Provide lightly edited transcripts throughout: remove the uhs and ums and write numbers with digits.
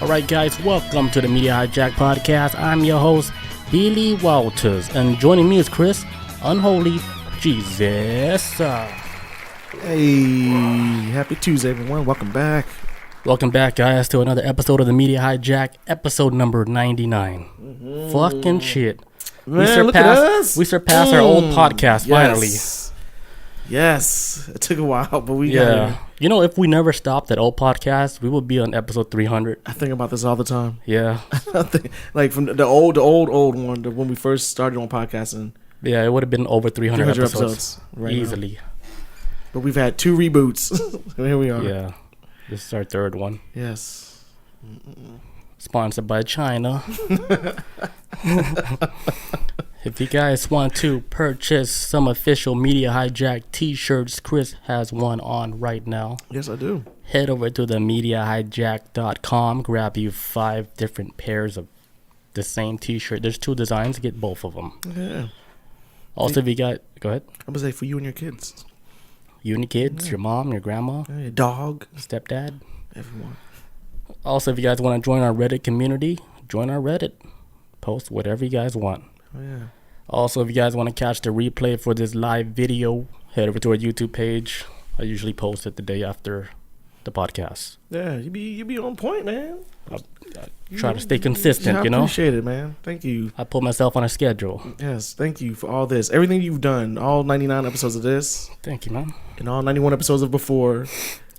Alright guys, welcome to the Media Hijack Podcast. I'm your host, Billy Walters, and joining me is Chris, Unholy Jesus. Hey, happy Tuesday everyone, welcome back. Welcome back guys to another episode of the Media Hijack, episode number 99. Fucking shit. Man, look at us. We surpassed our old podcast finally. Yes, it took a while, but we got it. You know, if we never stopped that old podcast, we would be on episode 300. I think about this all the time. Yeah. I think, like from the old one, when we first started on podcasting. Yeah, it would have been over 300 episodes right easily. Now. But we've had 2 reboots. Here we are. Yeah, this is our third one. Yes. Sponsored by China. If you guys want to purchase some official Media Hijack t-shirts, Chris has one on right now. Yes, I do. Head over to the MediaHijack.com. Grab you 5 different pairs of the same t-shirt. There's 2 designs. Get both of them. Yeah. Also, if you got... Go ahead. I'm going to say for you and your kids. You and your kids, your mom, your grandma. Your dog. Stepdad. Everyone. Also, if you guys want to join our Reddit community, join our Reddit. Post whatever you guys want. Oh, yeah. Also, if you guys want to catch the replay for this live video, head over to our YouTube page. I usually post it the day after the podcast. Yeah, you be on point, man. I try to stay consistent, you know? I appreciate it, man. Thank you. I put myself on a schedule. Yes, thank you for all this. Everything you've done, all 99 episodes of this. Thank you, man. And all 91 episodes of before.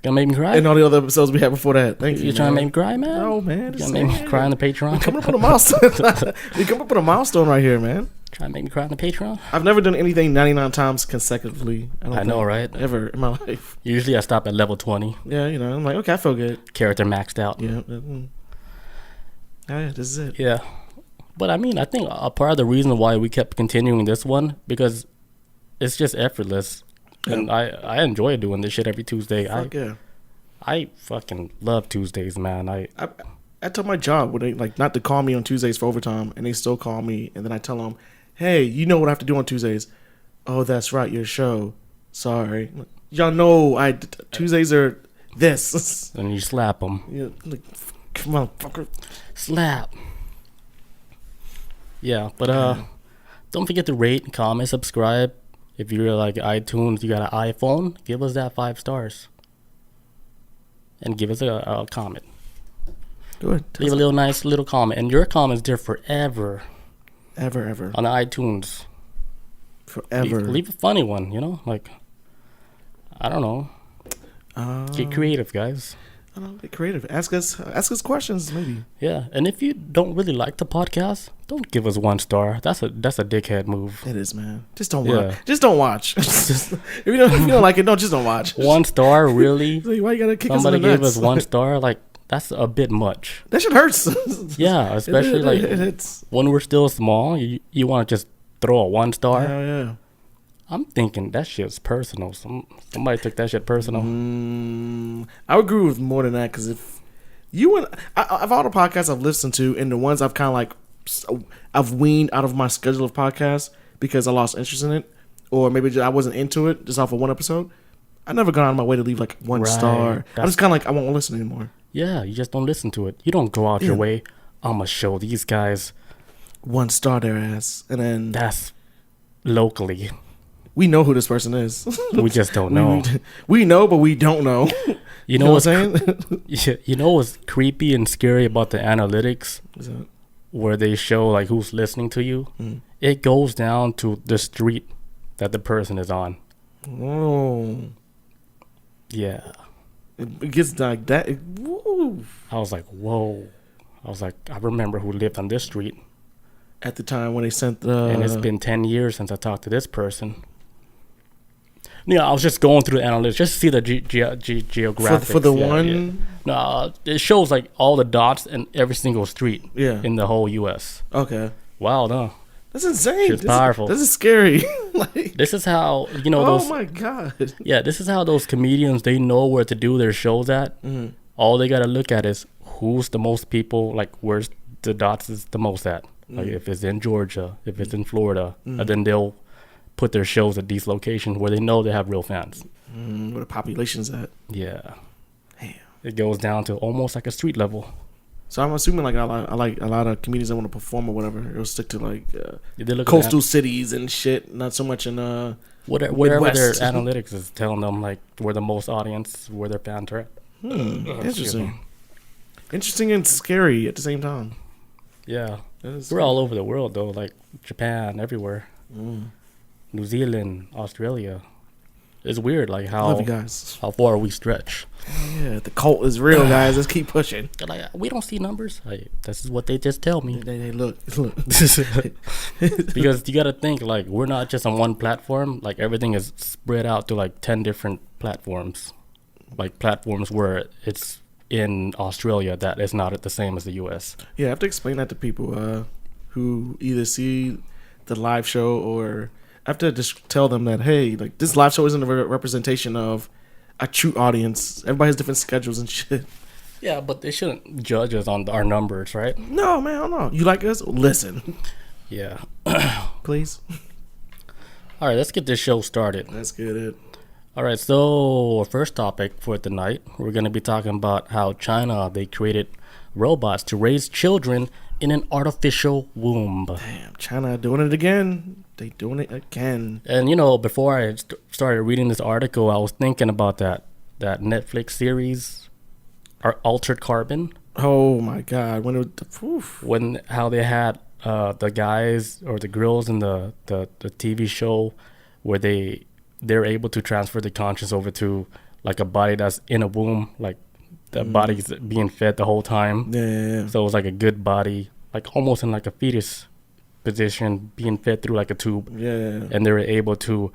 Gonna make me cry? And all the other episodes we had before that. Thank you. You trying to make me cry, man? No, man. You gonna make me cry on the Patreon? We come up with a milestone. We come up with a milestone right here, man. Trying to make me cry on the Patreon? I've never done anything 99 times consecutively. I know, right? Ever in my life. Usually I stop at level 20. Yeah, you know, I'm like, okay, I feel good. Character maxed out. Yeah. Yeah, this is it. Yeah. But I mean, I think a part of the reason why we kept continuing this one, because it's just effortless. Yeah. And I enjoy doing this shit every Tuesday. I fucking love Tuesdays, man. I tell my job when they like not to call me on Tuesdays for overtime, and they still call me, and then I tell them, "Hey, you know what I have to do on Tuesdays?" "Oh, that's right, your show. Sorry, y'all know Tuesdays are this." And you slap them. Yeah, like, come on, fucker. Slap. Yeah, but don't forget to rate, comment, subscribe. If you're like iTunes, you got an iPhone, give us that 5 stars. And give us a comment. Good. Leave a nice little comment. And your comment's there forever. Ever. On the iTunes. Forever. Leave a funny one, you know? Like, I don't know. Get creative, guys. I don't know, get creative. Ask us questions, maybe. Yeah, and if you don't really like the podcast, don't give us 1 star. That's a dickhead move. It is, man. Just don't watch. Just don't watch. if you don't like it, just don't watch. 1 star, really? Why you gotta kick us in the Somebody gave nuts? us 1 star, like that's a bit much. That shit hurts. Yeah, especially when we're still small. You want to just throw a 1 star. Hell yeah. I'm thinking that shit's personal. Somebody took that shit personal. I would agree with more than that, because if you and of all the podcasts I've listened to, and the ones I've kind of like I've weaned out of my schedule of podcasts because I lost interest in it, or maybe I wasn't into it just off of 1 episode, I never gone out of my way to leave like 1 star. I'm just kind of like, I won't listen anymore. Yeah, you just don't listen to it. You don't go out your way. I'm gonna show these guys 1 star their ass, and then that's locally. We know who this person is. We just don't know. We know, but we don't know. You know what I'm saying? You know what's creepy and scary about the analytics? Where they show like who's listening to you? It goes down to the street that the person is on. Oh. Yeah. It gets like that. I was like, whoa. I remember who lived on this street. At the time when they sent the... And it's been 10 years since I talked to this person. Yeah, I was just going through the analytics just to see the geographics. For the one? Yeah. No, it shows like all the dots in every single street in the whole U.S. Okay. Wow, no. That's insane. It's powerful. This is scary. This is how, those... Oh, my God. Yeah, this is how those comedians, they know where to do their shows at. All they got to look at is who's the most people, like where's the dots is the most at. Like if it's in Georgia, if it's in Florida, and then they'll put their shows at these locations where they know they have real fans. Where the population's at. Yeah. Damn. It goes down to almost like a street level. So I'm assuming like I like a lot of comedians that want to perform or whatever. It'll stick to like look coastal cities and shit. Not so much in wherever their Midwest. analytics is telling them like where the most audience, where their fans are at. Interesting. Interesting and scary at the same time. Yeah, we're all over the world though, like Japan, everywhere, New Zealand, Australia. It's weird, like Love you guys. how far we stretch. Yeah, the cult is real, guys. Let's keep pushing. Like we don't see numbers. This is what they just tell me. They look. Because you got to think like we're not just on one platform. Like everything is spread out to like 10 different platforms, like platforms where it's in Australia that is not the same as the U.S. Yeah, I have to explain that to people who either see the live show or I have to just tell them that, hey, like this live show isn't a representation of a true audience. Everybody has different schedules and shit. Yeah, but they shouldn't judge us on our numbers, right? No, man, no. You like us? Listen. Yeah. Please. All right, let's get this show started. Let's get it. All right, so our first topic for tonight, we're going to be talking about how China, they created robots to raise children in an artificial womb. Damn, China doing it again. They doing it again. And, before I started reading this article, I was thinking about that Netflix series, Altered Carbon. Oh, my God. How they had the guys or the girls in the TV show where they're able to transfer the conscience over to like a body that's in a womb, like the body's being fed the whole time. Yeah. So it was like a good body, like almost in like a fetus position, being fed through like a tube. Yeah. And they were able to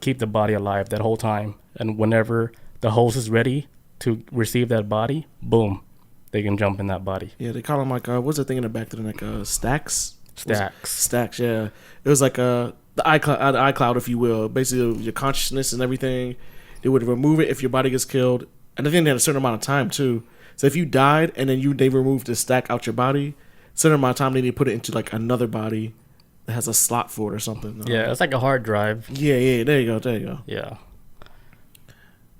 keep the body alive that whole time. And whenever the host is ready to receive that body, boom, they can jump in that body. Yeah, they call them like what's the thing in the back? Like stacks. Stacks. Yeah. It was like the iCloud, if you will. Basically, your consciousness and everything. They would remove it if your body gets killed, and I think they had a certain amount of time too. So if you died and then they removed the stack out your body, certain amount of time they need to put it into like another body that has a slot for it or something. Yeah, it's like a hard drive. Yeah. There you go. Yeah.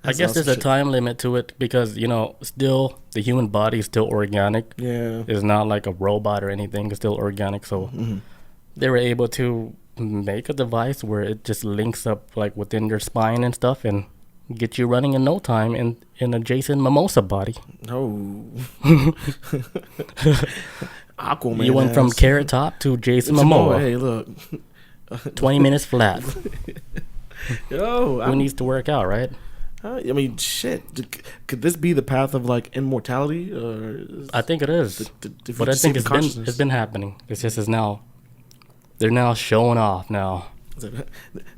That's I guess there's a time limit to it because, still the human body is still organic. Yeah. It's not like a robot or anything. It's still organic. So they were able to make a device where it just links up like within your spine and stuff and get you running in no time in a Jason Mimosa body. Oh. Aquaman. You went from Carrot Top to Jason Momoa. Hey, look. 20 minutes flat. Yo. Who needs to work out, right? I mean, shit. Could this be the path of like immortality? I think it is. But I think it's been happening. It's just they're now showing off now.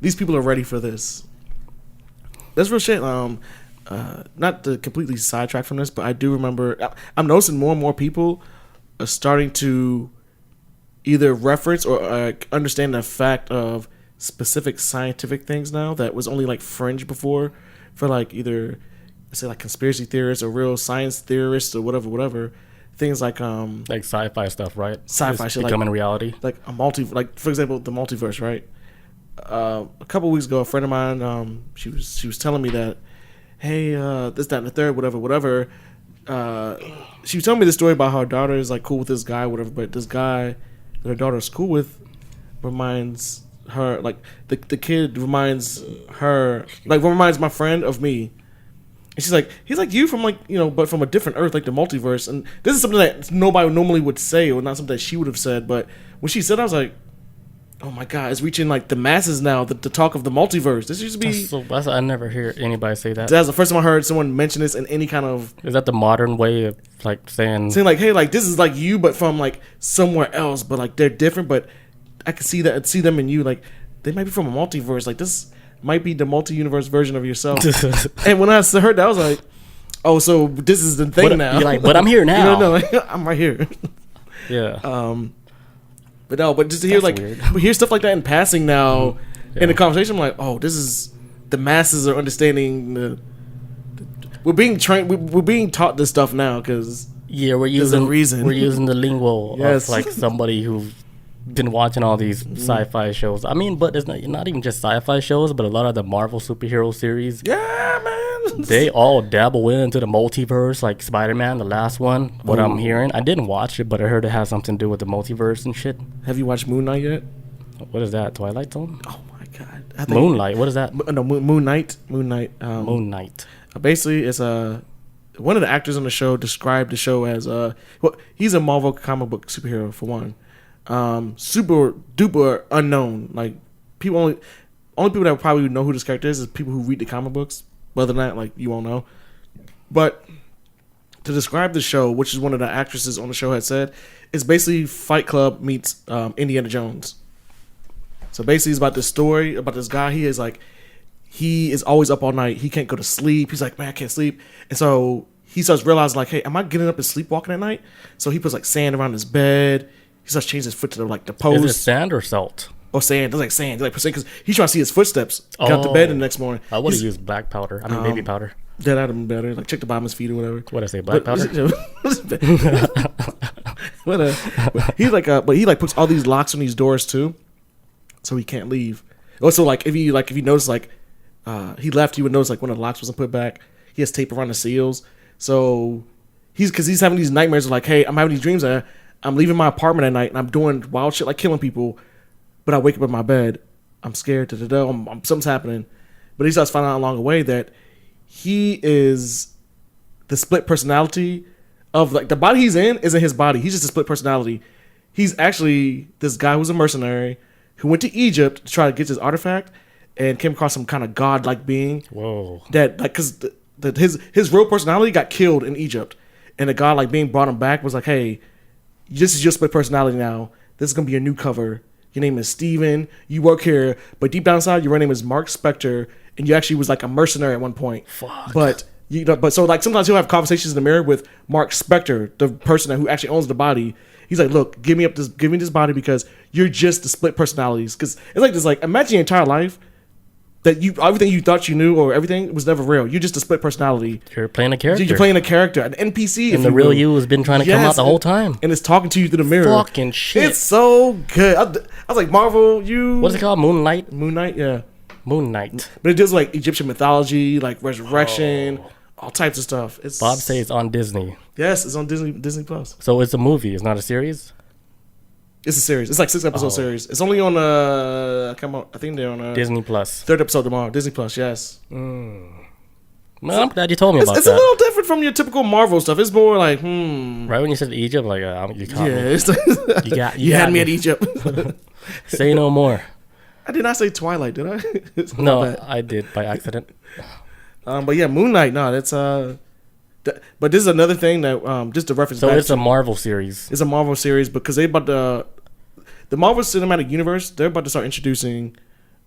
These people are ready for this. That's real shit. Not to completely sidetrack from this, but I do remember I'm noticing more and more people are starting to either reference or understand the fact of specific scientific things now that was only like fringe before. For like either say like conspiracy theorists or real science theorists or whatever things like sci-fi stuff, right? Sci-fi shit becoming like, reality. Like like for example the multiverse, right? A couple weeks ago, a friend of mine, she was telling me that, hey, this, that, and the third, whatever. She was telling me this story about how her daughter is like cool with this guy, whatever. But this guy that her daughter is cool with reminds her, like the kid reminds her, like reminds my friend of me. And she's like, he's like you from like, but from a different Earth, like the multiverse. And this is something that nobody normally would say, or not something that she would have said. But when she said, I was like, oh my God, it's reaching like the masses now. The talk of the multiverse. This used to be. I never hear anybody say that. That's the first time I heard someone mention this in any kind of. Is that the modern way of like saying like, hey, like this is like you, but from like somewhere else, but like they're different. But I can see them in you. Like they might be from a multiverse. Like this might be the multi-universe version of yourself. And when I heard that, I was like, oh, so this is the thing now. You're like, but I'm here now. No, I'm right here. Yeah. But just to hear hear stuff like that in passing now in the conversation, I'm like, oh, this is the masses are understanding we're being trained, we're being taught this stuff now because we're using the lingo of like somebody who's been watching all these sci-fi shows. I mean, but it's not even just sci-fi shows, but a lot of the Marvel superhero series. Yeah, man. They all dabble into the multiverse, like Spider-Man, the last one. What I'm hearing, I didn't watch it, but I heard it has something to do with the multiverse and shit. Have you watched Moon Knight yet? What is that? Twilight Zone? Oh my god! Moonlight. What is that? No, Moon Knight. Moon Knight. Basically, it's one of the actors on the show described the show as he's a Marvel comic book superhero for one. Super duper unknown. Like people only people that probably know who this character is people who read the comic books. Other than that, like you won't know. But to describe the show, which is one of the actresses on the show had said, it's basically Fight Club meets Indiana Jones. So basically, it's about this story about this guy. He is always up all night. He can't go to sleep. He's like, man, I can't sleep. And so he starts realizing, like, hey, am I getting up and sleepwalking at night? So he puts like sand around his bed. He starts changing his foot to the post. Is it sand or salt? Oh, sand. It's like sand. It's like because he's trying to see his footsteps. Get out to bed the next morning. I would have used black powder. I mean, baby powder. That'd have been better. Like check the bottom of his feet or whatever. What I say, black powder? He's like, but he like puts all these locks on these doors too, so he can't leave. Also, like if you notice he left, you would notice like one of the locks wasn't put back. He has tape around the seals, so he's having these nightmares of like, hey, I'm having these dreams that I'm leaving my apartment at night and I'm doing wild shit like killing people, but I wake up in my bed, I'm scared. Something's happening, but he starts finding out along the way that he is the split personality of like the body he's in isn't his body. He's just a split personality. He's actually this guy who's a mercenary who went to Egypt to try to get this artifact and came across some kind of godlike being. Whoa! That like because his real personality got killed in Egypt, and the godlike being brought him back was like, hey, this is your split personality now. This is gonna be your new cover. Your name is Steven. You work here, but deep down inside, your name is Mark Spector, and you actually was like a mercenary at one point. Fuck. But so like sometimes he'll have conversations in the mirror with Mark Spector, the person who actually owns the body. He's like, look, give me this body because you're just the split personalities. Because it's like this, like imagine your entire life that everything you thought you knew or everything was never real. You're just a split personality. You're playing a character. You're playing a character, an NPC. And the real you has been trying to come out the whole time. And it's talking to you through the mirror. Fucking shit. It's so good. I was like, Marvel, what's it called? Moonlight? Moon Knight, yeah. Moon Knight. But it deals like Egyptian mythology, like resurrection, all types of stuff. Bob says it's on Disney. Yes, it's on Disney Plus. So it's a movie. It's not a series? It's a series. It's like 6-episode series. It's only on I think they're on Disney Plus. 3rd episode tomorrow. Disney Plus, yes. Well, I'm glad you told me about that. It's a little different from your typical Marvel stuff. It's more like, Right when you said Egypt, like, you caught me. You had me at Egypt. Say no more. I did not say Twilight, did I? No, I did by accident. But yeah, Moon Knight. No, that's but this is another thing that just to reference. So back it's a Marvel series. It's a Marvel series because they about the Marvel Cinematic Universe. They're about to start introducing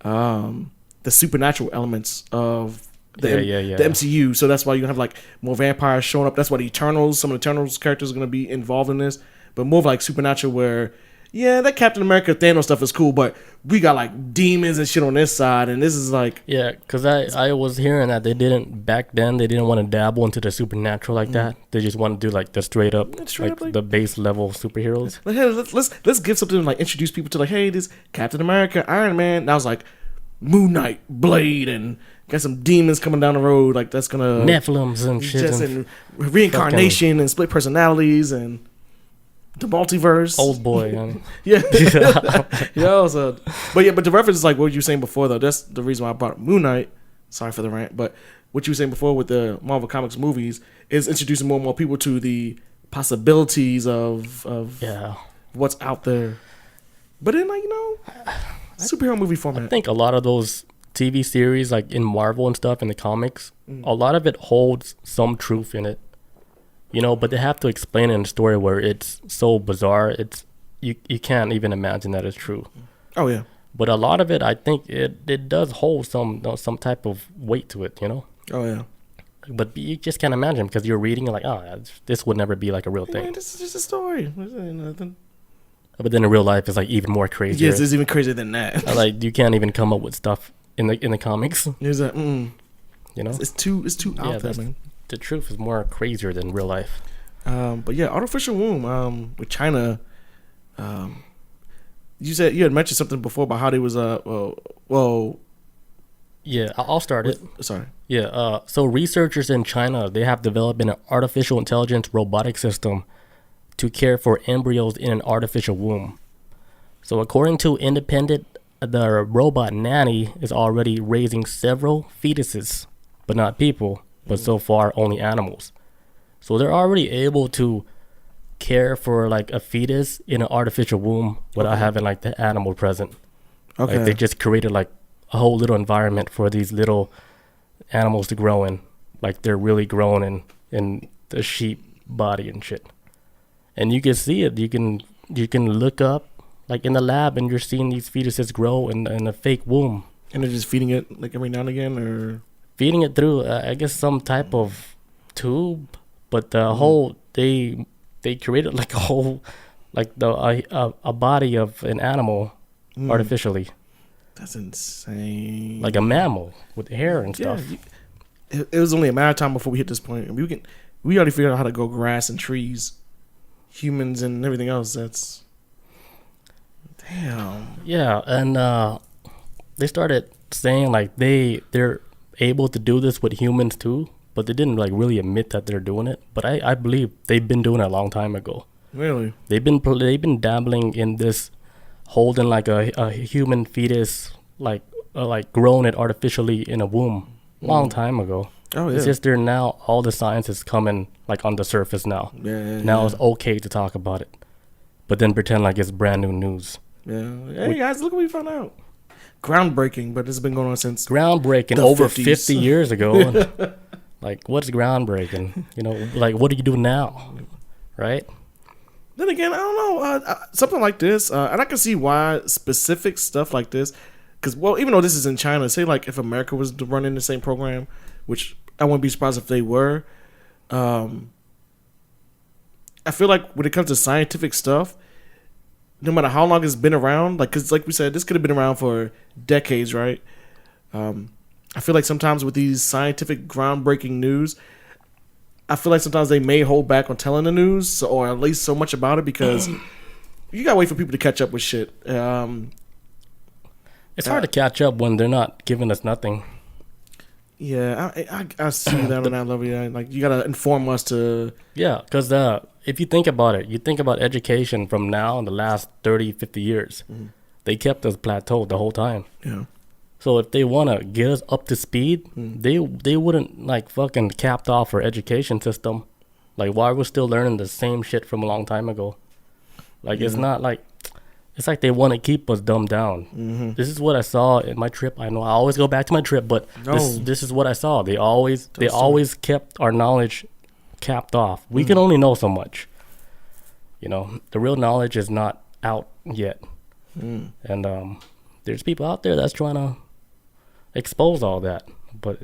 the supernatural elements of the MCU. So that's why you have like more vampires showing up. That's why the Eternals, some of the Eternals characters are going to be involved in this, but more of like supernatural where. Yeah, that Captain America Thanos stuff is cool, but we got like demons and shit on this side, and this is like because I was hearing that they didn't want to dabble into the supernatural like that. They just want to do like the straight up like the base level superheroes. Like, hey, let's give something like introduce people to like, hey, this Captain America, Iron Man. Now it's like Moon Knight, Blade, and got some demons coming down the road. Like that's gonna Nephilims and shit, and reincarnation and split personalities and. The multiverse, old boy, honey. Yeah. But the reference is like what you were saying before, though. That's the reason why I brought up Moon Knight. Sorry for the rant, but what you were saying before with the Marvel Comics movies is introducing more and more people to the possibilities of what's out there. But in like superhero movie format. I think a lot of those TV series, like in Marvel and stuff, in the comics, a lot of it holds some truth in it. But they have to explain it in a story where it's so bizarre. It's you can't even imagine that it's true. Oh yeah. But a lot of it, I think it does hold some type of weight to it. Oh yeah. But you just can't imagine because you're reading and like, this would never be like a real thing. Man, this is just a story. Nothing. But then in real life, it's like even more crazy. Yes, it's even crazier than that. Like you can't even come up with stuff in the comics. There's it's too out there, man. The truth is more crazier than real life. But yeah, artificial womb. With China, you had mentioned something before about how they was Yeah, I'll start it. Sorry. Yeah, so researchers in China, they have developed an artificial intelligence robotic system to care for embryos in an artificial womb. So according to Independent, the robot nanny is already raising several fetuses, but not people, but so far only animals. So they're already able to care for like a fetus in an artificial womb without having like the animal present. Okay. Like they just created like a whole little environment for these little animals to grow in, like they're really growing in the sheep body and shit. And you can see it. You can look up like in the lab, and you're seeing these fetuses grow in a fake womb. And they're just feeding it like every now and again, or feeding it through, I guess, some type of tube. But the whole they created like a whole like a body of an animal artificially. That's insane. Like a mammal with hair and stuff. Yeah, it was only a matter of time before we hit this point. We already figured out how to grow grass and trees, humans and everything else. That's damn. Yeah, and they started saying like they're able to do this with humans too, but they didn't like really admit that they're doing it. But I believe they've been doing it a long time ago. Really? They've been dabbling in this, holding like a human fetus, like growing it artificially in a womb, long time ago. Oh yeah. It's just now all the science is coming like on the surface now. Yeah. Now it's okay to talk about it, but then pretend like it's brand new news. Yeah. Hey guys, look what we found out. Groundbreaking, but it's been going on since groundbreaking over 50s. 50 years ago. Like, what's groundbreaking? You know, like, what do you do now? Right? Then again, I don't know. Something like this, and I can see why specific stuff like this, because, well, even though this is in China, say, like, if America was running the same program, which I wouldn't be surprised if they were, I feel like when it comes to scientific stuff, no matter how long it's been around, like, because like we said, this could have been around for decades, right? I feel like sometimes with these scientific groundbreaking news, I feel like sometimes they may hold back on telling the news, or at least so much about it, because you gotta wait for people to catch up with shit. It's hard to catch up when they're not giving us nothing. Yeah, I see that on that level. Yeah, like you gotta inform us to. Yeah, because if you think about it, you think about education from now in the last 30, 50 years. They kept us plateaued the whole time. Yeah. So if they want to get us up to speed, they wouldn't like fucking capped off our education system. Like, why we're still learning the same shit from a long time ago? Like, it's not like, it's like they want to keep us dumbed down. This is what I saw in my trip. I know I always go back to my trip, but this is what I saw. They always kept our knowledge capped off. We can only know so much. You know, the real knowledge is not out yet. And there's people out there that's trying to expose all that, but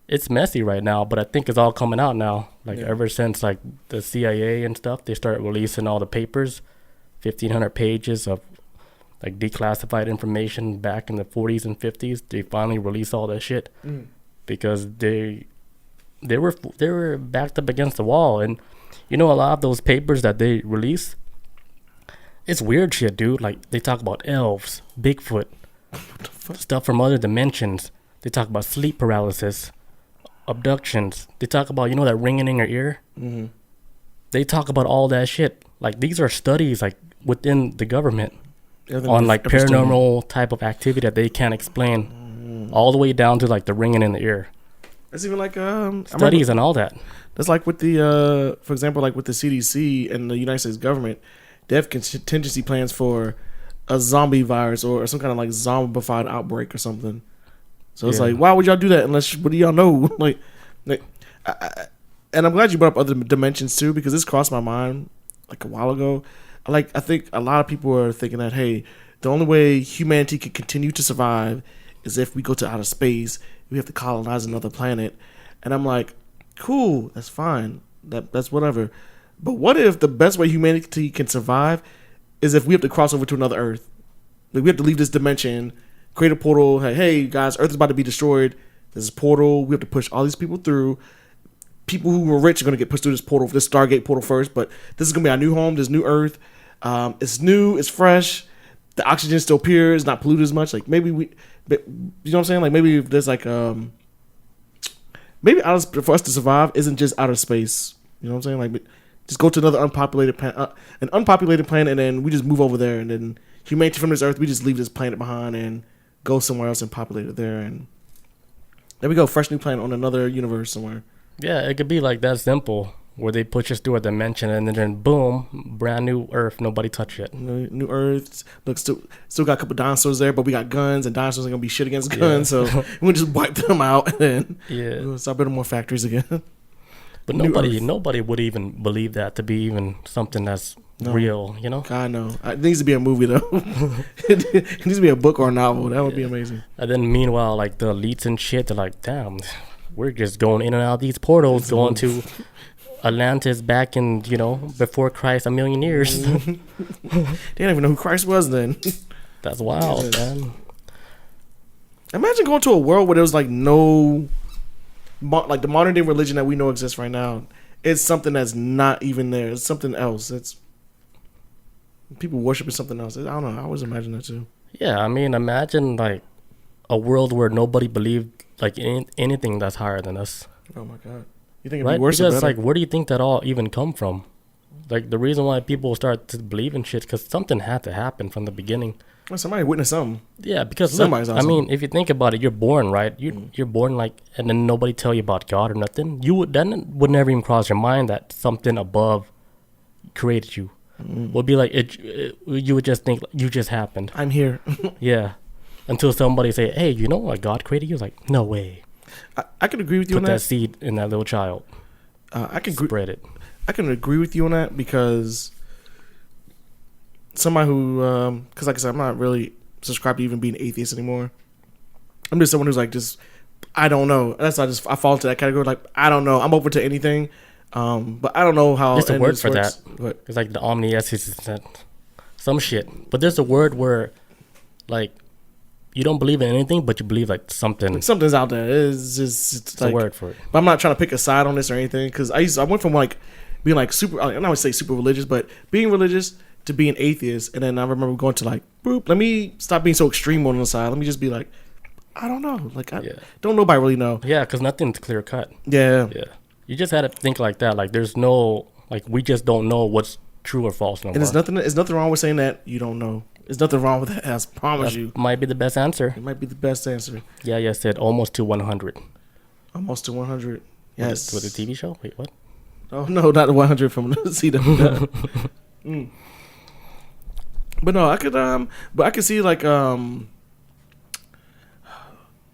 it's messy right now. But I think it's all coming out now. Like ever since like the CIA and stuff, they started releasing all the papers, 1,500 pages of like declassified information back in the 40s and 50s. They finally released all that shit because they were backed up against the wall. And you know, a lot of those papers that they release, it's weird shit, dude. Like, they talk about elves, Bigfoot, stuff from other dimensions. They talk about sleep paralysis, abductions. They talk about, you know, that ringing in your ear? They talk about all that shit. Like, these are studies, like, within the government on, like, paranormal type of activity that they can't explain, all the way down to, like, the ringing in the ear. It's even like studies and all that. That's like with the, for example, like with the CDC and the United States government. They have contingency plans for a zombie virus or some kind of like zombified outbreak or something. So it's like, why would y'all do that unless, what do y'all know? like and I'm glad you brought up other dimensions too, because this crossed my mind like a while ago. I think a lot of people are thinking that, hey, the only way humanity can continue to survive is if we go to outer space. We have to colonize another planet. And I'm like, cool, that's fine. That's whatever. But what if the best way humanity can survive is if we have to cross over to another Earth? Like, we have to leave this dimension, create a portal. Hey, guys, Earth is about to be destroyed. There's a portal. We have to push all these people through. People who are rich are going to get pushed through this portal, this Stargate portal first. But this is going to be our new home, this new Earth. It's new. It's fresh. the oxygen still pure, it's not polluted as much. Like maybe we, you know what I'm saying? Like maybe there's like maybe for us to survive isn't just outer space. You know what I'm saying? Like just go to another unpopulated planet, and then we just move over there, and then humanity from this Earth, we just leave this planet behind and go somewhere else and populate it there, and there we go, fresh new planet on another universe somewhere. Yeah, it could be like that simple, where they push us through a dimension and then boom, brand new Earth, nobody touch it. New Earth, look, still got a couple dinosaurs there, but we got guns, and dinosaurs are gonna be shit against guns, so we'll just wipe them out, and then we'll start building more factories again. But nobody would even believe that to be even something that's real, you know? God, no. It needs to be a movie, though. It needs to be a book or a novel. That would be amazing. And then meanwhile, like the elites and shit, they're like, damn, we're just going in and out of these portals, going to Atlantis back in, before Christ, a million years. They didn't even know who Christ was then. That's wild, man. Imagine going to a world where there was like no... like the modern day religion that we know exists right now, it's something that's not even there. It's something else. It's people worshiping something else. I don't know. I always imagine that too. Yeah, I mean, imagine like a world where nobody believed like anything that's higher than us. Oh my God, you think it'd be worse? Because like, where do you think that all even come from? Like the reason why people start to believe in shit because something had to happen from the beginning. Well, somebody witnessed something. Yeah, because somebody's. I mean, if you think about it, you're born, right? You're born like, and then nobody tell you about God or nothing. Would never even cross your mind that something above created you. Would be like you would just think you just happened. I'm here. Yeah, until somebody say, "Hey, you know what? God created you." Like, no way. I can agree with you on that. Put that seed in that little child. I can spread it. I can agree with you on that because somebody who, because like I said, I'm not really subscribed to even being atheist anymore. I'm just someone who's like, I don't know. I fall into that category. Like, I don't know. I'm open to anything, but I don't know how. There's a word for works. that. What? It's like the omniscience, some shit. But there's a word where, like, you don't believe in anything, but you believe like something. Something's out there. It's like, a word for it. But I'm not trying to pick a side on this or anything because I went from like being like super. I would say super religious, but being religious to being atheist, and then I remember going to like, boop, let me stop being so extreme on the side. Let me just be like, I don't know. Like, don't nobody really know. Yeah, because nothing's clear cut. Yeah. You just had to think like that. Like, there's no, like, we just don't know what's true or false. And there's nothing wrong with saying that you don't know. There's nothing wrong with that. I promise you. Might be the best answer. It might be the best answer. Yeah, you said almost to 100. Almost to 100. Yes. With a TV show? Wait, what? Oh no, not the 100 from the CW. But no, I could see like the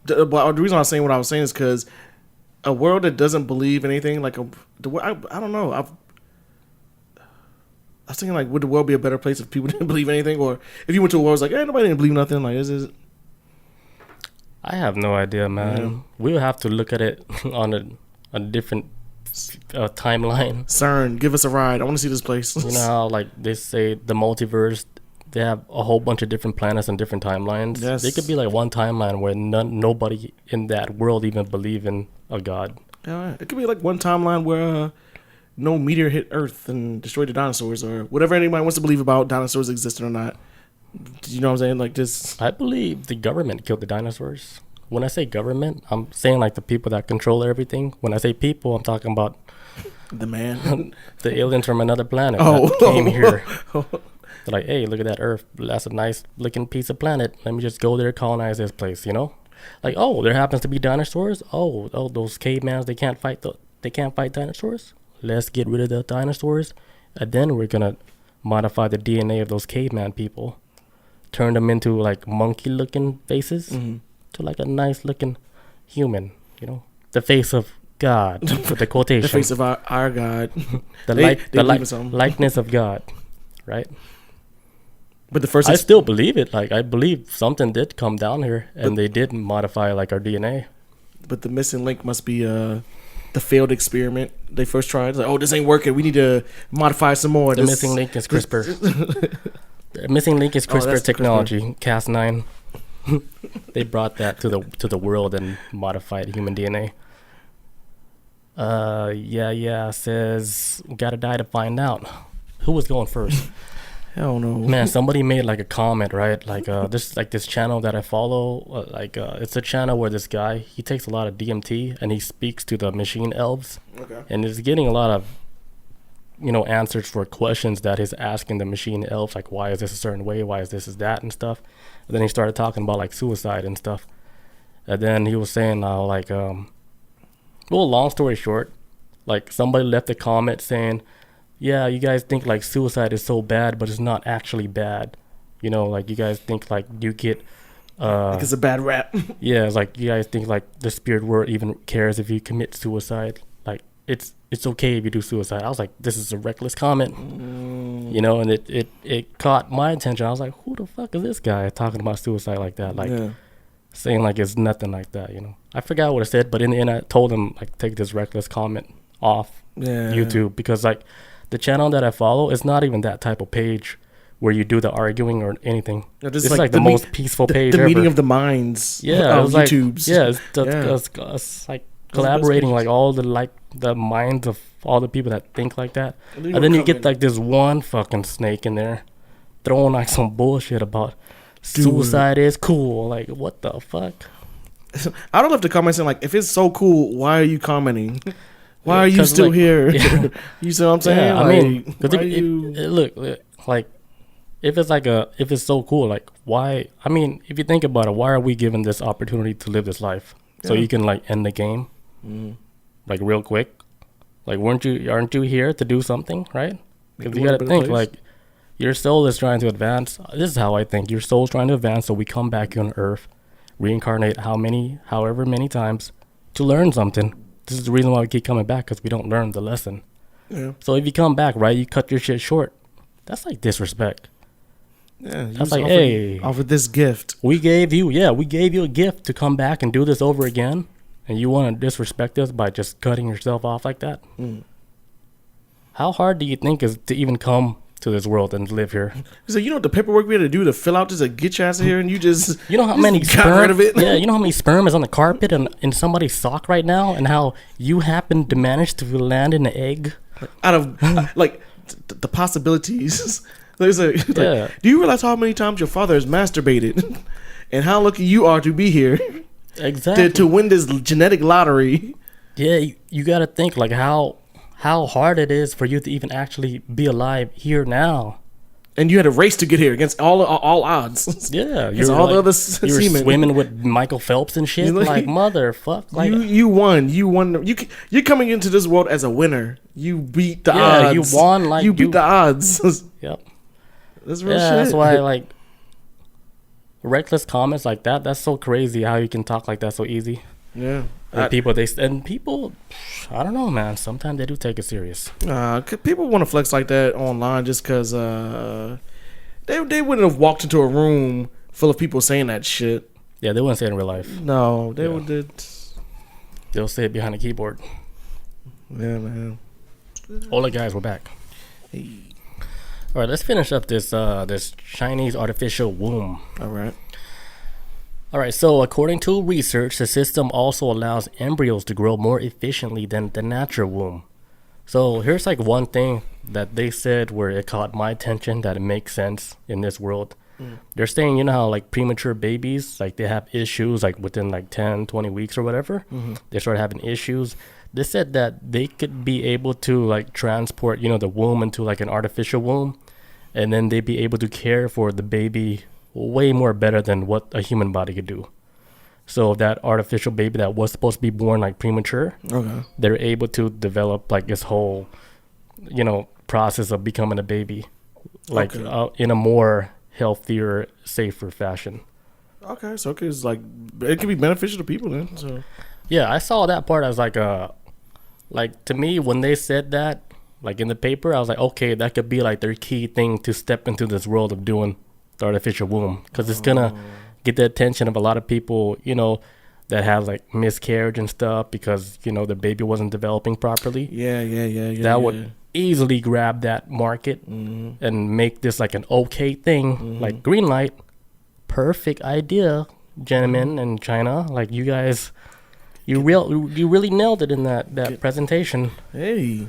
reason I was saying what I was saying is because a world that doesn't believe anything, like I don't know. I was thinking like, would the world be a better place if people didn't believe anything, or if you went to a world that's like, hey, nobody didn't believe nothing? Like, is I have no idea, man. Yeah. We'll have to look at it on a different timeline. CERN, give us a ride. I want to see this place. You know how like they say the multiverse, they have a whole bunch of different planets and different timelines. Yes. There could be like one timeline where nobody in that world even believe in a god. Yeah, it could be like one timeline where no meteor hit Earth and destroyed the dinosaurs, or whatever anybody wants to believe about dinosaurs existing or not. You know what I'm saying? Like this. I believe the government killed the dinosaurs. When I say government, I'm saying like the people that control everything. When I say people, I'm talking about the man, the aliens from another planet that came here. They're like, hey, look at that Earth. That's a nice looking piece of planet. Let me just go there, colonize this place. You know, like, oh, there happens to be dinosaurs. Oh, those cavemans, they can't fight dinosaurs. Let's get rid of the dinosaurs, and then we're gonna modify the DNA of those caveman people, turn them into like monkey-looking faces to like a nice-looking human. You know, the face of God with the quotation. The face of our God. the likeness of God, right? But the first, I still believe it. Like, I believe something did come down here, and they did modify like our DNA. But the missing link must be the failed experiment they first tried. It's like, oh, this ain't working. We need to modify some more. The missing link is CRISPR. The missing link is CRISPR technology. Cas9. They brought that to the world and modified human DNA. Yeah. Says gotta die to find out. Who was going first? Hell no. Man, somebody made like a comment, right? Like this channel that I follow, it's a channel where this guy, he takes a lot of DMT and he speaks to the machine elves. Okay. And is getting a lot of answers for questions that he's asking the machine elves, like why is this a certain way, why is this is that and stuff. And then he started talking about like suicide and stuff. And then he was saying long story short, like somebody left a comment saying, yeah, you guys think like suicide is so bad, but it's not actually bad. Like you guys think like you get like it's a bad rap. Yeah, it's like you guys think like the spirit world even cares if you commit suicide. Like it's okay if you do suicide. I was like, this is a reckless comment. And it caught my attention. I was like, who the fuck is this guy talking about suicide like that? Like saying like it's nothing like that, I forgot what it said, but in the end I told him like take this reckless comment off YouTube, because like the channel that I follow is not even that type of page where you do the arguing or anything. It's like the most peaceful page the ever. meeting of the minds. Yeah, it was like YouTube's. It's like collaborating like all the minds of all the people that think like that, and then you get like this one fucking snake in there throwing like some bullshit about suicide is cool. Like what the fuck? I don't love to comment saying like, if it's so cool, why are you commenting? Why are you still here? Yeah. You see what I'm saying? Yeah, like, I mean, look, like if it's so cool, like why? I mean, if you think about it, why are we given this opportunity to live this life? So you can like end the game, like real quick. Like aren't you here to do something, right? Because you gotta think like your soul is trying to advance. This is how I think. Your soul's trying to advance, so we come back here on Earth, reincarnate however many times to learn something. This is the reason why we keep coming back, because we don't learn the lesson. Yeah. So if you come back, right, you cut your shit short. That's like disrespect. Yeah, that's like, hey, offer this gift. We gave you a gift to come back and do this over again, and you want to disrespect us by just cutting yourself off like that? How hard do you think is to even come to this world and live here? So the paperwork we had to do to fill out just to get your ass here, and you just how many got rid of it. Yeah, how many sperm is on the carpet and in somebody's sock right now, and how you happen to manage to land in an egg out of like the possibilities. There's do you realize how many times your father has masturbated, and how lucky you are to be here? Exactly. To win this genetic lottery. Yeah, you got to think like how hard it is for you to even actually be alive here now. And you had a race to get here against all odds. Yeah, you're all the other you're swimming with Michael Phelps and shit. Like motherfuck, like you won. You're coming into this world as a winner. You beat the odds. You won. Like you beat the odds. Yep. That's real shit. That's why like reckless comments like that. That's so crazy how you can talk like that so easy. Yeah. And people, I don't know, man. Sometimes they do take it serious. People want to flex like that online just because they wouldn't have walked into a room full of people saying that shit. Yeah, they wouldn't say it in real life. No, they would. They'll say it behind a keyboard. Yeah, man. Hola, guys, we're back. Hey. All right, let's finish up this Chinese artificial womb. All right, so according to research, the system also allows embryos to grow more efficiently than the natural womb. So here's like one thing that they said where it caught my attention that it makes sense in this world. They're saying, how like premature babies, like they have issues like within like 10, 20 weeks or whatever. They start having issues. They said that they could be able to like transport, the womb into like an artificial womb, and then they'd be able to care for the baby way more better than what a human body could do. So that artificial baby that was supposed to be born like premature, they're able to develop like this whole, process of becoming a baby, like in a more healthier, safer fashion. Okay, so it's like it can be beneficial to people then. So yeah, I saw that part as like to me when they said that, like in the paper, I was like, okay, that could be like their key thing to step into this world of doing the artificial womb, because it's gonna get the attention of a lot of people, that have like miscarriage and stuff because the baby wasn't developing properly. Yeah. That would easily grab that market and make this like an okay thing, like green light. Perfect idea, gentlemen in China. Like you guys, you really nailed it in that presentation. Hey.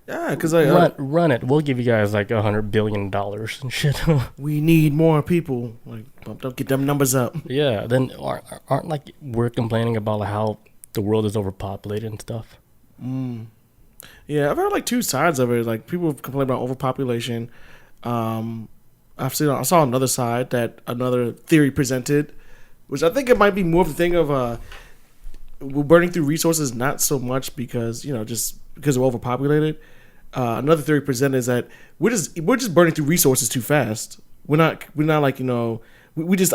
Yeah, because like run it. We'll give you guys like $100 billion and shit. we need more people. Like bump up, get them numbers up. Yeah. Then aren't like we're complaining about like how the world is overpopulated and stuff. Yeah, I've heard like two sides of it. Like people complain about overpopulation. I saw another side that another theory presented, which I think it might be more of the thing of we're burning through resources, not so much because just because we're overpopulated. Another theory presented is that we're just burning through resources too fast. We're not like we just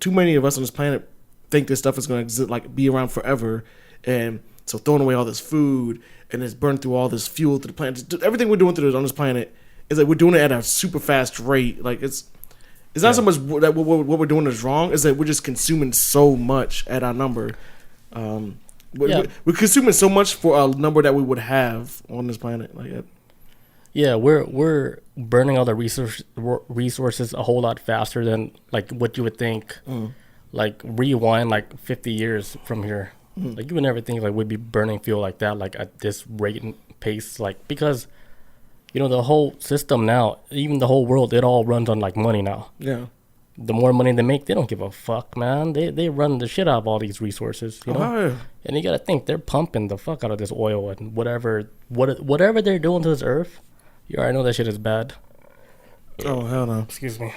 too many of us on this planet think this stuff is going to like be around forever, and so throwing away all this food and just burning through all this fuel to the planet. Everything we're doing on this planet is like we're doing it at a super fast rate. Like it's not so much that what we're doing is wrong. Is that we're just consuming so much at our number. We're consuming so much for a number that we would have on this planet. Like, yeah, we're burning all the resources a whole lot faster than like what you would think. Like rewind like 50 years from here. Like you would never think like we'd be burning fuel like that, like at this rate and pace, like because the whole system now, even the whole world, it all runs on like money now. Yeah. The more money they make, they don't give a fuck, man. They run the shit out of all these resources, you know. Oh, yeah. And you gotta think they're pumping the fuck out of this oil and whatever they're doing to this earth. You already know that shit is bad. Oh hell no! Excuse me.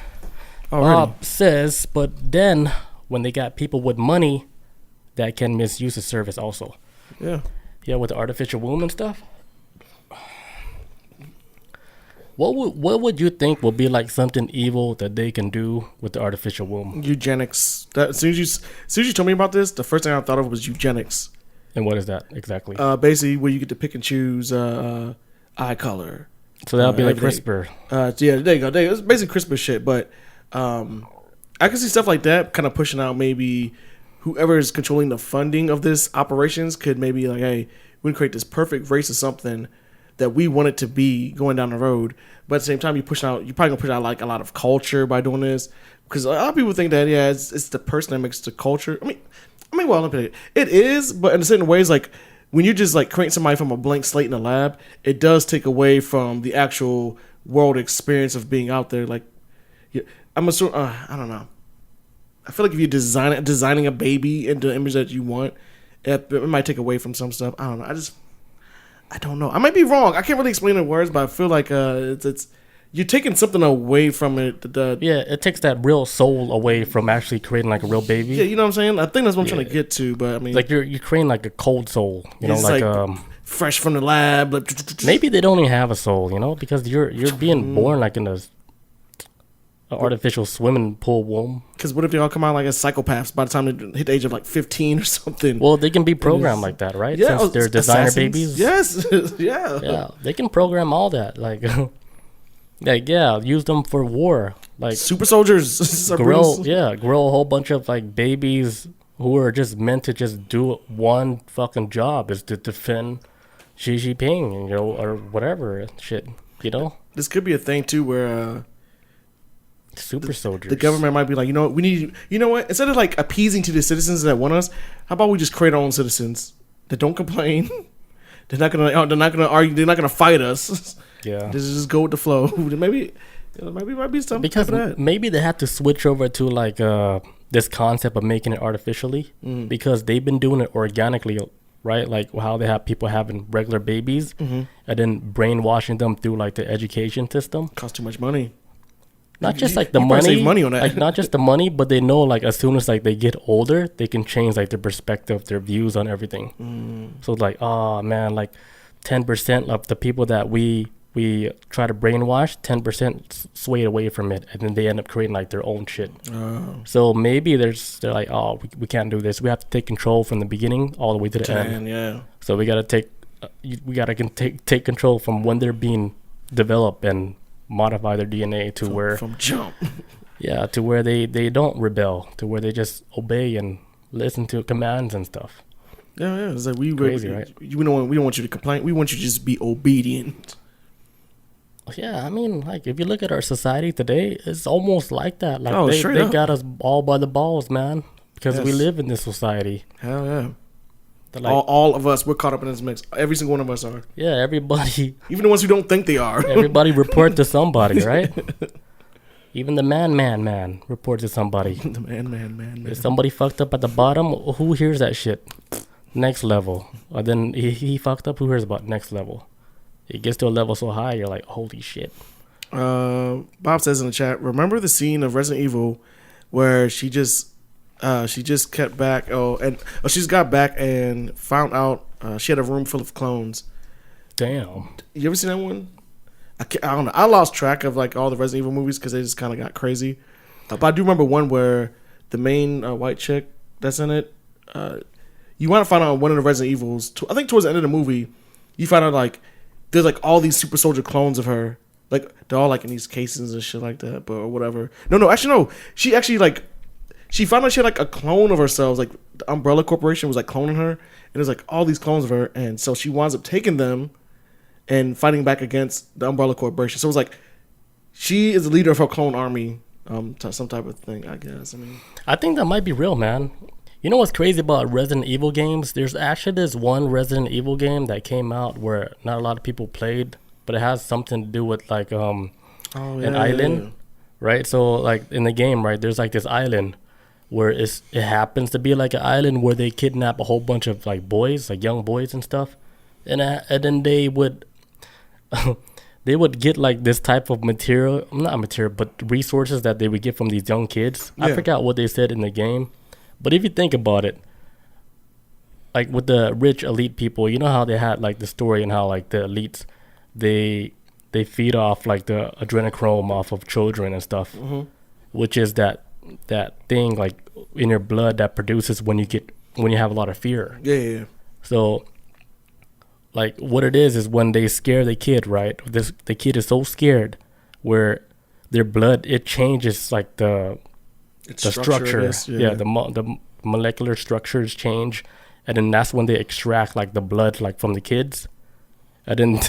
Bob says, but then when they got people with money that can misuse the service also. Yeah. Yeah, with the artificial womb and stuff. What would you think will be like something evil that they can do with the artificial womb? Eugenics. As soon as you told me about this, the first thing I thought of was eugenics. And what is that exactly? Basically, where you get to pick and choose eye color. So that'll be like CRISPR. Yeah, there you go. It's basically CRISPR shit. But I can see stuff like that kind of pushing out. Maybe whoever is controlling the funding of this operations could maybe like, hey, we can create this perfect race or something that we want it to be going down the road, but at the same time you're probably gonna push out like a lot of culture by doing this, because a lot of people think that it's the person that makes the culture. I mean, well, it is, but in certain ways, like when you just like create somebody from a blank slate in a lab, it does take away from the actual world experience of being out there. Like, I'm assuming, I don't know. I feel like if you're designing a baby into the image that you want, it might take away from some stuff. I don't know. I don't know. I might be wrong. I can't really explain it in words, but I feel like it's you're taking something away from it. Yeah, it takes that real soul away from actually creating like a real baby. Yeah, you know what I'm saying? I think that's what I'm trying to get to. But I mean, like you're creating like a cold soul, like fresh from the lab. Like, maybe they don't even have a soul, because you're being born like in a artificial swimming pool womb. Because what if they all come out like as psychopaths by the time they hit the age of like 15 or something? Well, they can be programmed like that, right? Yeah, since they're designer assassins. babies. Yes, yeah. Yeah, they can program all that. Like, use them for war. Like super soldiers. grow a whole bunch of like babies who are just meant to just do one fucking job, is to defend Xi Jinping, or whatever shit, This could be a thing too where super soldiers. The government might be like, we need, instead of like appeasing to the citizens that want us, how about we just create our own citizens that don't complain? They're not gonna argue. They're not gonna fight us. Yeah, just go with the flow. Maybe might be something because for that. Maybe they have to switch over to like this concept of making it artificially, because they've been doing it organically, right? Like how they have people having regular babies and then brainwashing them through like the education system. Costs too much money. Not just like the money, save money on that. Like not just the money, but they know like as soon as like they get older, they can change like their perspective, their views on everything. So like, oh man, like 10% of the people that we try to brainwash, 10% swayed away from it, and then they end up creating like their own shit. So maybe they're like, oh, we can't do this. We have to take control from the beginning all the way to the end. Yeah. So we gotta take control from when they're being developed and modify their DNA to where from jump. Yeah, to where they don't rebel, to where they just obey and listen to commands and stuff. Yeah. It's like crazy, right? We don't want you to complain. We want you to just be obedient. Yeah, I mean, like if you look at our society today, it's almost like that. Like they got us all by the balls, man, because we live in this society. Hell yeah. Like, all of us, we're caught up in this mix. Every single one of us are. Yeah, everybody. Even the ones who don't think they are. Everybody report to somebody, right? Even the man report to somebody. The man. If somebody fucked up at the bottom, who hears that shit? Next level. Or then he fucked up, who hears about next level? It gets to a level so high, you're like, holy shit. Bob says in the chat, remember the scene of Resident Evil where she just kept back. She's got back and found out she had a room full of clones. Damn. You ever seen that one? I don't know. I lost track of like all the Resident Evil movies because they just kind of got crazy. But I do remember one where the main white chick that's in it. You want to find out one of the Resident Evils. I think towards the end of the movie, you find out like there's like all these super soldier clones of her. Like they're all like in these cases and shit like that, or whatever. No. She actually like. She found out she had like a clone of herself, like the Umbrella Corporation was like cloning her, and there's like all these clones of her, and so she winds up taking them and fighting back against the Umbrella Corporation. So it was like she is the leader of her clone army, some type of thing, I guess. I mean, I think that might be real, man. You know what's crazy about Resident Evil games? There's actually this one Resident Evil game that came out where not a lot of people played, but it has something to do with like an island, right? So like in the game, right, there's like this island where it happens to be like an island where they kidnap a whole bunch of like boys, like young boys and stuff, and then they would get like this type of but resources that they would get from these young kids. Yeah. I forgot what they said in the game, but if you think about it, like with the rich elite people, you know how they had like the story and how like the elites they feed off like the adrenochrome off of children and stuff, which is that thing like in your blood that produces when you have a lot of fear. Yeah. So like what it is when they scare the kid, right? The kid is so scared where their blood, it changes like the structure. The molecular structures change, and then that's when they extract like the blood like from the kids, and then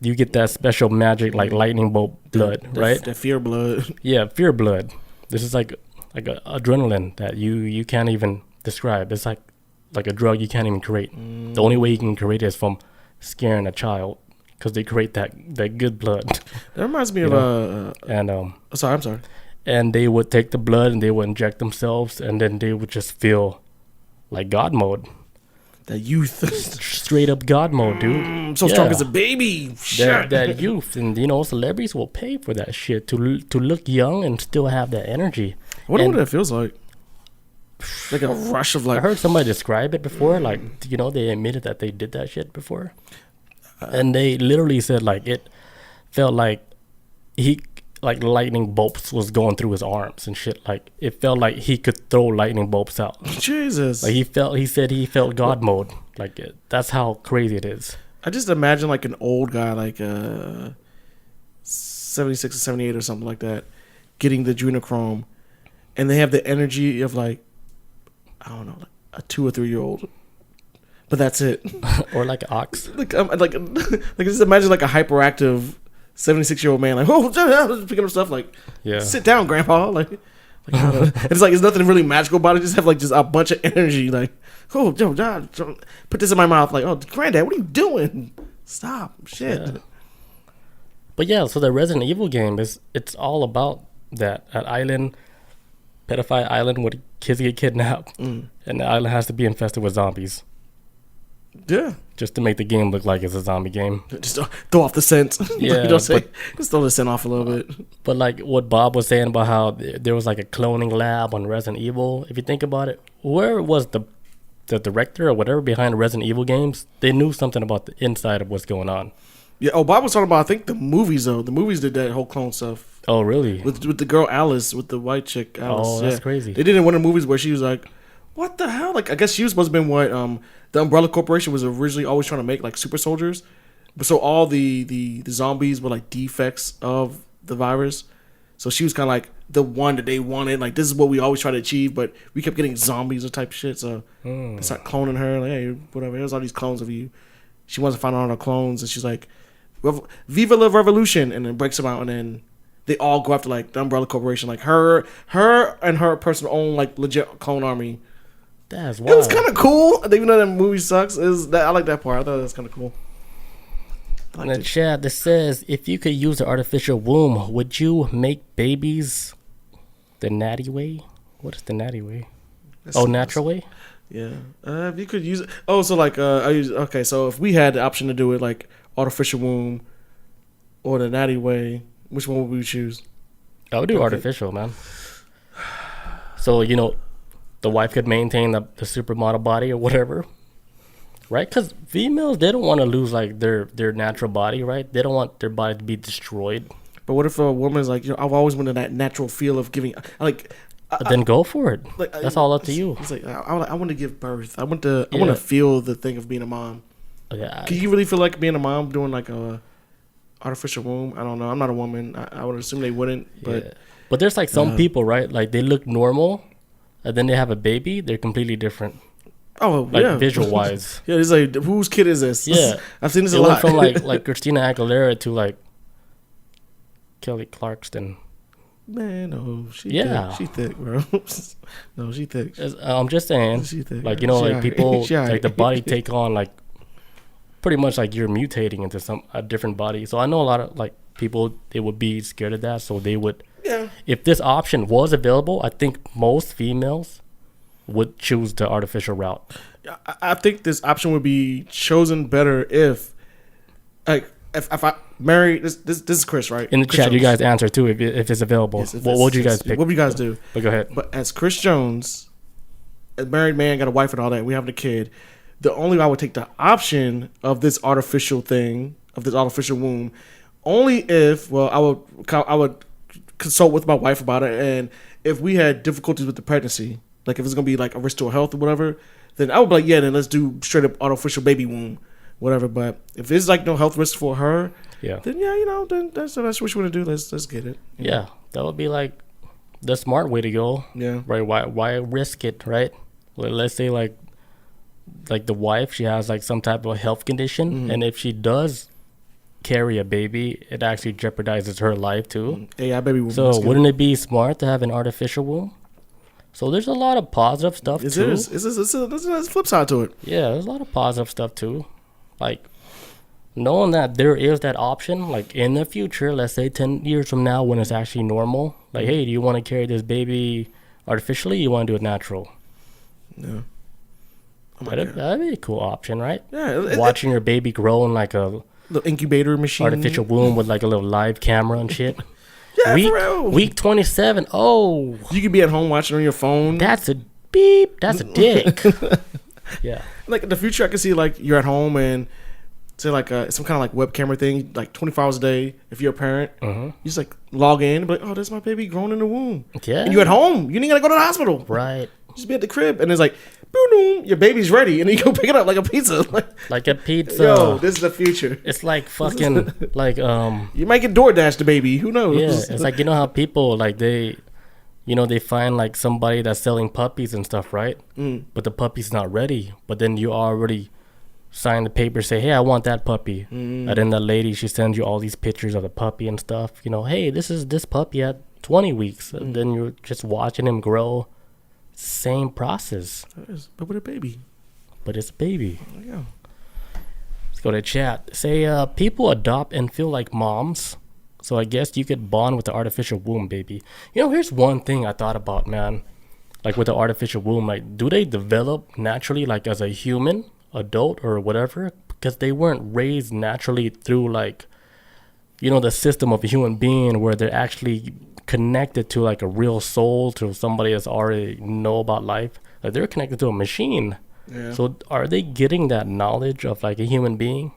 you get that special magic like lightning bolt blood, right? The fear blood. Yeah, fear blood. This is like adrenaline that you can't even describe. It's like a drug you can't even create. The only way you can create it is from scaring a child, because they create that good blood. That reminds me of sorry, I'm sorry. And they would take the blood and they would inject themselves, and then they would just feel like God mode. That youth. Straight up God mode, dude. I'm so strong as a baby. That youth. And, celebrities will pay for that shit to look young and still have that energy. I wonder what that feels like. Like a rush of like... I heard somebody describe it before. Like, they admitted that they did that shit before. And they literally said, like, it felt like lightning bolts was going through his arms and shit. Like, it felt like he could throw lightning bolts out. Jesus. Like, he said he felt God mode. Like, that's how crazy it is. I just imagine like an old guy, like 76 or 78 or something like that, getting the adrenochrome, and they have the energy of like, I don't know, like a 2 or 3 year old, but that's it. Or like an ox. like just imagine like a hyperactive 76-year-old man, like, picking up stuff, like, sit down, grandpa, like it's like, there's nothing really magical about it. Just have like just a bunch of energy, like, oh, Joe, put this in my mouth, like, oh, granddad, what are you doing? Stop, shit. Yeah. But yeah, so the Resident Evil game it's all about that island, pedophile island where kids get kidnapped, and the island has to be infested with zombies. Yeah. Just to make the game look like it's a zombie game. Just throw off the scent. Yeah. Just throw the scent off a little bit. But like what Bob was saying about how there was like a cloning lab on Resident Evil, if you think about it, where was the director or whatever behind the Resident Evil games? They knew something about the inside of what's going on. Yeah. Oh, Bob was talking about, I think, the movies, though. The movies did that whole clone stuff. Oh, really? With the girl Alice, with the white chick Alice. Oh, that's crazy. They did it in one of the movies where she was like, what the hell? Like, I guess she was supposed to have been what the Umbrella Corporation was originally always trying to make, like, super soldiers. But so all the zombies were like defects of the virus. So she was kind of like the one that they wanted. Like, this is what we always try to achieve, but we kept getting zombies or type of shit. So they start cloning her. Like, hey, whatever. There's all these clones of you. She wants to find all her clones, and she's like, Viva la Revolution, and then breaks them out, and then they all go after like the Umbrella Corporation. Like her and her person own like legit clone army That's It wild. was kind of cool. Even though that movie sucks, I like that part. I thought that was kind of cool. In the chat, that says, if you could use the artificial womb, would you make babies the natty way? What is the natty way? Natural way? Yeah. If you could use it. Oh, so like, so if we had the option to do it like artificial womb or the natty way, which one would we choose? I would do artificial, man. So, the wife could maintain the supermodel body or whatever. Right? Because females, they don't want to lose like their natural body, right? They don't want their body to be destroyed. But what if a woman's like, I've always wanted that natural feel of giving, then go for it. That's all up to you. It's like I want to give birth. I want to feel the thing of being a mom. Yeah. Can you really feel like being a mom doing like a artificial womb? I don't know. I'm not a woman. I would assume they wouldn't. But there's like some people, right? Like they look normal, and then they have a baby. They're completely different. Oh, like visual wise. Yeah, it's like, whose kid is this? Yeah, I've seen this a lot. From like Christina Aguilera to like Kelly Clarkson. Man, no, she thick, bro. No, she thick. I'm just saying, she thick. Like like people, like the body take on like pretty much like you're mutating into a different body. So I know a lot of like people, they would be scared of that, so they would. Yeah. If this option was available, I think most females would choose the artificial route. I think this option would be chosen better if I marry this is Chris, right? In the Chris chat, Jones. you guys answer too if it's available. Yes, what would you guys pick? What would you guys do? But go ahead. But as Chris Jones, a married man, got a wife and all that, we have a kid. The only way I would take the option of this artificial thing, of this artificial womb, only if I would consult with my wife about it, and if we had difficulties with the pregnancy, like if it's gonna be like a risk to her health or whatever, then I would be like, yeah, then let's do straight up artificial baby womb, whatever. But if it's like no health risk for her, then then that's what you want to do. Let's get it. Yeah, that would be like the smart way to go. Yeah. Right. Why risk it? Right. Let's say like the wife, she has like some type of health condition, and if she does carry a baby, it actually jeopardizes her life too. Yeah, baby womb. So wouldn't it be smart to have an artificial womb? So there's a lot of positive stuff too. There's a flip side to it. Yeah, there's a lot of positive stuff too. Like knowing that there is that option, like in the future, let's say 10 years from now when it's actually normal, like, hey, do you want to carry this baby artificially? You want to do it natural? Yeah. That'd be a cool option, right? Yeah. Watching your baby grow in like a little incubator machine, artificial womb with like a little live camera and shit. Yeah, for real. Week 27. Oh, you could be at home watching on your phone. That's a beep. That's a dick. Yeah. Like in the future, I can see like you're at home and say like some kind of like web camera thing, like 24 hours a day. If you're a parent, you just like log in and be like, oh, there's my baby growing in the womb. Yeah. And you at home. You ain't gotta go to the hospital. Right. Just be at the crib and it's like, boom, your baby's ready, and then you go pick it up like a pizza. Like a pizza. Yo, this is the future. It's like fucking like You might get DoorDash the baby. Who knows? Yeah, it's like, you know how people like they find like somebody that's selling puppies and stuff, right? But the puppy's not ready. But then you already sign the paper, say, hey, I want that puppy. And then the lady, she sends you all these pictures of the puppy and stuff. Hey, this is this puppy at 20 weeks. And then you're just watching him grow. Same process. But with a baby. But it's a baby. There you go. Let's go to chat. Say, people adopt and feel like moms. So I guess you could bond with the artificial womb, baby. Here's one thing I thought about, man. Like with the artificial womb, like, do they develop naturally, like as a human, adult, or whatever? Because they weren't raised naturally through, like, the system of a human being where they're actually connected to like a real soul, to somebody that's already know about life. Like they're connected to a machine. Yeah. So are they getting that knowledge of like a human being,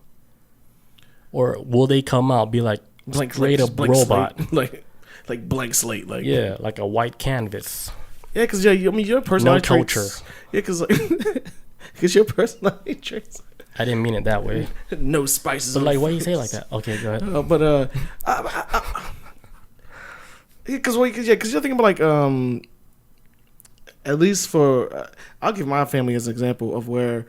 or will they come out be like straight up robot, slate. like blank slate, like like a white canvas? Yeah, because your personality no traits. culture. Yeah, because your personality traits. I didn't mean it that way. No spices. But like, why you say it like that? Okay, go ahead. Because you're thinking about like at least for I'll give my family as an example of where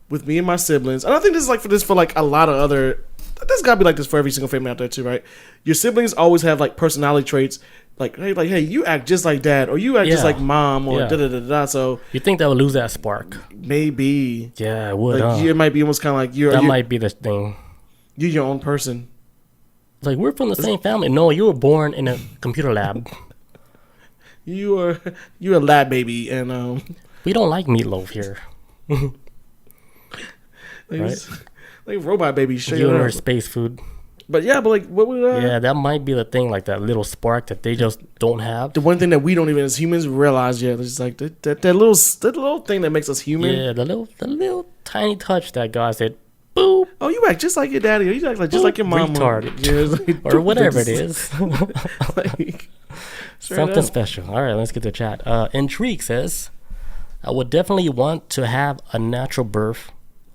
with me and my siblings, and I think this is like for a lot of other That's gotta be like this for every single family out there too, right? Your siblings always have like personality traits, like hey, you act just like dad, or you act just like mom, or da da da da. So you think that would lose that spark? Maybe. Yeah, it would. Like, it might be almost kind of like that might be the thing. You're your own person. Like, we're from the same family. No, you were born in a computer lab. You're a lab baby, and we don't like meatloaf here. Right? Like robot baby, you and her space food. But like, what would yeah, that might be the thing, like that little spark that they just don't have. The one thing that we don't even as humans realize, it's like that little thing that makes us human. Yeah, the little tiny touch that God said, boop. Oh, you act just like your daddy, or you act like just like your mom, or whatever it is. Like, something special. All right, let's get to chat. Intrigue says, I would definitely want to have a natural birth.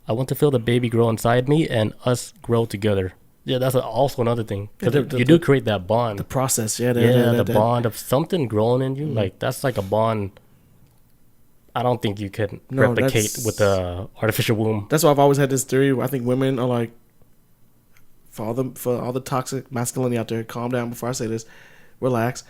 I want to feel the baby grow inside me and us grow together. Yeah, that's also another thing. Because you do create that bond. The process, the bond of something growing in you. Mm-hmm. Like, that's like a bond I don't think you can replicate with the artificial womb. That's why I've always had this theory where I think women are like, for all the toxic masculinity out there, calm down before I say this, relax.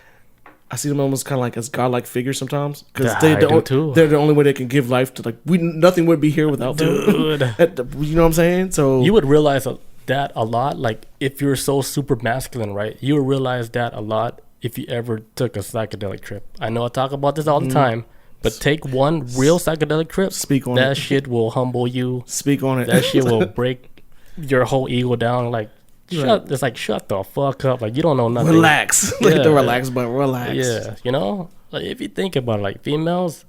I see them almost kind of like as godlike figures sometimes, because they're the only way they can give life to, like, nothing would be here without them. You know what I'm saying? So you would realize that a lot, like, if you're so super masculine, right? You would realize that a lot if you ever took a psychedelic trip. I know I talk about this all the time, but take one real psychedelic trip. Speak on that shit will humble you. Speak on it. That shit will break your whole ego down. Like, it's like, shut the fuck up. Like, you don't know nothing. Relax. Like the relax button. Relax. Yeah, you know? Like, if you think about it, like, females,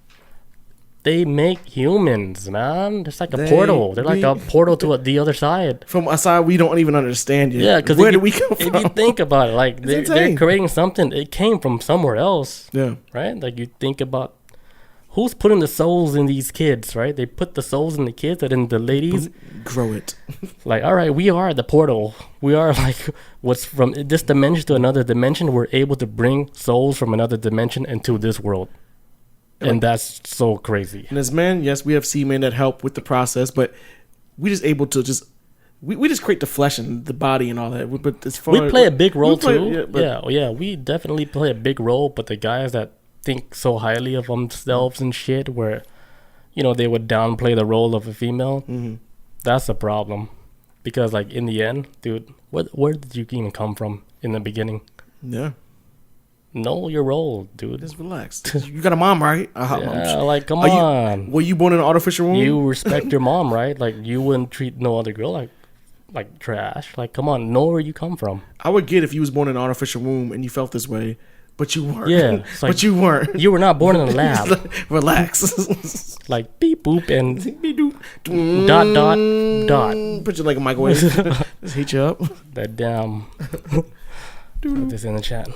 they make humans, man. It's like a portal. They're like a portal to the other side. From a side we don't even understand yet. Yeah, because where do we come from? If you think about it, like, they're creating something. It came from somewhere else. Yeah. Right? Like, you think about who's putting the souls in these kids, right? They put the souls in the kids and in the ladies. Grow it. Like, all right, we are the portal. We are like what's from this dimension to another dimension. We're able to bring souls from another dimension into this world. And that's so crazy. And as men, yes, we have semen that help with the process, but we just able to we just create the flesh and the body and all that. But as far we play a big role too. Yeah, we definitely play a big role. But the guys that think so highly of themselves and shit, where, you know, they would downplay the role of a female, that's a problem. Because, like, in the end, dude, where did you even come from in the beginning? Yeah. Know your role, dude. Just relax. You got a mom, right? Like, come on. Were you born in an artificial womb? You respect your mom, right? Like, you wouldn't treat no other girl like trash. Like, come on, know where you come from. I would get if you was born in an artificial womb and you felt this way, but you weren't. Yeah. Like, but you weren't. You were not born in a lab. Like, relax. Like, beep, boop, and dot. Put you like a microwave. Just heat you up. That damn. Put this in the chat.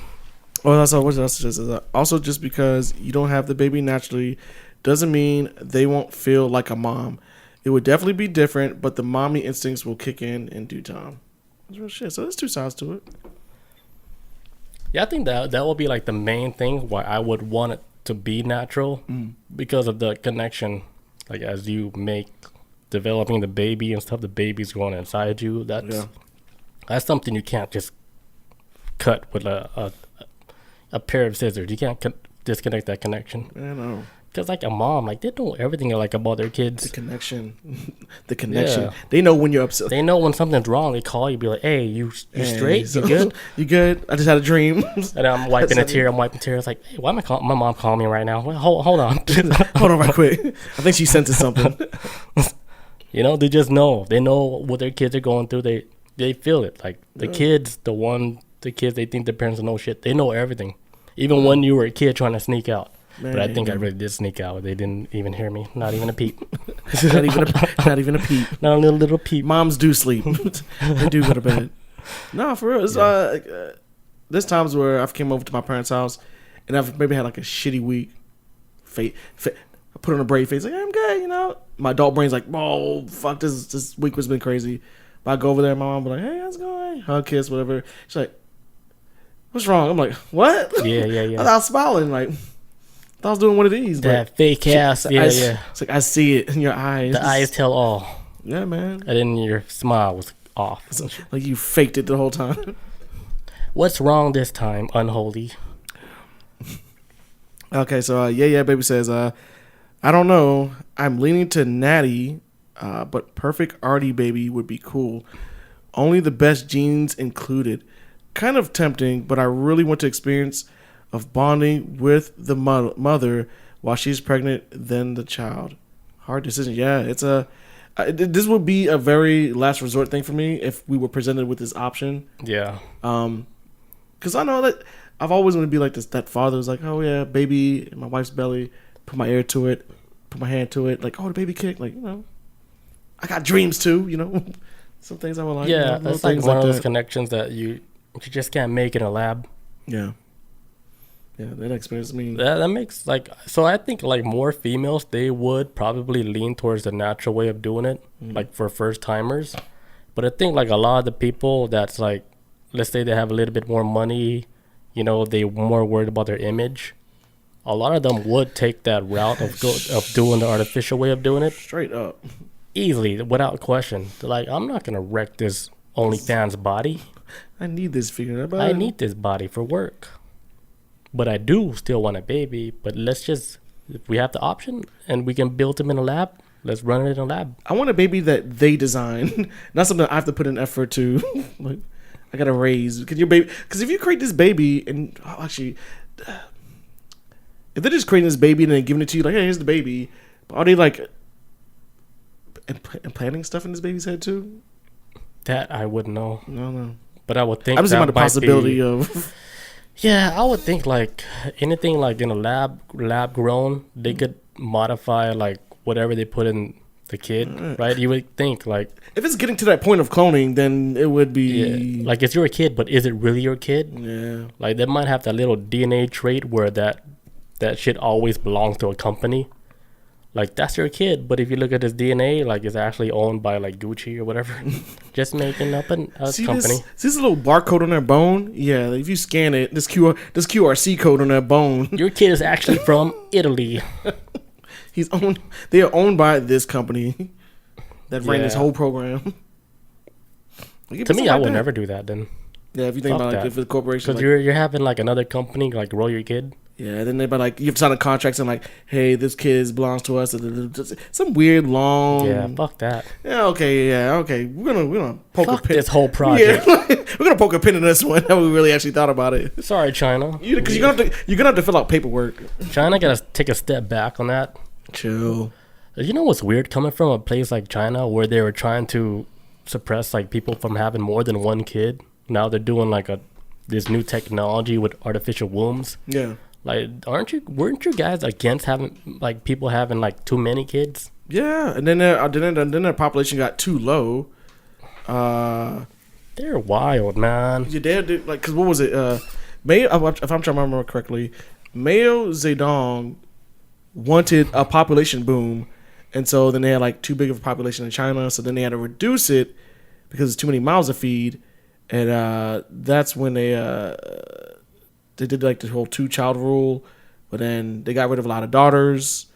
Oh, that's what else. Also, just because you don't have the baby naturally doesn't mean they won't feel like a mom. It would definitely be different, but the mommy instincts will kick in due time. That's real shit. So there's two sides to it. Yeah, I think that will be like the main thing why I would want it to be natural, because of the connection. Like, as you developing the baby and stuff, the baby's growing inside you. That's something you can't just cut with a pair of scissors. You can't disconnect that connection. I know. Because, like, a mom, like, they know everything, like, about their kids. The connection. Yeah. They know when you're upset. They know when something's wrong. They call you, be like, hey, you straight? So, you good? You good? I just had a dream. And I'm wiping a tear. It's like, hey, why am my mom calling me right now? Well, hold on. Hold on right quick. I think she sent us something. You know, they just know. They know what their kids are going through. They feel it. Like, the kids, the kids, they think their parents know shit. They know everything. Even when you were a kid trying to sneak out. Man, but I think I really did sneak out. They didn't even hear me. Not even a peep. Not even a peep. Not a little peep. Moms do sleep. They do go to bed. No, for real. It's, there's times where I've came over to my parents' house and I've maybe had like a shitty week. I put on a brave face, like, I'm good, you know. My adult brain's like, oh, fuck, this week has been crazy. But I go over there, my mom be like, hey, how's it going? Hug, kiss, whatever. She's like, what's wrong? I'm like, what? Yeah. I was smiling, like, I was doing one of these. That fake ass. Yeah. It's like, I see it in your eyes. The eyes tell all. Yeah, man. And then your smile was off. Like you faked it the whole time. What's wrong this time, unholy? Okay, so yeah, baby says, I don't know. I'm leaning to natty, but perfect arty baby would be cool. Only the best genes included. Kind of tempting, but I really want to experience of bonding with the mother while she's pregnant, then the child. Hard decision. Yeah, it's this would be a very last resort thing for me if we were presented with this option. Yeah. Because I know that I've always wanted to be like this. That father was like, oh yeah, baby in my wife's belly, put my ear to it, put my hand to it, like, oh, the baby kick, like, I got dreams too, some things I would like. Yeah, that's like one of those connections that you just can't make in a lab. Yeah. Yeah, that experience me. That makes so I think like more females, they would probably lean towards the natural way of doing it, like for first timers. But I think like a lot of the people that's like, let's say they have a little bit more money, they more worried about their image. A lot of them would take that route of doing the artificial way of doing it. Straight up. Easily, without question. They're like, I'm not going to wreck this OnlyFans body. I need this figured out. I need this body for work. But I do still want a baby. But if we have the option and we can build them in a lab, let's run it in a lab. I want a baby that they design, not something I have to put in effort to. Like, I gotta raise. Because if you create this baby and if they're just creating this baby and then giving it to you, like, hey, here's the baby, but are they like implanting stuff in this baby's head too? That I wouldn't know. No. But I would think I'm just about the possibility of. Yeah, I would think like anything like in a lab grown, they could modify like whatever they put in the kid, right? You would think like if it's getting to that point of cloning, then it would be like it's your kid, but is it really your kid? Yeah, like they might have that little DNA trait where that shit always belongs to a company. Like that's your kid, but if you look at his DNA, like it's actually owned by like Gucci or whatever, just making up a company. See this little barcode on their bone? Yeah, if you scan it, this QRC code on their bone. Your kid is actually from Italy. They are owned by this company that ran this whole program. To me, I would never do that. Then. Yeah, if you think about if it's a corporation, because you're having like another company like grow your kid. Yeah, then they like you have to sign a contract and like, hey, this kid belongs to us. Some weird long. Yeah, fuck that. Yeah, okay. We're gonna poke a pin. This whole project. Yeah, we're gonna poke a pin in this one. We really actually thought about it. Sorry, China. Because you're gonna have to fill out paperwork. China gotta take a step back on that. Chill. You know what's weird coming from a place like China where they were trying to suppress like people from having more than one kid. Now they're doing like this new technology with artificial wombs. Yeah. Like, weren't you guys against having like people having like too many kids? Yeah, and then their population got too low. They're wild, man. Yeah, they like, cause what was it? If I'm trying to remember correctly, Mao Zedong wanted a population boom, and so then they had like too big of a population in China, so then they had to reduce it because it's too many mouths to feed, and that's when they did like the whole 2-child rule, but then they got rid of a lot of daughters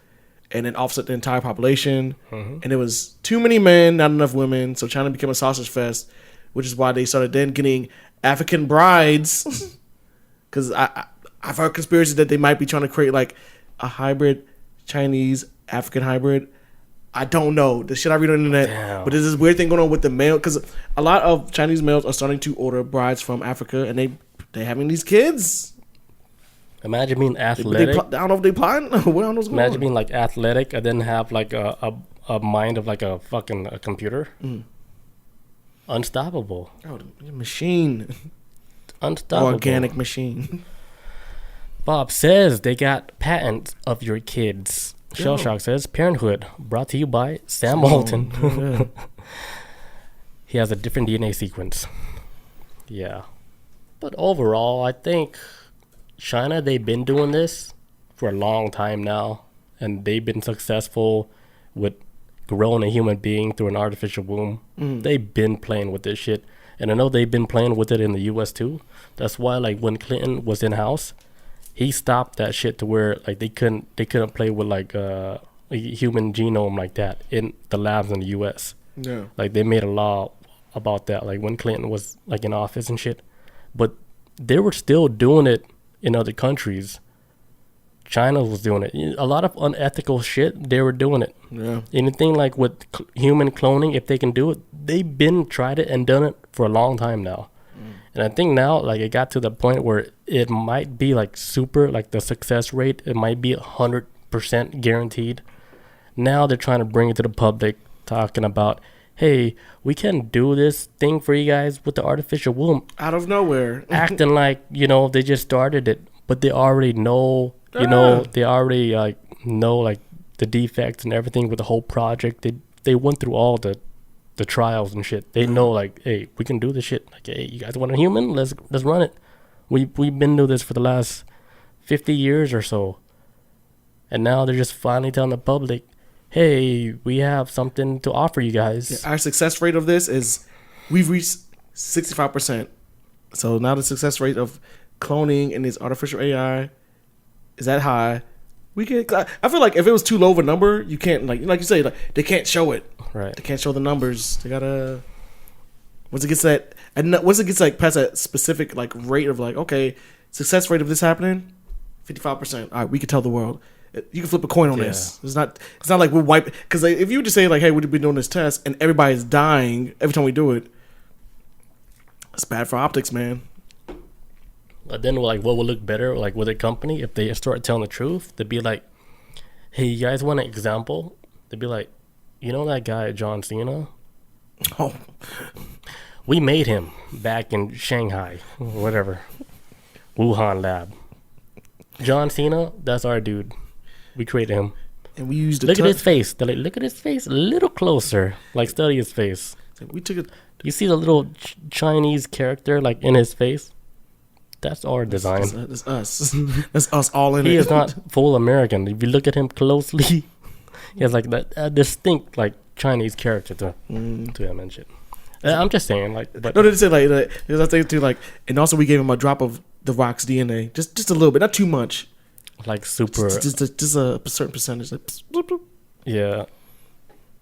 and then offset the entire population. Mm-hmm. And it was too many men, not enough women. So China became a sausage fest, which is why they started then getting African brides. Because I've heard conspiracies that they might be trying to create like a hybrid Chinese African hybrid. I don't know. The shit I read on the internet. Damn. But there's this weird thing going on with the male. Because a lot of Chinese males are starting to order brides from Africa, and they're having these kids. Imagine being athletic. I don't know if they plotting. Imagine being like athletic and then have like a mind of like a fucking computer. Mm. Unstoppable. Oh, the machine. Unstoppable. Organic machine. Bob says they got patents of your kids. Shell Shock says Parenthood brought to you by Sam Walton. Yeah. He has a different DNA sequence. Yeah. But overall, I think China, they've been doing this for a long time now, and they've been successful with growing a human being through an artificial womb. They've been playing with this shit, and I know they've been playing with it in the U.S. too. That's why, like, when Clinton was in house, he stopped that shit to where like they couldn't play with like a human genome like that in the labs in the U.S. Yeah, like they made a law about that, like when Clinton was like in office and shit. But they were still doing it in other countries. China was doing it. A lot of unethical shit, they were doing it. Yeah. Anything like with human cloning, if they can do it, they've been tried it and done it for a long time now. And I think now, like, it got to the point where it might be like super, like the success rate, it might be 100% guaranteed. Now they're trying to bring it to the public, talking about, hey, we can do this thing for you guys with the artificial womb. Out of nowhere. Acting like, they just started it, but they already know, they already like know like the defects and everything with the whole project. They went through all the trials and shit. They know like, hey, we can do this shit. Like, hey, you guys want a human? Let's run it. We've been doing this for the last 50 years or so. And now they're just finally telling the public, hey, we have something to offer you guys. Yeah, our success rate of this is we've reached 65%. So now the success rate of cloning and this artificial AI is that high. I feel like if it was too low of a number, you can't like you say, like they can't show it. Right. They can't show the numbers. They gotta once it gets like past that specific like rate of like, okay, success rate of this happening, 55%. All right, we can tell the world. You can flip a coin on this. It's not like we're wiping. Because if you just say like, hey, we've been doing this test and everybody's dying every time we do it, it's bad for optics, man. But then, like, what would look better, like, with a company, if they start telling the truth? They'd be like, hey, you guys want an example? They'd be like, you know that guy, John Cena? Oh. We made him back in Shanghai, whatever. Wuhan lab. John Cena, that's our dude. We created him. And we used Look at his face. They're like, look at his face a little closer. Like, study his face. We took it. You see the little Chinese character, like, in his face? That's our design. That's us. That's us all in it. He is not full American. If you look at him closely, he has like that distinct like Chinese character to him and shit. I'm just saying, like, but no, they say like because I think too, like, and also we gave him a drop of the Rock's DNA, just a little bit, not too much, like super, just a certain percentage. Like, yeah.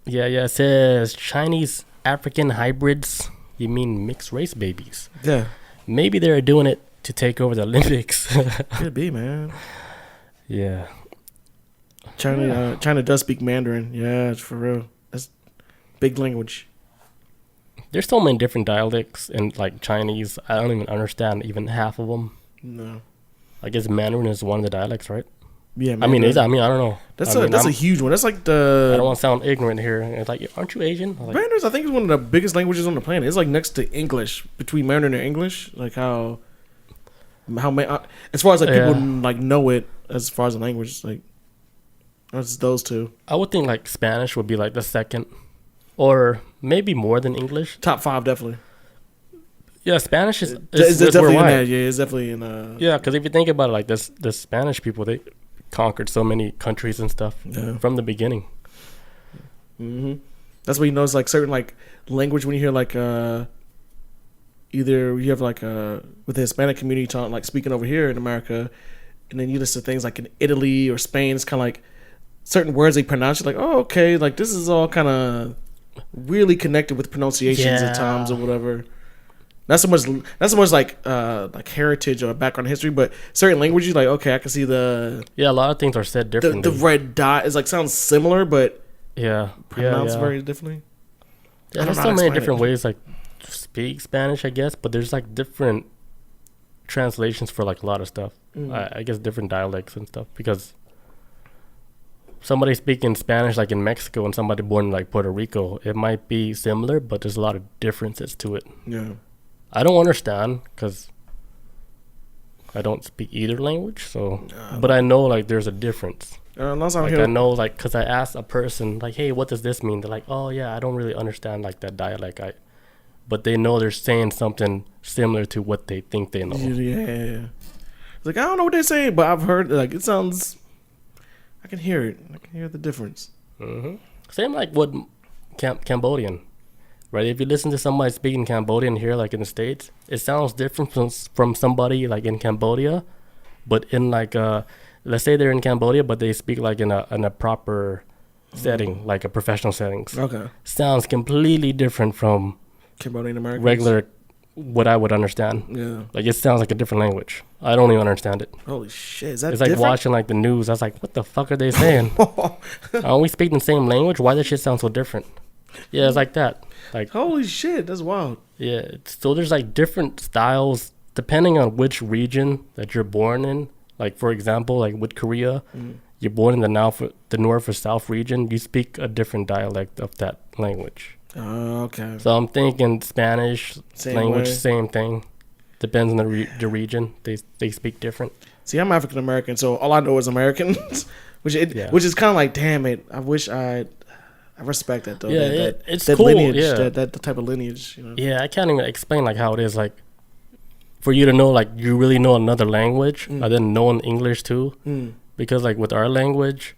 It says Chinese African hybrids. You mean mixed race babies? Yeah, maybe they're doing it to take over the Olympics. Could be, man. Yeah. China does speak Mandarin. Yeah, it's for real. That's big language. There's so many different dialects in like Chinese. I don't even understand even half of them. No. I guess Mandarin is one of the dialects, right? Yeah. Mandarin. I don't know. That's a huge one. That's like the. I don't want to sound ignorant here. It's like, aren't you Asian? Like, Mandarin, I think, is one of the biggest languages on the planet. It's like next to English, between Mandarin and English. Like how as far as like people like know it, as far as the language, like it's those two. I would think like Spanish would be like the second, or maybe more than English. Top 5 definitely. Yeah, Spanish is definitely in that. Yeah, it's definitely in. Yeah, because if you think about it, like the Spanish people, they conquered so many countries and stuff from the beginning. Mm-hmm. That's why you notice like certain like language when you hear like either you have like with the Hispanic community talking like speaking over here in America, and then you listen to things like in Italy or Spain, it's kind of like certain words they pronounce. You're like, oh, okay, like this is all kind of really connected with pronunciations at times or whatever. Not so much like heritage or background history, but certain languages like, okay, I can see a lot of things are said differently. The red dot is like sounds similar, but pronounced very differently. Yeah, there's so many different ways like to speak Spanish, I guess, but there's like different translations for like a lot of stuff. I guess different dialects and stuff, because somebody speaking Spanish like in Mexico and somebody born in like Puerto Rico, it might be similar, but there's a lot of differences to it. Yeah. I don't understand because I don't speak either language, so but I know like there's a difference. I know like because I asked a person like, hey, what does this mean? They're like, oh yeah, I don't really understand like that dialect. But they know they're saying something similar to what they think they know. Yeah. It's like, I don't know what they're saying, but I've heard like it sounds. I can hear it. I can hear the difference. Mm-hmm. Same like what Cambodian. Right, if you listen to somebody speaking Cambodian here, like in the States, it sounds different from somebody like in Cambodia, but in like let's say they're in Cambodia, but they speak like in a proper setting, like a professional settings. Okay, sounds completely different from Cambodian Americans. regular, what I would understand. Yeah. Like, it sounds like a different language. I don't even understand it. Holy shit! Is that It's like different? watching like the news. I was like, what the fuck are they saying? Aren't we speaking the same language? Why does shit sound so different? Yeah, it's like that. Like, holy shit, that's wild. yeah. So there's like different styles depending on which region that you're born in. Like, for example, like with Korea, you're born in the north or south region. You speak a different dialect of that language. Okay. So I'm thinking Spanish Same language, way. same thing. Depends on the region. They speak different. See, I'm African American, so all I know is American, which is kind of like, damn it. I wish I respect that though. Yeah, it's that cool. lineage, Yeah. that type of lineage. You know. Yeah, I can't even explain like how it is like for you to know like you really know another language and then knowing English too. Because like with our language,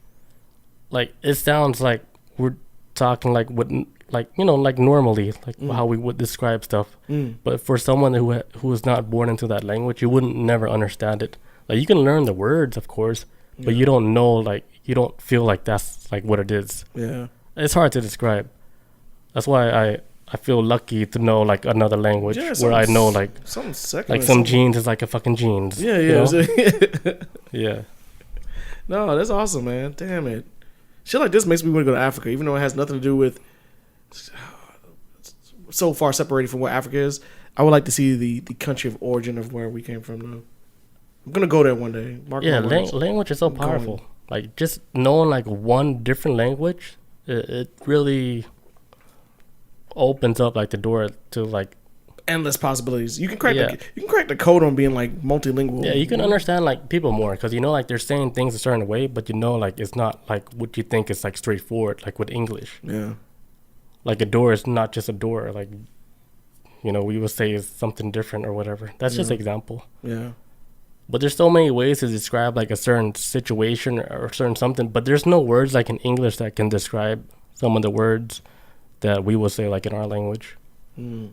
like it sounds like we're talking like with like like normally like how we would describe stuff. But for someone who is not born into that language, you wouldn't never understand it. Like you can learn the words, of course, but you don't know like you don't feel like that's like what it is. Yeah. It's hard to describe. That's why I feel lucky to know like another language where I know like something secular, like some jeans is like a fucking jeans. Yeah, you yeah. know? Yeah. No, that's awesome, man. Damn it. Shit like this makes me want to go to Africa, even though it has nothing to do with so far separated from what Africa is. I would like to see the country of origin of where we came from, though. I'm going to go there one day. Mark Yeah, my words. language is so powerful. Like just knowing like one different language, it really opens up like the door to like endless possibilities. You can crack Yeah. you can crack the code on being like multilingual. yeah, you can understand like people more because like they're saying things a certain way, but like it's not like what you think is like straightforward like with English. Yeah. Like a door is not just a door. Like we would say is something different or whatever. That's just an example. Yeah. But there's so many ways to describe like a certain situation or a certain something. But there's no words like in English that can describe some of the words that we would say like in our language. And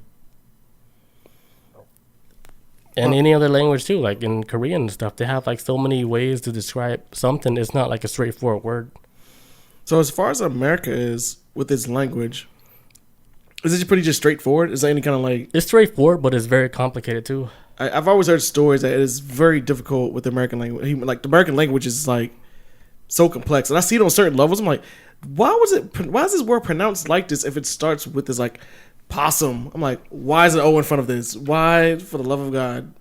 any other language too, like in Korean and stuff, they have like so many ways to describe something. It's not like a straightforward word. So as far as America is with its language, is it pretty just straightforward? Is there any kind of like... It's straightforward, but it's very complicated too. I've always heard stories that it is very difficult with the American language. Like the American language is like so complex, and I see it on certain levels. I'm like, why is this word pronounced like this if it starts with this like possum? I'm like, why is it O in front of this? Why, for the love of God?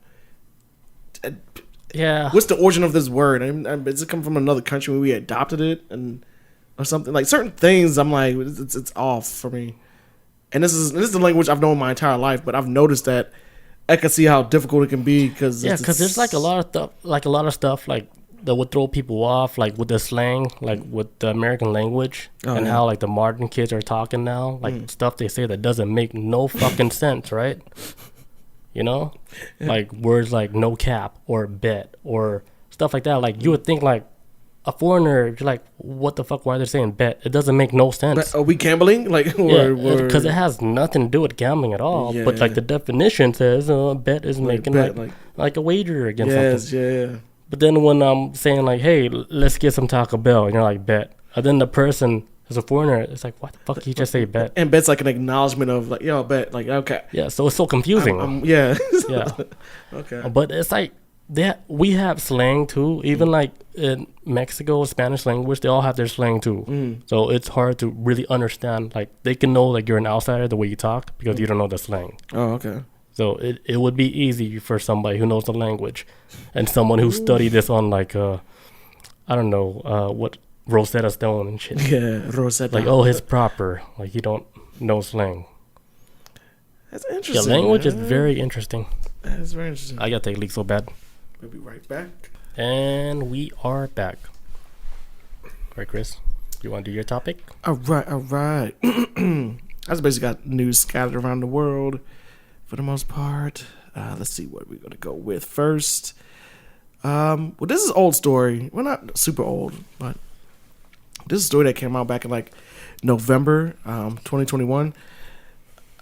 Yeah. What's the origin of this word? Does it come from another country where we adopted it or something? Like certain things, I'm like, it's off for me. And this is the language I've known my entire life, but I've noticed that I can see how difficult it can be because there's like a lot of stuff like that would throw people off, like with the slang, like with the American language, and how like the modern kids are talking now, like stuff they say that doesn't make no fucking sense, right? Like words like no cap or bet or stuff like that. Like you would think like a foreigner, you're like, what the fuck? Why are they saying bet? It doesn't make no sense. Are we gambling? Like, because it has nothing to do with gambling at all. Yeah. But like the definition says, bet is making like a wager against something. Yeah. But then when I'm saying like, hey, let's get some Taco Bell, and you're like, bet. And then the person as a foreigner, it's like, what the fuck? Did you just say bet? And bet's like an acknowledgement of like, yo, bet. Like, okay. Yeah. So it's so confusing. Yeah. Yeah. Okay. But it's like we have slang too. Even like in Mexico, Spanish language, they all have their slang too. So it's hard to really understand. Like they can know like you're an outsider the way you talk because you don't know the slang. Oh, okay. So it would be easy for somebody who knows the language and someone who studied this on like I don't know what Rosetta Stone and shit. Yeah, Rosetta. Like his proper. Like you don't know slang. That's interesting. Yeah, language is very interesting. That's very interesting. I gotta take a leak so bad. We'll be right back. And we are back. All right, Chris, you want to do your topic? All right. I just basically got news scattered around the world for the most part. Let's see what we're going to go with first. Well, this is an old story. Well, not super old, but this is a story that came out back in like November 2021.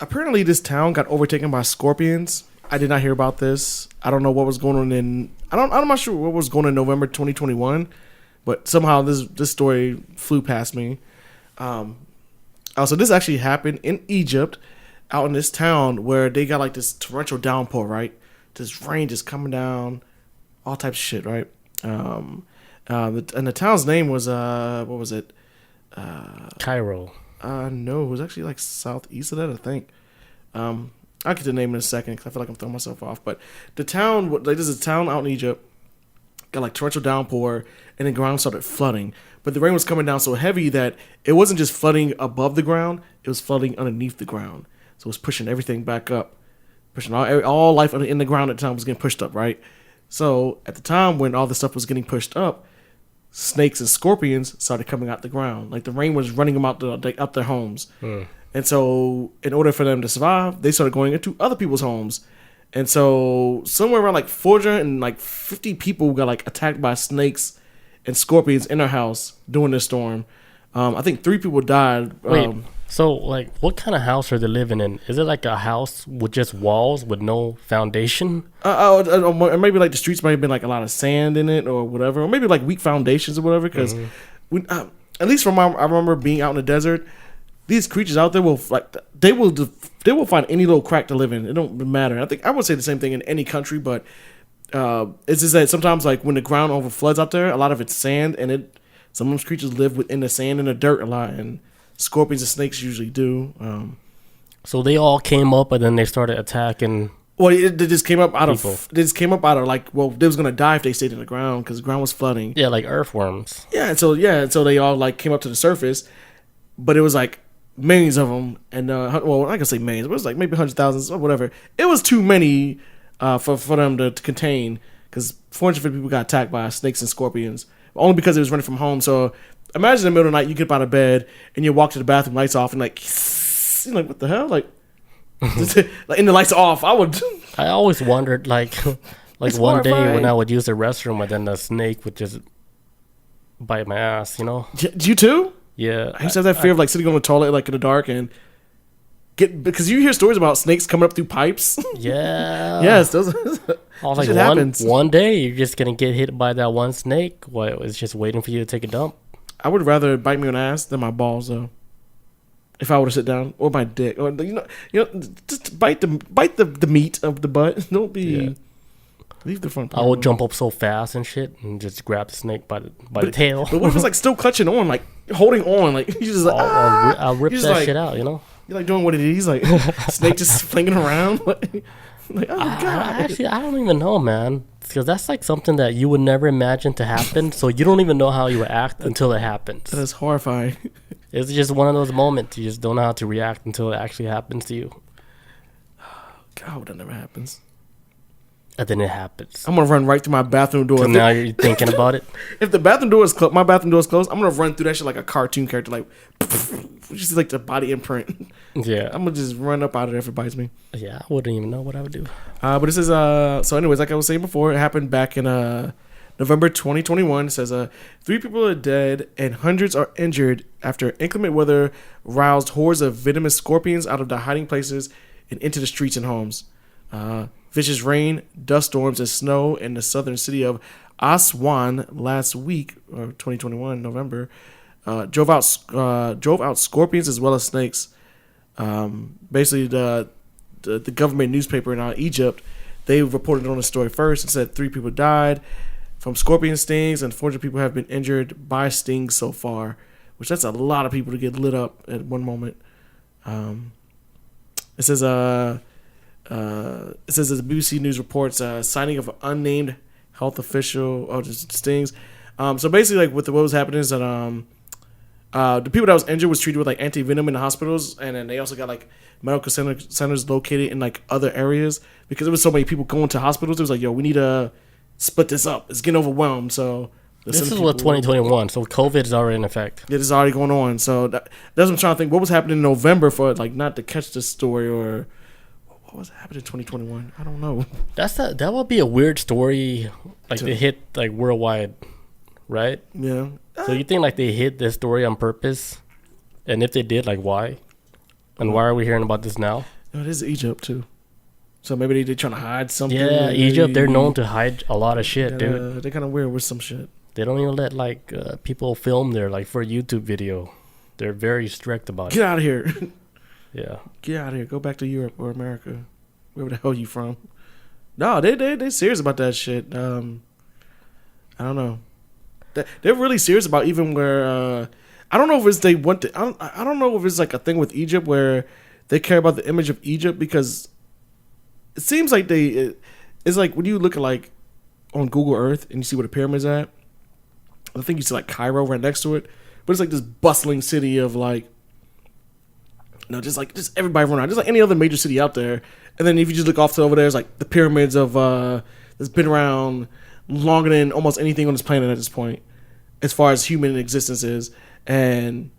Apparently, this town got overtaken by scorpions. I did not hear about this. I don't know what was going on I'm not sure what was going on in November 2021, but somehow this story flew past me. So this actually happened in Egypt. out in this town where they got like this torrential downpour, right? This rain just coming down, all types of shit, right? And the town's name was what was it? Cairo. No, it was actually like southeast of that, I think. I'll get the name in a second because I feel like I'm throwing myself off. But the town, like, there's a town out in Egypt, got like torrential downpour, and the ground started flooding. But the rain was coming down so heavy that it wasn't just flooding above the ground; it was flooding underneath the ground. So it was pushing everything back up, pushing all life in the ground at the time was getting pushed up, right? So at the time when all this stuff was getting pushed up, snakes and scorpions started coming out the ground. Like the rain was running them out their homes. And so in order for them to survive, they started going into other people's homes. And so somewhere around like 450 people got like attacked by snakes and scorpions in their house during this storm. I think 3 people died. Wait, so like what kind of house are they living in? Is it like a house with just walls with no foundation? Or maybe like the streets might have been like a lot of sand in it or whatever. Or maybe like weak foundations or whatever. Because at least I remember being out in the desert, these creatures out there will like they will find any little crack to live in. It don't matter. I would say the same thing in any country, but it's just that sometimes like when the ground overfloods out there, a lot of it's sand, and some of those creatures live within the sand and the dirt a lot, and scorpions and snakes usually do. So they all came up, and then they started attacking. Well, they just came up out of like, well, they was gonna die if they stayed in the ground because the ground was flooding. Yeah, like earthworms. Yeah, and so they all like came up to the surface, but it was like millions of them, and well, I can say millions, but it was like maybe hundreds of thousands or whatever. It was too many for them to contain because 450 people got attacked by snakes and scorpions only because it was running from home. So imagine in the middle of the night you get up out of bed and you walk to the bathroom, lights off, and like you're like, what the hell, like and the lights off. I always wondered like one horrifying. day when I would use the restroom and then the snake would just bite my ass, you know? You too? Yeah. I used to have that fear of like sitting on the toilet like in the dark and because you hear stories about snakes coming up through pipes. Yeah. Yes, those I was like, one day you're just gonna get hit by that one snake. What, it's just waiting for you to take a dump. I would rather bite me on the ass than my balls though. If I were to sit down, or my dick, or just bite the meat of the butt. Don't be leave the front part. I would jump up so fast and shit and just grab the snake by the tail. But what if it's like still clutching on, like holding on, like you just like I'll rip that like, shit out, you know. You're like doing what it is, like snake just flinging around. Like, oh god! Actually, I don't even know, man. Because that's like something that you would never imagine to happen. So you don't even know how you would act until it happens. That is horrifying. It's just one of those moments you just don't know how to react until it actually happens to you. God, that never happens. And then it happens. I'm gonna run right through my bathroom door. So now you're thinking about it. If the bathroom door is closed, my bathroom door is closed, I'm gonna run through that shit like a cartoon character, like just like the body imprint. Yeah, I'm gonna just run up out of there if it bites me. Yeah, I wouldn't even know what I would do. But it says so. Anyways, like I was saying before, it happened back in November 2021. It says 3 people are dead and hundreds are injured after inclement weather roused hordes of venomous scorpions out of their hiding places and into the streets and homes. Vicious rain, dust storms, and snow in the southern city of Aswan last week, or 2021 November, drove out scorpions as well as snakes. Basically, the government newspaper in Egypt, they reported on the story first and said 3 people died from scorpion stings and 400 people have been injured by stings so far, which that's a lot of people to get lit up at one moment. It says as the BBC News reports, signing of an unnamed health official just stings. So basically, like what was happening is that the people that was injured was treated with like anti-venom in the hospitals, and then they also got like medical centers located in like other areas because there was so many people going to hospitals. It was like, yo, we need to split this up. It's getting overwhelmed. So this is what 2021. So COVID is already in effect. It is already going on. So that's what I'm trying to think. What was happening in November for like not to catch this story or. What was happening in 2021? I don't know. That would be a weird story, like to hit like worldwide, right? Yeah. So you think like they hid this story on purpose, and if they did, like why? And why are we hearing about this now? No, it is Egypt too. So maybe they're trying to hide something. Yeah, Egypt, they're known to hide a lot of shit, dude. They're kind of weird with some shit. They don't even let like people film there, like for a YouTube video. They're very strict about it. Get out of here. Yeah. Get out of here. Go back to Europe or America. Wherever the hell you from. No, they serious about that shit. I don't know. They're really serious about even where... I don't know if it's they want to... I don't know if it's like a thing with Egypt where they care about the image of Egypt because it seems like it's like when you look at like on Google Earth and you see where the pyramids at, I think you see like Cairo right next to it, but it's like this bustling city of like, just everybody running around, just like any other major city out there. And then if you just look off to over there, it's like the pyramids of that's been around longer than almost anything on this planet at this point, as far as human existence is. And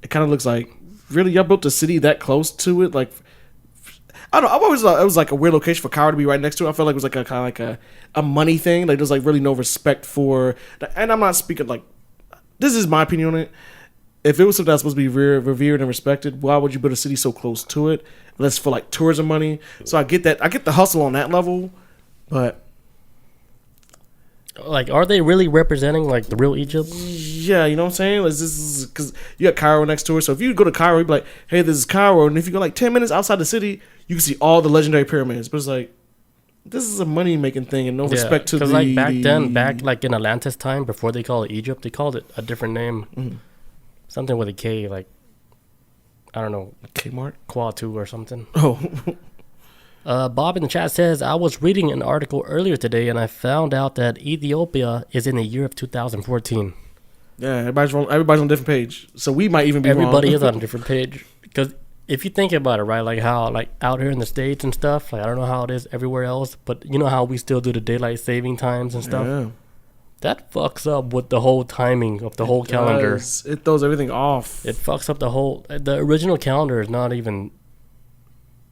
it kind of looks like, really, y'all built a city that close to it? Like, I don't know. I've always thought it was like a weird location for Cairo to be right next to it. I felt like it was like a kind of like a money thing. Like there's like really no respect for. And I'm not speaking like, this is my opinion on it. If it was something that's supposed to be revered and respected, why would you build a city so close to it? Unless for like tourism money. So I get that. I get the hustle on that level, but like, are they really representing like the real Egypt? Yeah, you know what I'm saying? Like, this is because you got Cairo next to it. So if you go to Cairo, you'd be like, "Hey, this is Cairo." And if you go like 10 minutes outside the city, you can see all the legendary pyramids. But it's like, this is a money making thing, and no respect to the. Because like back like in Atlantis time, before they called it Egypt, they called it a different name, something with a K, like I don't know, Kmart, Quatu or something. Oh. Bob in the chat says, I was reading an article earlier today and I found out that Ethiopia is in the year of 2014. Yeah, everybody's on a different page. So we might even be Everybody wrong. is on a different page. Because if you think about it, right, like how like out here in the States and stuff, like I don't know how it is everywhere else, but you know how we still do the daylight saving times and stuff? Yeah. That fucks up with the whole timing of the whole calendar. It throws everything off. It fucks up the original calendar is not even...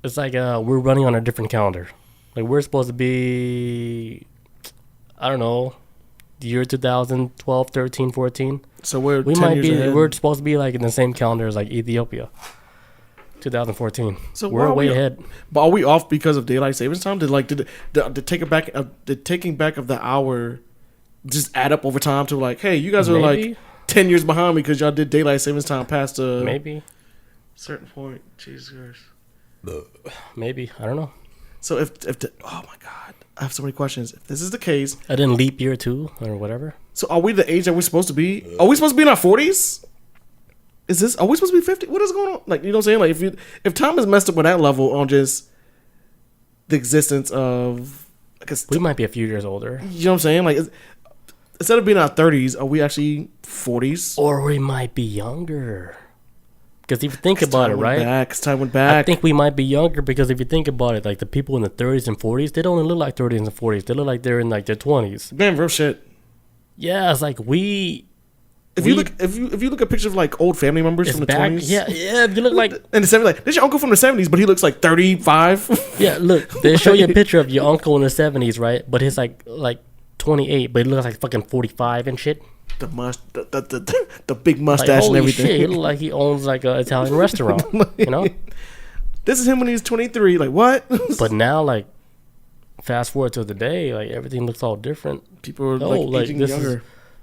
It's like we're running on a different calendar. Like we're supposed to be, I don't know, the year 2012, 13, 14. So we're 10 years ahead. We're supposed to be like in the same calendar as like Ethiopia, 2014. So we're way ahead. But are we off because of daylight savings time? Did taking back of the hour just add up over time to like, hey, you guys are like 10 years behind me because y'all did daylight savings time past a maybe certain point. Jesus Christ. Maybe, I don't know. So oh my God, I have so many questions. If this is the case, I didn't leap year too or whatever. So are we the age that we're supposed to be? Are we supposed to be in our 40s? Are we supposed to be 50? What is going on? Like, you know what I'm saying? Like if time is messed up on that level on just the existence of, I guess we might be a few years older. You know what I'm saying? Like instead of being in our 30s, are we actually 40s? Or we might be younger. Because if you think about it, right? Time went back. I think we might be younger because if you think about it, like the people in the 30s and 40s, they don't look like 30s and 40s. They look like they're in like their 20s. Man, real shit. Yeah, it's like If you look at pictures of like old family members from the 20s, yeah, you look like in the 70s. Like, there's your uncle from the 70s, but he looks like 35. Yeah, look, they show you a picture of your uncle in the 70s, right? But he's like 28, but he looks like fucking 45 and shit. The big mustache like, and everything. Shit, he look like he owns like an Italian restaurant. You know, this is him when he's 23. Like what? But now, like, fast forward to the day, like everything looks all different. People are like aging younger.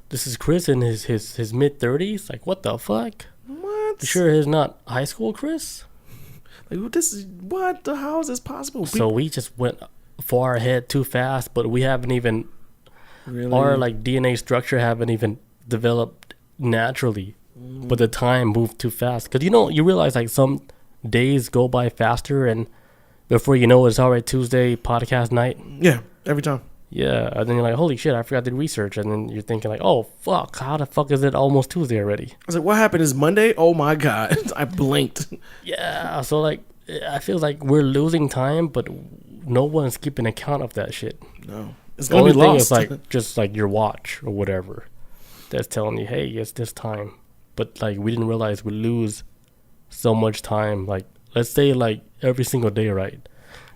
This is Chris in his mid 30s. Like, what the fuck? What? You sure he's not high school, Chris? Like this is what? How is this possible? So we just went far ahead too fast, but we haven't even. Really? Our like DNA structure haven't even developed naturally, but the time moved too fast. Because you realize like some days go by faster, and before you know it's already Tuesday podcast night. Yeah, every time. Yeah, and then you're like, holy shit, I forgot to do research, and then you're thinking like, oh fuck, how the fuck is it almost Tuesday already? I was like, what happened? Is Monday? Oh my God, I blinked. Yeah, so like I feel like we're losing time, but no one's keeping account of that shit. No. It's gonna be lost. The only thing is like just like your watch or whatever that's telling you, hey, it's this time. But like we didn't realize we lose so much time. Like let's say like every single day, right?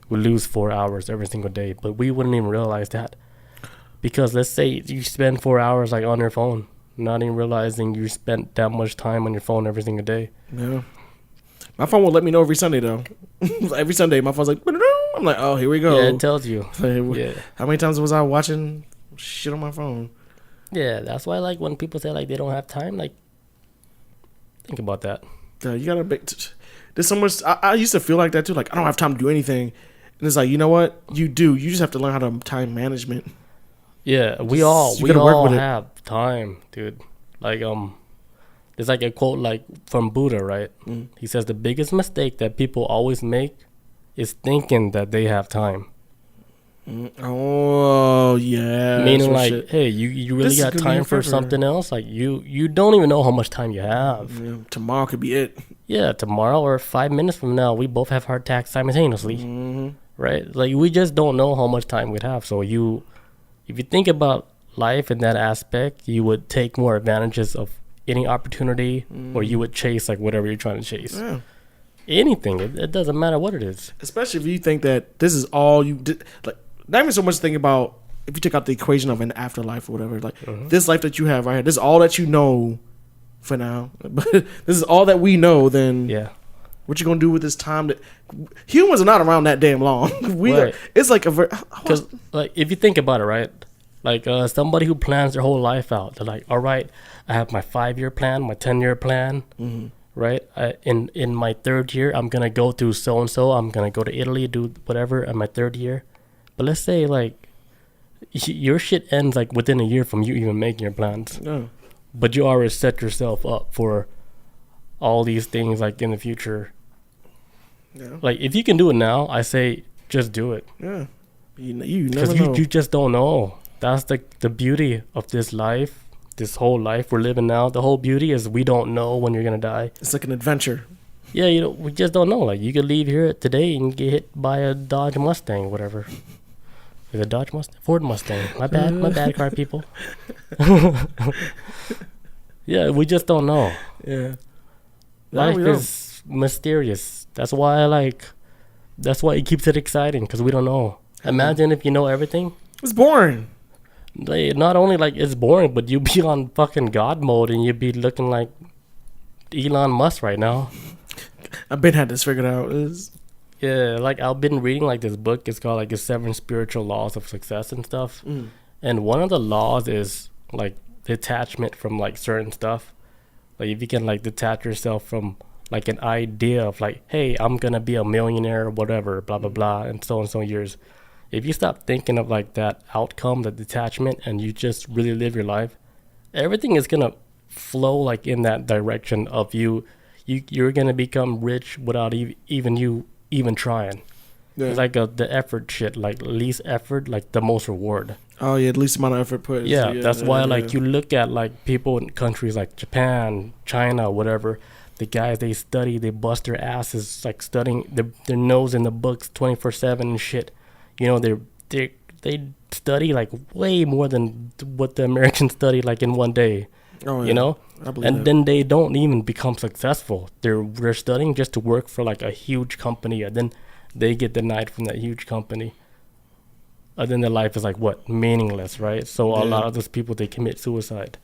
We lose 4 hours every single day, but we wouldn't even realize that because let's say you spend 4 hours like on your phone, not even realizing you spent that much time on your phone every single day. Yeah. My phone will let me know every Sunday though. Every Sunday, my phone's like, I'm like, oh, here we go. Yeah, it tells you. Yeah. How many times was I watching shit on my phone? Yeah, that's why like when people say like they don't have time, like think about that. You gotta there's so much. I used to feel like that too. Like I don't have time to do anything, and it's like, you know what? You do. You just have to learn how to time management. Yeah, we all have time, dude. Like there's like a quote like from Buddha, right? He says the biggest mistake that people always make is thinking that they have time. Oh yeah. Meaning like, hey, you really got time for something else? Like you don't even know how much time you have. Yeah, tomorrow could be it. Yeah, tomorrow or 5 minutes from now, we both have heart attacks simultaneously, right? Like we just don't know how much time we'd have. So if you think about life in that aspect, you would take more advantages of any opportunity, or you would chase like whatever you're trying to chase. Yeah. Anything, it doesn't matter what it is. Especially if you think that this is all you did. Like not even so much thinking about if you take out the equation of an afterlife or whatever. Like this life that you have right here, this is all that you know for now. But this is all that we know. Then what you gonna do with this time? That humans are not around that damn long. It's like because like if you think about it, right? Like somebody who plans their whole life out, they're like, all right, I have my 5-year plan, my 10-year plan, right? In my 3rd year, I'm gonna go to so and so. I'm gonna go to Italy, do whatever in my 3rd year. But let's say like your shit ends like within a year from you even making your plans. Yeah. But you already set yourself up for all these things like in the future. Yeah. Like if you can do it now, I say just do it. Yeah. You never know. You just don't know. That's the beauty of this life, this whole life we're living now. The whole beauty is we don't know when you're gonna die. It's like an adventure. Yeah, we just don't know. Like you could leave here today and get hit by a Dodge Mustang, whatever. Is it Dodge Mustang? Ford Mustang. My bad, car people. Yeah, we just don't know. Yeah. Life is mysterious. That's why it keeps it exciting, because we don't know. Imagine if you know everything. It's boring. Not only like it's boring, but you'd be on fucking God mode and you'd be looking like Elon Musk right now. I've been had this figured out. Yeah, like I've been reading like this book. It's called like the 7 Spiritual Laws of Success and stuff. And one of the laws is like detachment from like certain stuff. Like if you can like detach yourself from like an idea of like, hey, I'm gonna be a millionaire or whatever, blah blah blah, and so years. If you stop thinking of like that outcome, the detachment, and you just really live your life, everything is gonna flow like in that direction of you're gonna become rich without even trying. Yeah. It's like the effort shit, like least effort, like the most reward. Oh yeah, the least amount of effort put. Yeah, that's why like you look at like people in countries like Japan, China, whatever. The guys they study, they bust their asses like studying their nose in the books 24/7 and shit. You know, they study like way more than what the Americans study like in one day. Oh, yeah. You know, and then they don't even become successful. They're studying just to work for like a huge company, and then they get denied from that huge company. And then their life is like what, meaningless, right? So a lot of those people, they commit suicide.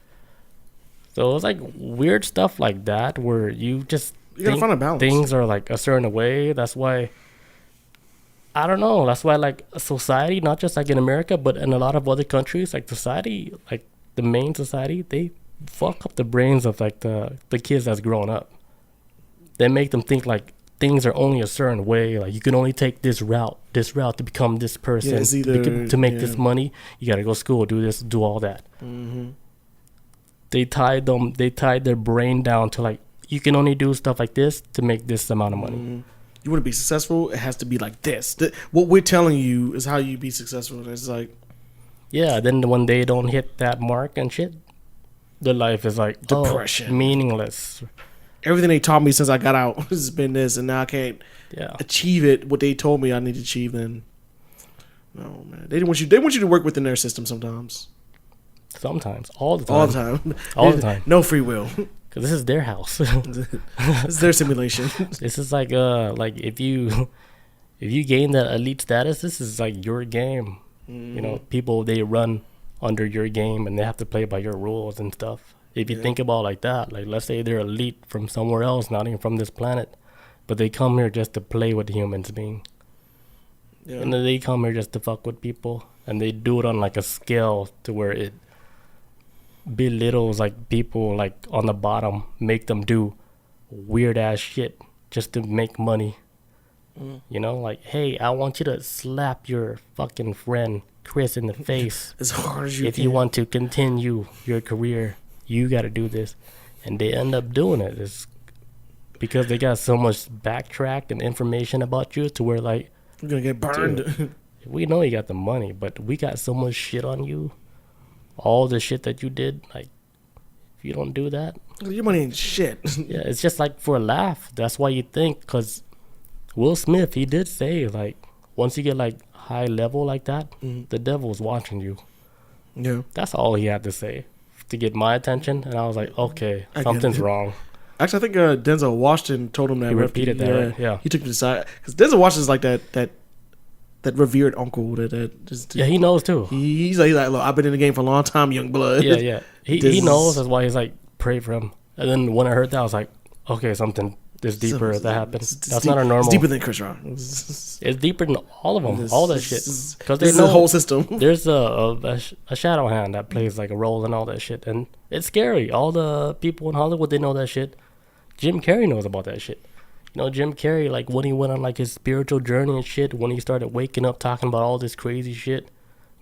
So it's like weird stuff like that where you gotta find a balance. Things are like a certain way. That's why. I don't know. That's why, like, society, not just like in America, but in a lot of other countries, like society, like the main society, they fuck up the brains of like the kids that's growing up. They make them think like things are only a certain way. Like you can only take this route to become this person. Yeah, to make this money, you gotta go to school, do this, do all that. Mm-hmm. They tied their brain down to like you can only do stuff like this to make this amount of money. Mm-hmm. You want to be successful, it has to be like this. What we're telling you is how you be successful. And it's like... Yeah, then when they don't hit that mark and shit, their life is like... Depression. Meaningless. Everything they taught me since I got out has been this, and now I can't achieve it, what they told me I need to achieve then. No, man. They want you to work within their system sometimes. Sometimes. All the time. All the time. All the time. No free will. Because this is their house. This is their simulation. This is like if you gain that elite status, this is like your game. Mm. You know, people, they run under your game and they have to play by your rules and stuff. If you think about it like that, like let's say they're elite from somewhere else, not even from this planet, but they come here just to play with humans being. Yeah. And then they come here just to fuck with people, and they do it on like a scale to where it belittles like people like on the bottom, make them do weird ass shit just to make money. You know, like, hey, I want you to slap your fucking friend Chris in the face as hard as you if can. you want to continue your career. You got to do this, and they end up doing it. It's because they got so much backtrack and information about you to where, like, you're gonna get burned. Dude, we know you got the money, but we got so much shit on you. All the shit that you did, like, if you don't do that, your money ain't shit. Yeah, it's just like for a laugh. That's why you think, because Will Smith, he did say, like, once you get like high level like that, the devil's watching you. Yeah, that's all he had to say to get my attention, and I was like, okay, something's wrong. Actually, I think Denzel Washington told him that. He repeated that, right? Yeah. He took him to the side because Denzel Washington's like that revered uncle that just. Yeah, he knows too. He's like, look, I've been in the game for a long time, young blood. Yeah. He knows. That's why he's like, pray for him. And then when I heard that, I was like, okay, something is deeper that happened. That's not a normal. It's deeper than Chris Rock. It's deeper than all of them, all that shit. Because they know the whole system. There's a shadow hand that plays like a role in all that shit, and it's scary. All the people in Hollywood, they know that shit. Jim Carrey knows about that shit. You know, Jim Carrey, like when he went on like his spiritual journey and shit, when he started waking up talking about all this crazy shit,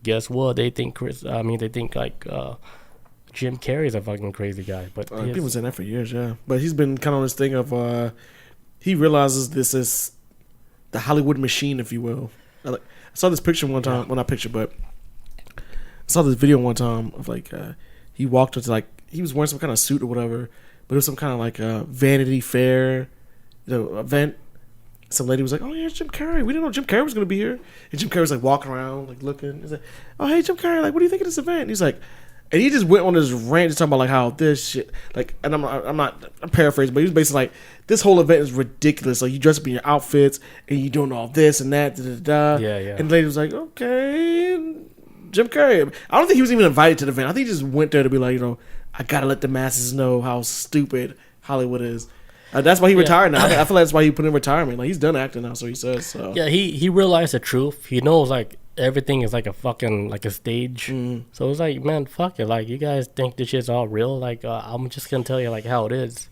guess what? They think like Jim Carrey's a fucking crazy guy. But people saying that for years, yeah. But he's been kind of on this thing of he realizes this is the Hollywood machine, if you will. I saw this picture one time. Well, not picture, but I saw this video one time of like he walked into like he was wearing some kind of suit or whatever, but it was some kind of like Vanity Fair, event. Some lady was like, "Oh yeah, it's Jim Carrey. We didn't know Jim Carrey was gonna be here." And Jim Carrey was like walking around, like looking. He's like, "Oh hey, Jim Carrey, like what do you think of this event?" And he's like. And he just went on this rant just talking about like how this shit like, and I'm paraphrasing, but he was basically like, this whole event is ridiculous. Like you dress up in your outfits and you doing all this and that, Yeah. And the lady was like, okay, Jim Carrey. I don't think he was even invited to the event. I think he just went there to be like, I gotta let the masses know how stupid Hollywood is. That's why he retired now. I feel like that's why he put in retirement. Like he's done acting now, so he says. So yeah, he realized the truth. He knows like everything is like a fucking like a stage. So it's like, man, fuck it. Like you guys think this shit's all real. Like I'm just gonna tell you like how it is.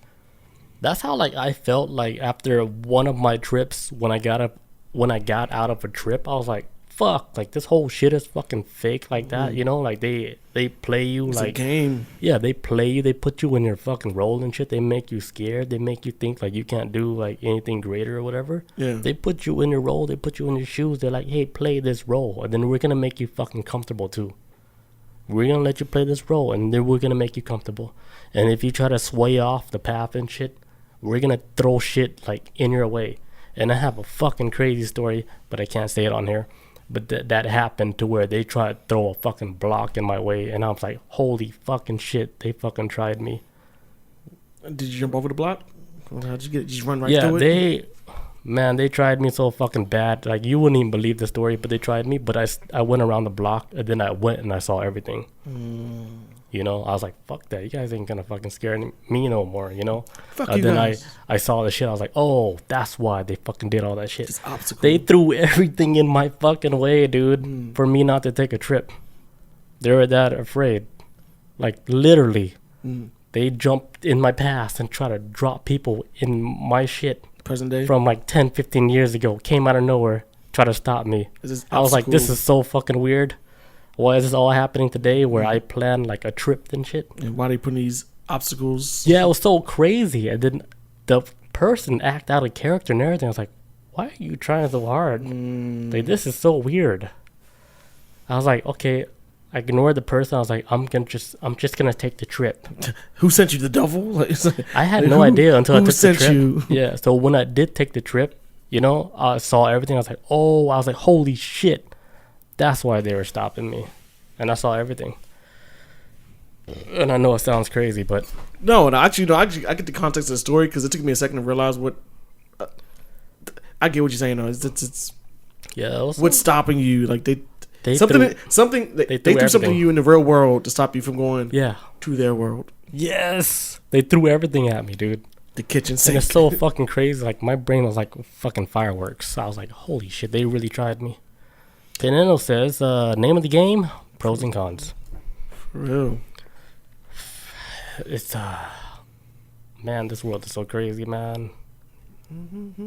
That's how like I felt like after one of my trips when I got out of a trip. I was like, fuck, like this whole shit is fucking fake like that. You know, like they play you it's like a game. Yeah, they play you. They put you in your fucking role and shit. They make you scared. They make you think like you can't do like anything greater or whatever. Yeah. They put you in your role. They put you in your shoes. They're like, hey, play this role, and then we're gonna make you fucking comfortable too. We're gonna let you play this role, and then we're gonna make you comfortable. And if you try to sway off the path and shit, we're gonna throw shit like in your way. And I have a fucking crazy story, but I can't say it on here. But that happened to where they tried to throw a fucking block in my way, and I was like, holy fucking shit, they fucking tried me. Did you jump over the block? How'd you get? Did you run right through it? They tried me so fucking bad. Like, you wouldn't even believe the story, but they tried me. But I went around the block, and then I went and I saw everything. You know, I was like, fuck that. You guys ain't gonna fucking scare me no more, you know? Fuck you then guys. I saw the shit. I was like, oh, that's why they fucking did all that shit. Just obstacle. They threw everything in my fucking way, dude, for me not to take a trip. They were that afraid. Like, literally. They jumped in my past and tried to drop people in my shit. Present day? From like 10, 15 years ago. Came out of nowhere. Tried to stop me. I was like, this is so fucking weird. Why is this all happening today where I planned like a trip and shit? And why they putting these obstacles? Yeah, it was so crazy. And then the person act out of character and everything. I was like, why are you trying so hard? Like, this is so weird. I was like, okay. I ignored the person. I was like, I'm just gonna take the trip. Who sent you, the devil? Like, I had no idea until I took the trip. You? Yeah. So when I did take the trip, you know, I saw everything. I was like, holy shit. That's why they were stopping me. And I saw everything. And I know it sounds crazy, but... No, actually, I get the context of the story because it took me a second to realize what... I get what you're saying, though. It's yeah, what's stopping you? Like, they threw something to you in the real world to stop you from going to their world. Yes! They threw everything at me, dude. The kitchen sink. And it's so fucking crazy. Like, my brain was like fucking fireworks. I was like, holy shit, they really tried me. Pineno says, name of the game, pros and cons. For real. It's, man, this world is so crazy, man.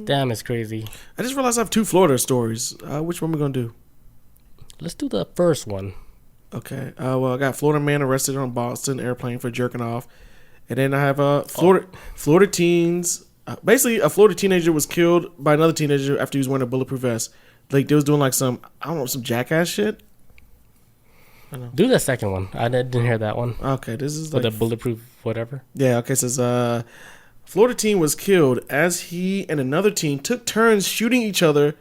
Damn, it's crazy. I just realized I have 2 Florida stories. Which one we gonna do? Let's do the first one. Okay. Well, I got Florida man arrested on Boston airplane for jerking off, and then I have Florida teens. Basically, a Florida teenager was killed by another teenager after he was wearing a bulletproof vest. Like they was doing like some some jackass shit. I don't know. Do the second one. I didn't hear that one. Okay, this is With like the bulletproof whatever. Yeah. Okay. It says Florida teen was killed as he and another teen took turns shooting each other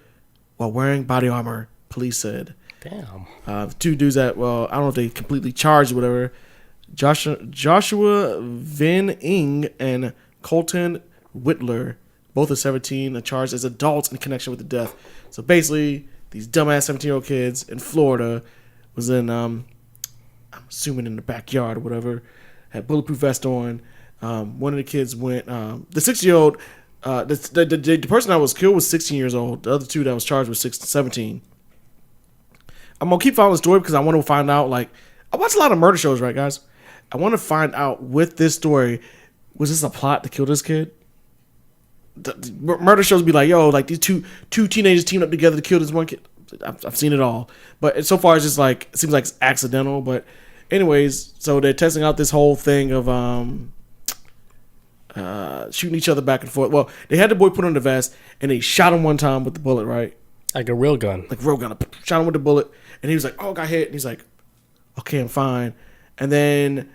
while wearing body armor. Police said. Damn. 2 dudes that, well, I don't know if they completely charged or whatever. Joshua Vin Ing and Colton Whitler, both are 17, are charged as adults in connection with the death. So basically, these dumbass 17-year-old kids in Florida was in, I'm assuming in the backyard or whatever, had bulletproof vest on. One of the kids went, the 6-year-old, the person that was killed was 16 years old. The other 2 that was charged was 17. I'm going to keep following the story because I want to find out, like, I watch a lot of murder shows, right, guys? I want to find out with this story, was this a plot to kill this kid? The murder shows be like, yo, like these two teenagers teamed up together to kill this one kid. I've seen it all. But so far it's just like, it seems like it's accidental. But anyways, so they're testing out this whole thing of shooting each other back and forth. Well, they had the boy put on the vest and they shot him one time with the bullet, right? Like a real gun. Like real gun. Shot him with the bullet. And he was like, oh, got hit. And he's like, okay, I'm fine. And then,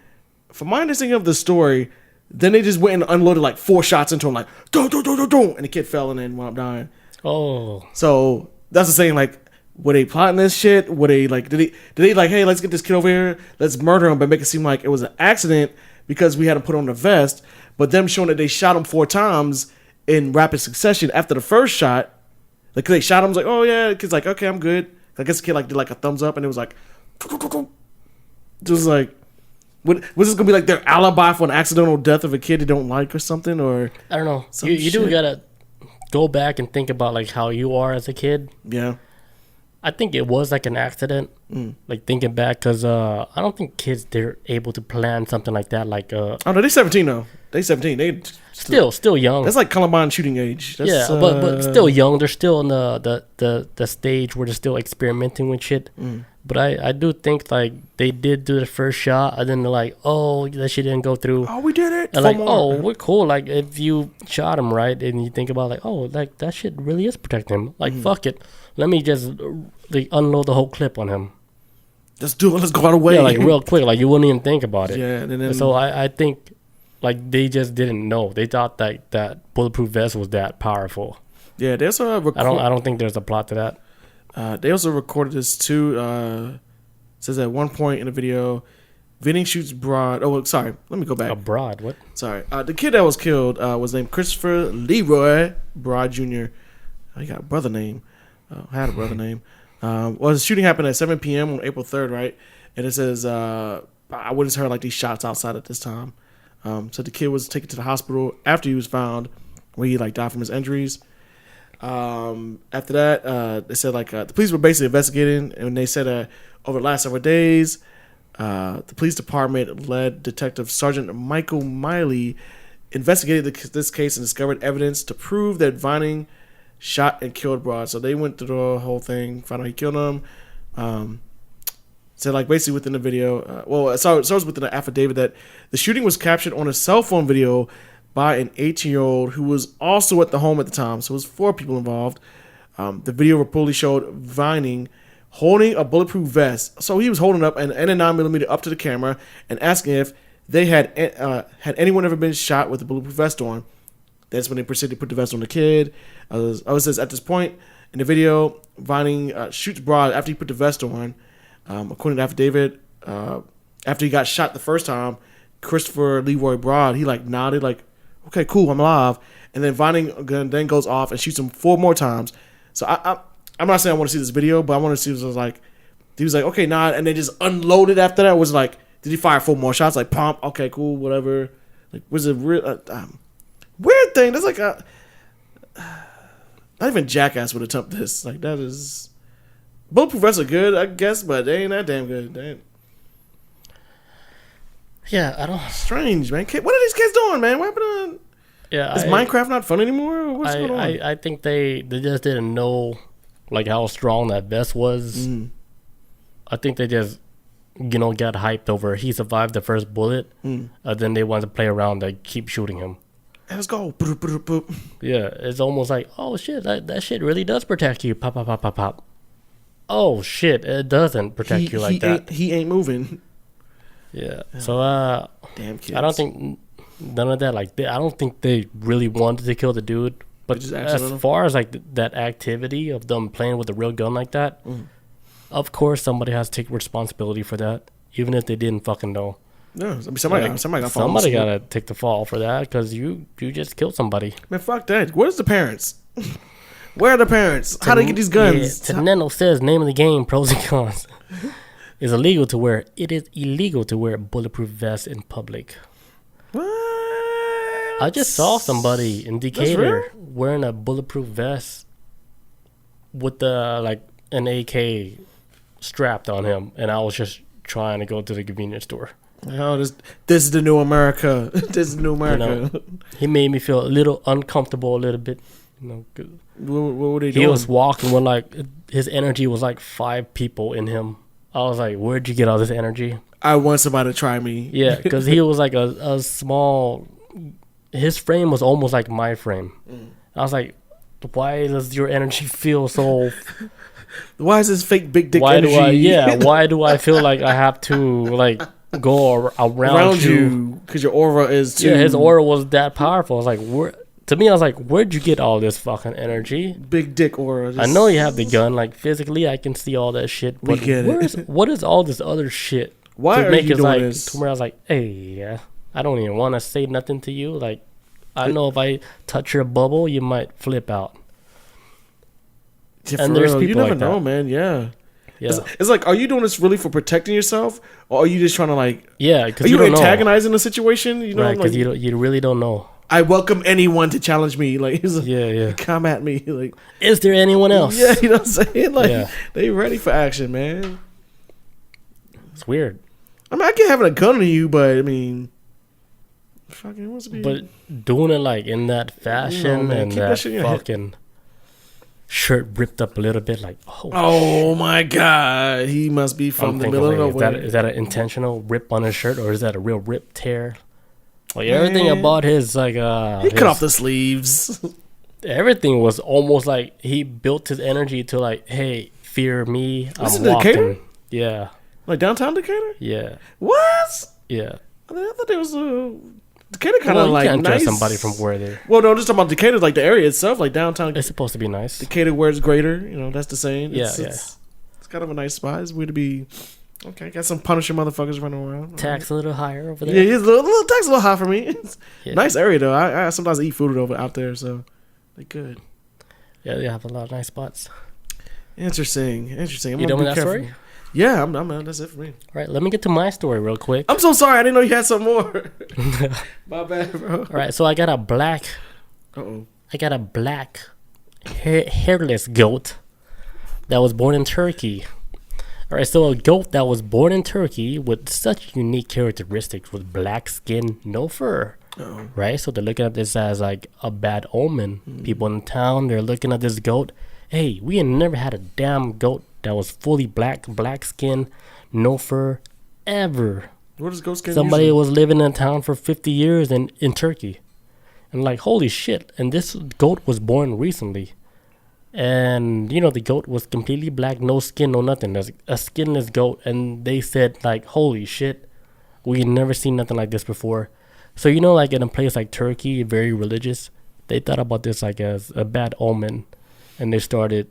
from my understanding of the story, then they just went and unloaded like 4 shots into him, like, do, and the kid fell and then wound up dying. Oh. So, that's the saying, like, were they plotting this shit? Were they, like, did they like, hey, let's get this kid over here, let's murder him, but make it seem like it was an accident because we had him put on the vest, but them showing that they shot him 4 times in rapid succession after the first shot, like, cause they shot him, was like, oh yeah, the kid's like, okay, I'm good. I guess the kid like did like a thumbs up and it was like, just like, was this gonna be like their alibi for an accidental death of a kid they don't like or something? Or I don't know. You do gotta go back and think about like how you are as a kid. Yeah, I think it was like an accident. Like thinking back, because I don't think kids they're able to plan something like that. Like oh no, they're 17 though. They 17. They still young. That's like Columbine shooting age. That's, yeah, but still young. They're still in the stage where they're still experimenting with shit. But I do think like they did do the first shot and then they're like, oh, that shit didn't go through. Oh, we did it. And like, oh, we're cool. Like if you shot him right and you think about like, oh, like that shit really is protecting him. Like fuck it, let me just like unload the whole clip on him. Let's do it. Let's go out of the way. Yeah, like real quick. Like you wouldn't even think about it. Yeah, and then so I think like they just didn't know. They thought that bulletproof vest was that powerful. Yeah, there's a I don't think there's a plot to that. They also recorded this too. Says at one point in the video, Vinny shoots Broad. Oh, sorry. Let me go back. Broad? What? Sorry. The kid that was killed was named Christopher Leroy Broad Jr. Oh, he got a brother name. Had a brother name. Well, the shooting happened at 7 p.m. on April 3rd, right? And it says, I witnessed heard like these shots outside at this time. So the kid was taken to the hospital after he was found, where he like died from his injuries. After that, they said like the police were basically investigating, and they said over the last several days, the police department led Detective Sergeant Michael Miley investigated this case and discovered evidence to prove that Vining shot and killed Broad. So they went through the whole thing, found out he killed him. Said like basically within the video, it starts within the affidavit that the shooting was captured on a cell phone video by an 18-year-old who was also at the home at the time. So it was 4 people involved. The video reportedly showed Vining holding a bulletproof vest. So he was holding up and a 9mm up to the camera and asking if they had anyone ever been shot with a bulletproof vest on. That's when they proceeded to put the vest on the kid. It says at this point in the video, Vining shoots Broad after he put the vest on. According to the affidavit, after he got shot the first time, Christopher Leroy Broad, he like nodded like, okay, cool, I'm alive. And then Vining then goes off and shoots him 4 more times. So I'm not saying I want to see this video, but I want to see what it was like. He was like, okay, nod, and they just unloaded after that. It was like, did he fire 4 more shots? Like, pump, okay, cool, whatever. Like, was it real? Weird thing. That's like not even Jackass would attempt this. Like, that is. Bulletproof vests are good, I guess, but they ain't that damn good. They ain't. Yeah, I don't. Strange, man. What are these kids doing, man? What happened to? Yeah, Is Minecraft not fun anymore? Or what's going on? I think they just didn't know like how strong that vest was. I think they just got hyped over he survived the first bullet. Then they wanted to play around to keep shooting him. Let's go. Boop, boop, boop. Yeah, it's almost like, oh shit, that shit really does protect you. Pop, pop, pop, pop, pop. Oh shit, it doesn't protect you like that. He ain't moving. Yeah. So damn kids. I don't think none of that. Like I don't think they really wanted to kill the dude. But as far as like that activity of them playing with a real gun like that, of course somebody has to take responsibility for that, even if they didn't fucking know. No, somebody gotta take the fall for that because you just killed somebody. Man, fuck that. Where's the parents? Where are the parents? How do they get these guns? Yeah, Tenendo says name of the game, pros and cons. It is illegal to wear bulletproof vests in public. What? I just saw somebody in Decatur wearing a bulletproof vest with an AK strapped on him, and I was just trying to go to the convenience store. Oh, this is the new America. This is the new America. He made me feel a little uncomfortable, a little bit. What were they doing? He was walking with his energy was like 5 people in him. I was like, where'd you get all this energy? I want somebody to try me. Yeah, because he was like a small. His frame was almost like my frame. I was like, why does your energy feel so? Why is this fake big dick energy? Why do I feel like I have to like go around you? Because your aura is too. Yeah, his aura was that powerful. I was like, to me, I was like, where'd you get all this fucking energy? Big dick aura. I know you have the gun. Like physically, I can see all that shit. But what is all this other shit? Why are you doing this? To where I was like, hey, I don't even want to say nothing to you. Like, I know if I touch your bubble, you might flip out. Yeah, and there's people you never know, man. Yeah. It's like, are you doing this really for protecting yourself, or are you just trying to like? Yeah, because are you antagonizing the situation? You know, right? Because you really don't know. I welcome anyone to challenge me. Like, come at me. Like, is there anyone else? Yeah, you know what I'm saying? Like, they ready for action, man. It's weird. I mean, I get having a gun on you, but I mean, fucking wants to be. But doing it like in that fashion and that fucking shirt ripped up a little bit, like oh my god, he must be from the middle of nowhere. Is that an intentional rip on his shirt, or is that a real rip tear? Like everything about his he cut off the sleeves. Everything was almost like he built his energy to like, hey, fear me. I'm walking. Decatur? Yeah. Like downtown Decatur? Yeah. What? Yeah. I thought there was Decatur kind of like can't nice. Judge somebody from where they're. Well, no, I'm just talking about Decatur, like the area itself, like downtown. It's supposed to be nice. Decatur, where it's greater, you know, that's the saying. It's kind of a nice spot. It's weird to be. Okay, got some Punisher motherfuckers running around. Tax a little higher over there. Yeah, it's a little tax a little high for me. Nice area though. I sometimes eat food out there, so they're good. Yeah, they have a lot of nice spots. Interesting. I'm you done with that story? Yeah, I'm that's it for me. All right, let me get to my story real quick. I'm so sorry. I didn't know you had some more. My bad, bro. All right, so I got a black. Hairless goat that was born in Turkey. All right, so a goat that was born in Turkey with such unique characteristics with black skin, no fur. Right, so they're looking at this as like a bad omen. People in town, they're looking at this goat. Hey, we had never had a damn goat that was fully black skin, no fur, ever. What is goat skin? Somebody was living in town for 50 years in Turkey. And like, holy shit. And this goat was born recently. And, you know, the goat was completely black, no skin, no nothing. There's a skinless goat. And they said, like, holy shit, we had never seen nothing like this before. So, you know, like in a place like Turkey, very religious, they thought about this like as a bad omen. And they started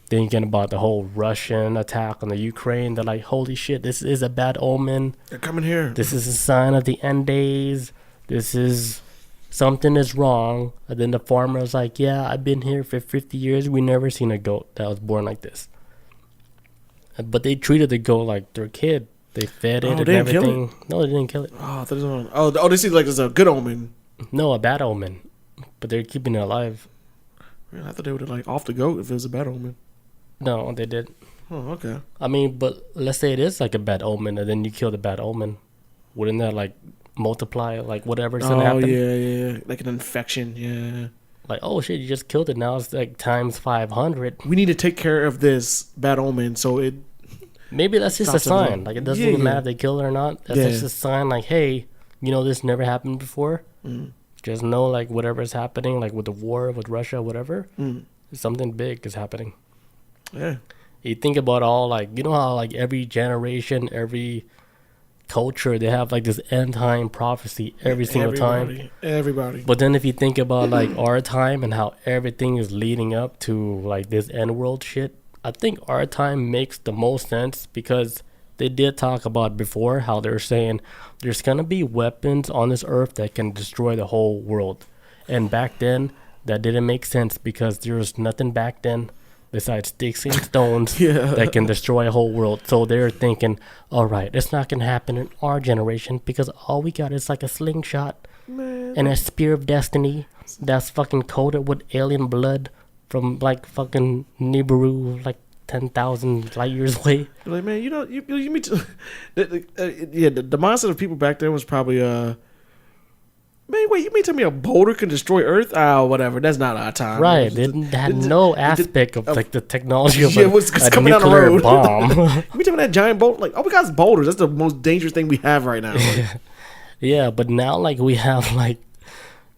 thinking about the whole Russian attack on the Ukraine. They're like, holy shit, this is a bad omen. They're coming here. This is a sign of the end days. This is something is wrong. And then the farmer was like, yeah, I've been here for 50 years. We never seen a goat that was born like this. But they treated the goat like their kid. They fed it and everything. Kill it? No, they didn't kill it. They see like it's a good omen. No, a bad omen. But they're keeping it alive. I thought they would have like off the goat if it was a bad omen. No, they did. Oh, okay. I mean, but let's say it is like a bad omen, and then you kill the bad omen. Wouldn't that like multiply, like whatever's gonna happen. Oh yeah, like an infection. Yeah. Like, oh shit, you just killed it. Now it's like times 500. We need to take care of this bad omen, so it. Maybe that's just a sign. Like, it doesn't even matter if they kill it or not. That's just a sign. Like, hey, this never happened before. Just know, like, whatever is happening, like with the war with Russia, whatever, something big is happening. Yeah. You think about all, like, how like every generation, every culture, they have like this end time prophecy every single time. Everybody. But then if you think about like our time and how everything is leading up to like this end world shit, I think our time makes the most sense because they did talk about before how they're saying there's gonna be weapons on this earth that can destroy the whole world. And back then that didn't make sense because there was nothing back then besides sticks and stones that can destroy a whole world. So they're thinking, all right, it's not going to happen in our generation because all we got is like a slingshot and a spear of destiny that's fucking coated with alien blood from like fucking Nibiru, like 10,000 light years away. Like, man, you mean to, the mindset of people back then was probably man, wait, you mean tell me a boulder can destroy Earth? Whatever. That's not our time. Right. They had no aspect of like the technology of a coming down the nuclear road. bomb. You mean tell me that giant boulder? Like, we got boulders. That's the most dangerous thing we have right now. Like. Yeah, but now like we have like,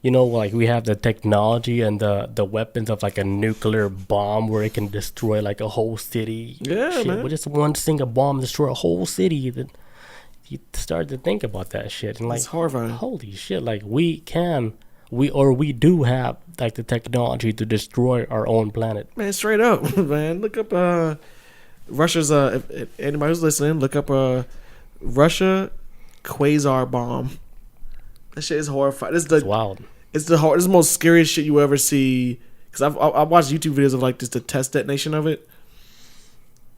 like we have the technology and the weapons of like a nuclear bomb where it can destroy like a whole city. Yeah, shit, man. with just one single bomb destroy a whole city. Then you start to think about that shit and like, it's horrifying. Holy shit! Like we do have like the technology to destroy our own planet. Man, straight up, man. Look up Russia's. If anybody who's listening, look up Russia quasar bomb. That shit is horrifying. It's wild. It's the most scariest shit you ever see. Because I've watched YouTube videos of like just the test detonation of it.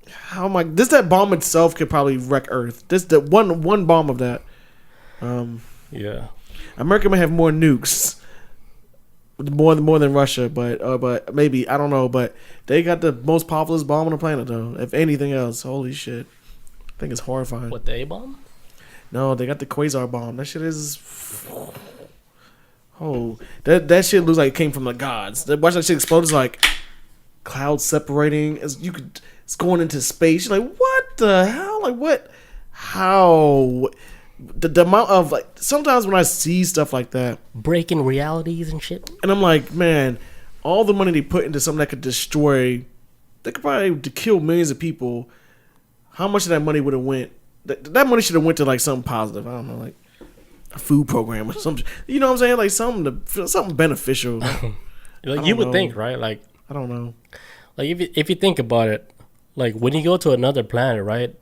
How am I? That bomb itself could probably wreck Earth. The one bomb of that. Yeah. America may have more nukes, more than Russia, but maybe I don't know. But they got the most powerful bomb on the planet, though. If anything else, holy shit, I think it's horrifying. What, the A bomb? No, they got the quasar bomb. That shit is. Oh, that shit looks like it came from the gods. Watch that shit explode. It's like clouds separating. It's going into space. You're like, what the hell? Like, what? How? The amount of, like, sometimes when I see stuff like that, breaking realities and shit, and I'm like, man, all the money they put into something that could destroy, they could probably kill millions of people. How much of that money would have went? That money should have went to like something positive. I don't know, like a food program or something. You know what I'm saying? Like something beneficial. Like you would think, right? Like I don't know. Like if you think about it, like when you go to another planet, right?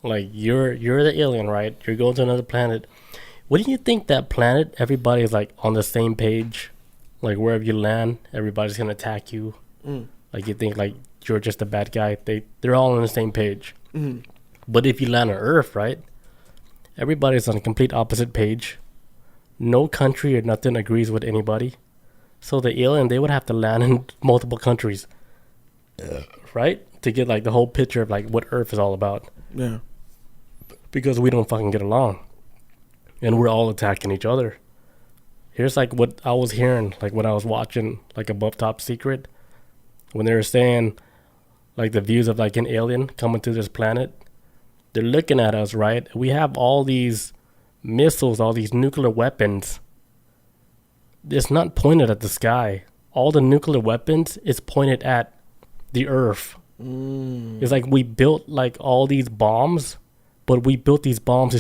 Like you're the alien, right? You're going to another planet. Wouldn't you think that planet, everybody is like on the same page? Like wherever you land, everybody's gonna attack you. Like you think like you're just a bad guy. They're all on the same page. But if you land on Earth, right? Everybody's on a complete opposite page. No country or nothing agrees with anybody. So the alien, they would have to land in multiple countries, right? To get like the whole picture of like what Earth is all about. Yeah. Because we don't fucking get along. And we're all attacking each other. Here's like what I was hearing, like when I was watching like Above Top Secret. When they were saying like the views of like an alien coming to this planet. They're looking at us, right? We have all these missiles, all these nuclear weapons. It's not pointed at the sky. All the nuclear weapons is pointed at the Earth. It's like we built like all these bombs, but we built these bombs to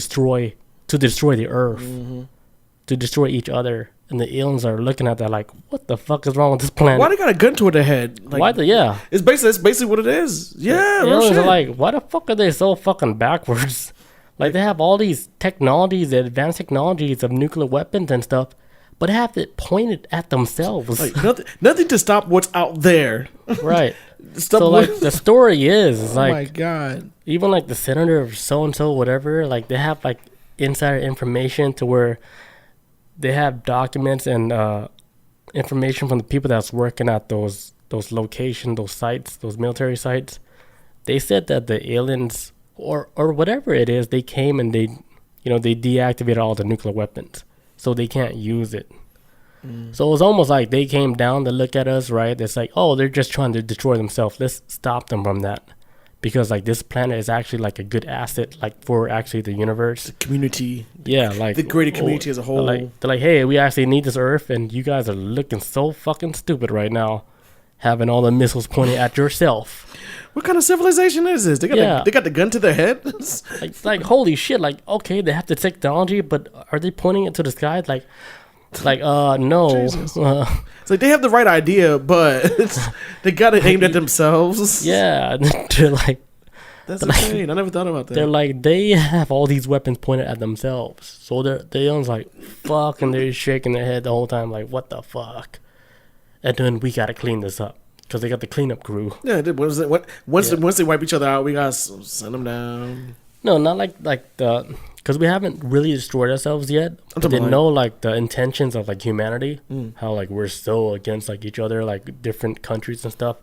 destroy the Earth, to destroy each other. And the aliens are looking at that like, what the fuck is wrong with this planet? Why they got a gun to their head? Like, It's basically what it is. Yeah, the aliens are like, why the fuck are they so fucking backwards? Like they have all these technologies, the advanced technologies of nuclear weapons and stuff, but have it pointed at themselves. Like nothing to stop what's out there. Right. So like the story is like, oh my god, even like the senator of so and so whatever, like they have like insider information to where they have documents and information from the people that's working at those locations, those sites, those military sites. They said that the aliens or whatever it is, they came and they they deactivated all the nuclear weapons, so they can't use it. So it's almost like they came down to look at us, right? It's like, oh, they're just trying to destroy themselves. Let's stop them from that. Because, like, this planet is actually, like, a good asset, like, for actually the universe. The community. Yeah, like... The greater community as a whole. They're like, hey, we actually need this Earth, and you guys are looking so fucking stupid right now, having all the missiles pointed at yourself. What kind of civilization is this? They got the gun to their head? like, holy shit. Like, okay, they have the technology, but are they pointing it to the sky? No. It's like they have the right idea, but they got it aimed at themselves. Yeah, they're like... That's insane. I never thought about that. They're like, they have all these weapons pointed at themselves. So they're like, fuck, and they're shaking their head the whole time, like, what the fuck? And then we got to clean this up. Because they got the cleanup crew. Yeah, once they wipe each other out, we got to send them down. No, not like the... Because we haven't really destroyed ourselves yet. But they know, like, the intentions of, like, humanity. How, like, we're so against, like, each other, like, different countries and stuff.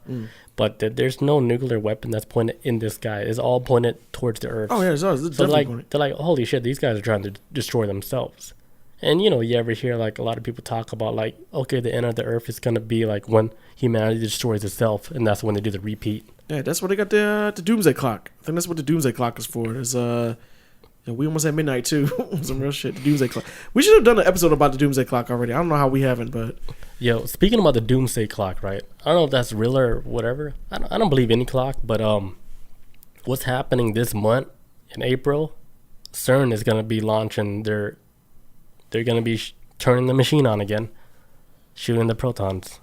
But there's no nuclear weapon that's pointed in the sky. It's all pointed towards the Earth. Oh, yeah, it's so they're like, holy shit, these guys are trying to destroy themselves. And, you ever hear, like, a lot of people talk about, like, okay, the end of the Earth is going to be, like, when humanity destroys itself. And that's when they do the repeat. Yeah, that's what they got the doomsday clock. I think that's what the doomsday clock is for. Is we almost at midnight too. Some real shit. The doomsday clock. We should have done an episode about the doomsday clock already. I don't know how we haven't, but yo, speaking about the doomsday clock, right? I don't know if that's real or whatever. I don't believe any clock, but what's happening this month in April? CERN is gonna be launching they're gonna be turning the machine on again, shooting the protons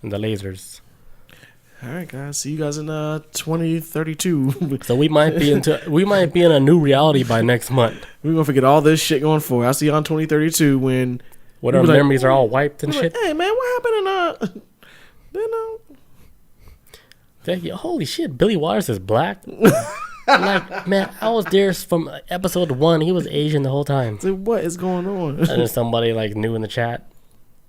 and the lasers. All right, guys. See you guys in 2032. So we might be in a new reality by next month. We're gonna forget all this shit going forward. I'll see you on 2032 when our memories are all wiped and shit. Like, hey man, what happened in Holy shit, Billy Waters is black. Like, man, I was there from episode 1. He was Asian the whole time. So what is going on? And then somebody like new in the chat,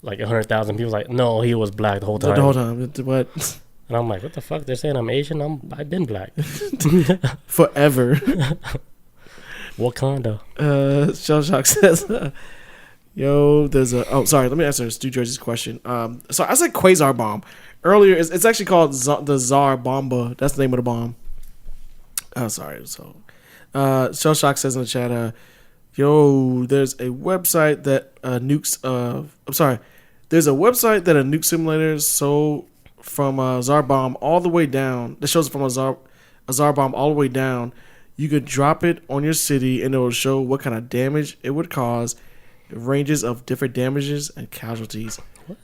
like 100,000 people, was like, no, he was black the whole time. The whole time. What? And I'm like, what the fuck? They're saying I'm Asian. I've been black forever. Wakanda. Shell Shock says, "Yo, there's a." Oh, sorry. Let me answer Stu Jersey's question. So I said quasar bomb earlier. It's actually called the Tsar Bomba. That's the name of the bomb. Oh, sorry. So, Shell Shock says in the chat, "Yo, there's a website that nukes. I'm sorry. There's a website that a nuke simulator sold." From a Tsar bomb all the way down. That shows from a Tsar bomb all the way down. You could drop it on your city and it will show what kind of damage it would cause, ranges of different damages and casualties. What?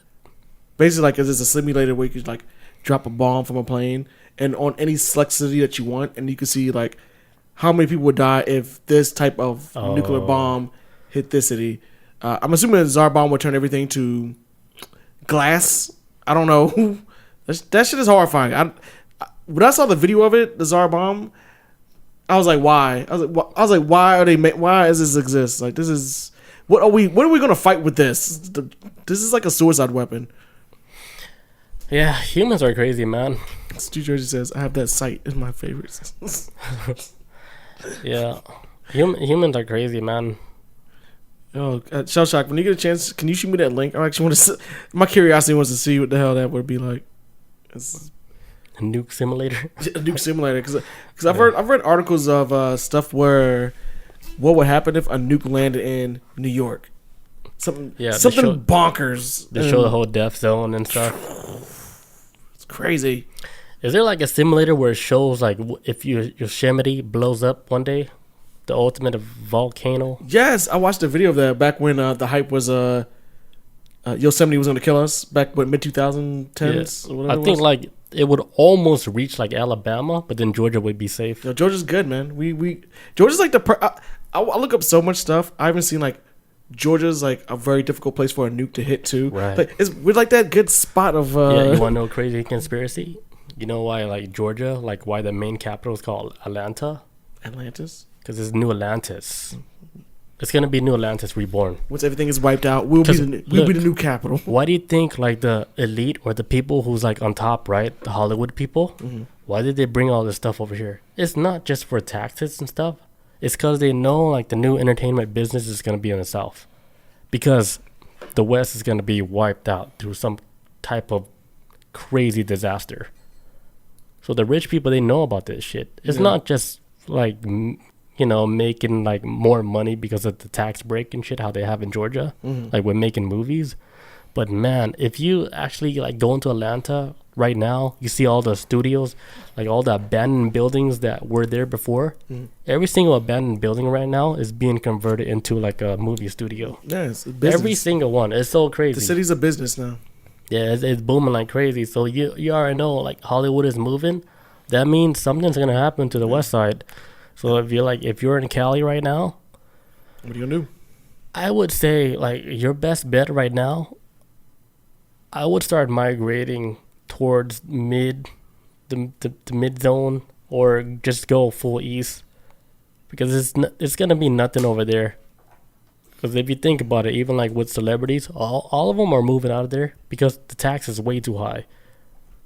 Basically, like, it's a simulator where you could like drop a bomb from a plane and on any select city that you want, and you can see like how many people would die if this type of nuclear bomb hit this city. I'm assuming the Tsar bomb would turn everything to glass. I don't know. That shit is horrifying. When I saw the video of it, the Tsar bomb, I was like, why? I was like, why are they? Why does this exist? Like, this is what are we gonna fight with this? This is like a suicide weapon. Yeah, humans are crazy, man. Stu Jersey says, I have that site in my favorites. Yeah, humans are crazy, man. Oh, Shell Shock, when you get a chance, can you shoot me that link? I actually want to. My curiosity wants to see what the hell that would be like. It's a nuke simulator. A nuke simulator, because I've read articles of stuff where what would happen if a nuke landed in New York. Something bonkers. They show the whole death zone and stuff. It's crazy. Is there like a simulator where it shows like if Yosemite blows up one day? The ultimate volcano. Yes, I watched a video of that back when the hype was Yosemite was going to kill us back when mid 2010s. Yeah. I think like it would almost reach like Alabama, but then Georgia would be safe. Yo, Georgia's good, man. We Georgia's like I look up so much stuff. I haven't seen like Georgia's like a very difficult place for a nuke to hit too. Right. Like, we're like that good spot of. Yeah, you want to know a crazy conspiracy? You know why like Georgia, like why the main capital is called Atlanta? Atlantis. Because it's New Atlantis. It's gonna be New Atlantis reborn. Once everything is wiped out, we'll be the new capital. Why do you think like the elite or the people who's like on top, right? The Hollywood people. Mm-hmm. Why did they bring all this stuff over here? It's not just for taxes and stuff. It's because they know like the new entertainment business is going to be in the South, because the West is going to be wiped out through some type of crazy disaster. So the rich people, they know about this shit. It's not just like, making like more money because of the tax break and shit, how they have in Georgia, like we're making movies. But man, if you actually like go into Atlanta right now, you see all the studios, like all the abandoned buildings that were there before. Every single abandoned building right now is being converted into like a movie studio. Yeah, it's a business. Every single one. It's so crazy. The city's a business now. Yeah, it's booming like crazy. So you already know, like Hollywood is moving. That means something's gonna happen to the West Side. So if you're in Cali right now, what are you gonna do? I would say like your best bet right now, I would start migrating towards the mid zone, or just go full east, because it's gonna be nothing over there. Because if you think about it, even like with celebrities, all of them are moving out of there because the tax is way too high.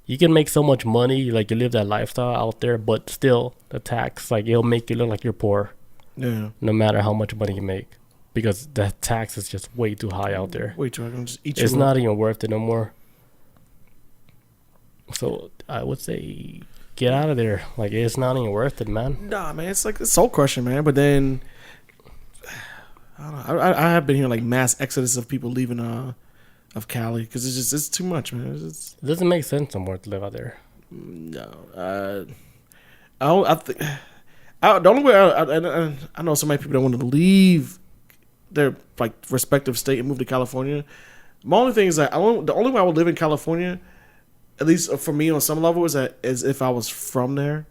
You can make so much money, like you live that lifestyle out there, but still the tax, like it'll make you look like you're poor. Yeah. No matter how much money you make, because the tax is just way too high out there. Way too high. Just eat It's not even worth it no more. So I would say get out of there. Like it's not even worth it, man. Nah, man, it's like soul crushing, man. But then I don't know. I have been hearing like mass exodus of people leaving of Cali because it's too much, man. It doesn't make sense no more to live out there. No, the only way I know so many people don't want to leave their like respective state and move to California. My only thing is that the only way I would live in California, at least for me on some level, is if I was from there.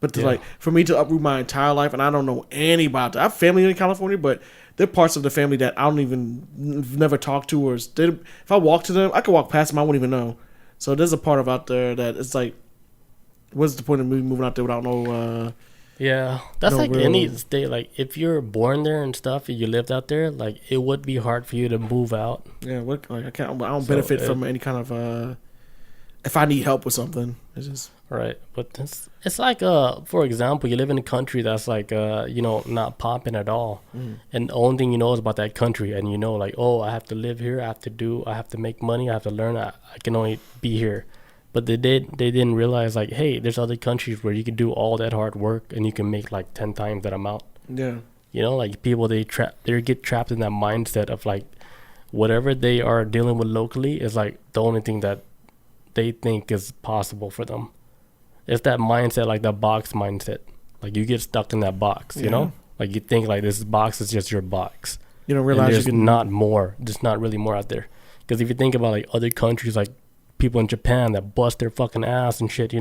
But like for me to uproot my entire life, and I don't know anybody. I have family in California, but there are parts of the family that I don't even never talked to, or if I walk to them, I could walk past them, I wouldn't even know. So there's a part of out there that it's like, what's the point of me moving out there without no? That's no like any state. Like if you're born there and stuff, and you lived out there, like it would be hard for you to move out. Yeah, I don't benefit from any kind of. If I need help with something, it's just right. But it's like for example, you live in a country that's like not popping at all, and the only thing you know is about that country, and like, oh, I have to live here, I have to make money, I have to learn, I can only be here. But they didn't realize like, hey, there's other countries where you can do all that hard work and you can make like 10 times that amount. Yeah. Like people they get trapped in that mindset of like whatever they are dealing with locally is like the only thing that they think is possible for them. It's that mindset, like that box mindset. Like you get stuck in that box, you know? Like you think like this box is just your box. You don't realize there's not more. There's not really more out there. Because if you think about like other countries, like people in Japan that bust their fucking ass and shit,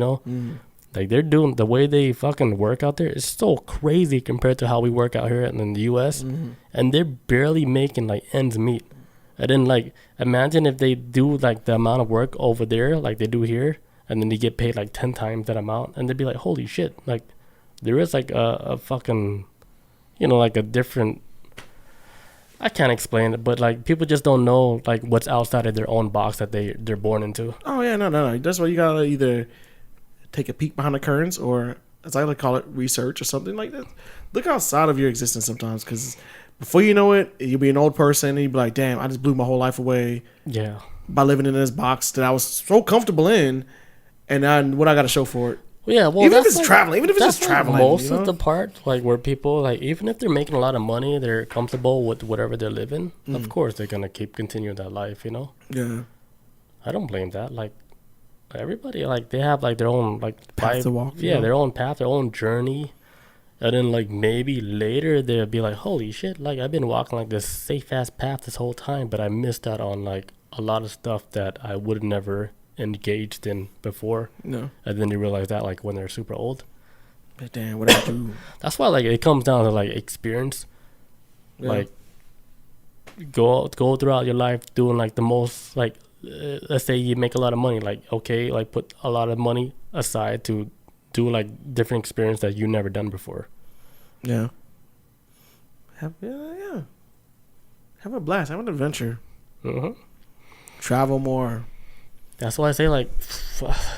like they're doing the way they fucking work out there is so crazy compared to how we work out here in the US, and they're barely making like ends meet. And then like imagine if they do like the amount of work over there like they do here, and then they get paid like 10 times that amount, and they'd be like, holy shit, like there is like a fucking like a different, I can't explain it, but like people just don't know like what's outside of their own box that they're born into. Oh yeah, no. That's why you gotta either take a peek behind the curtains, or as I like to call it, research or something like that. Look outside of your existence sometimes, because before you know it, you'll be an old person and you'll be like, damn, I just blew my whole life away. Yeah. By living in this box that I was so comfortable in, and what I got to show for it. Yeah, well, even if it's traveling, even if it's just traveling, most of the part, like where people like, even if they're making a lot of money, they're comfortable with whatever they're living. Of course, they're gonna continue that life, Yeah, I don't blame that. Like everybody, like they have like their own like path to walk. Yeah, their own path, their own journey, and then like maybe later they'll be like, holy shit, like I've been walking like this safe ass path this whole time, but I missed out on like a lot of stuff that I would have never engaged in before. No. And then you realize that like when they're super old. But damn, what I do? That's why like it comes down to like experience. Yeah. Like go throughout your life doing like the most, like let's say you make a lot of money, like okay, like put a lot of money aside to do like different experience that you never done before. Yeah. Have a blast. Have an adventure. Travel more. That's why I say like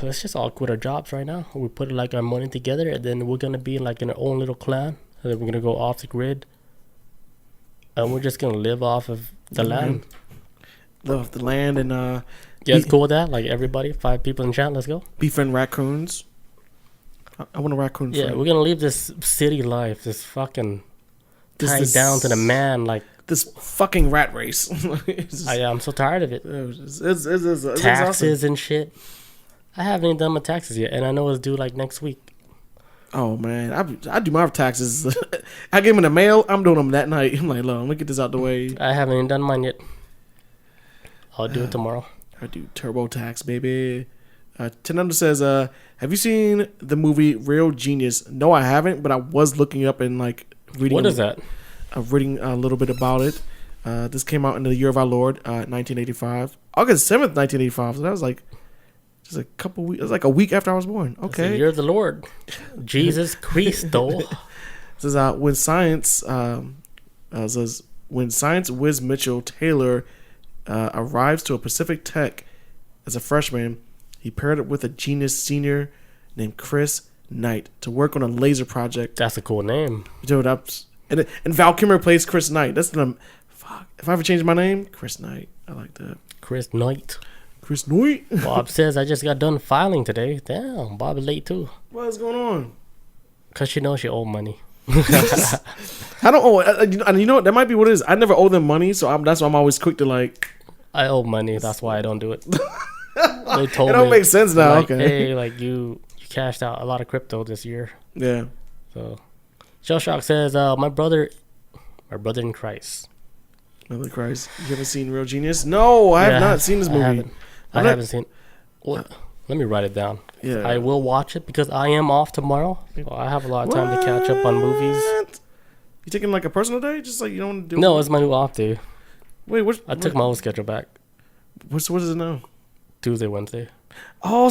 let's just all quit our jobs right now. We put like our money together, and then we're gonna be like in our own little clan, and then we're gonna go off the grid, and we're just gonna live off of the land. Live off the land and Yeah, it's cool with that. Like everybody, 5 people in chat. Let's go. befriend raccoons. I want a raccoon. Yeah, friend. we're gonna leave this city life, this fucking tied down to the man. Like this fucking rat race. I'm so tired of it. It's Taxes and shit. I haven't even done my taxes yet, and I know it's due like next week. Oh man, I do my taxes. I get them in the mail. I'm doing them that night. I'm like, look, let me get this out the way. I haven't even done mine yet. I'll do it tomorrow. I do TurboTax, baby. Tenando says, have you seen the movie Real Genius? No, I haven't, but I was looking up and like reading. What is that? Reading a little bit about it. This came out in the year of our Lord, 1985, August 7th, 1985. So that was like just a couple weeks. It was like a week after I was born. Okay, the year of the Lord, Jesus Christo. Says when science whiz Mitchell Taylor arrives to a Pacific Tech as a freshman, he paired up with a genius senior named Chris Knight to work on a laser project. That's a cool name, dude. And Val Kilmer plays Chris Knight. That's the fuck. If I ever change my name, Chris Knight. I like that. Chris Knight. Chris Knight. Bob says I just got done filing today. Damn, Bob is late too. What's going on? Cause she knows she owed money. I don't owe. And you know what? That might be what it is. I never owe them money, so that's why I'm always quick to like. I owe money. That's why I don't do it. They told me. It don't make sense now. Like, okay. Hey, like you cashed out a lot of crypto this year. Yeah. So, Shell Shock says, my brother in Christ. Brother in Christ. You haven't seen Real Genius? No, I have not seen this movie. I haven't seen. Well, let me write it down. Yeah. I will watch it because I am off tomorrow. So I have a lot of time to catch up on movies. You taking like a personal day? Just like you don't want to do? No, it's my new off day. Wait, I took my old schedule back. What is it now? Tuesday, Wednesday. Oh,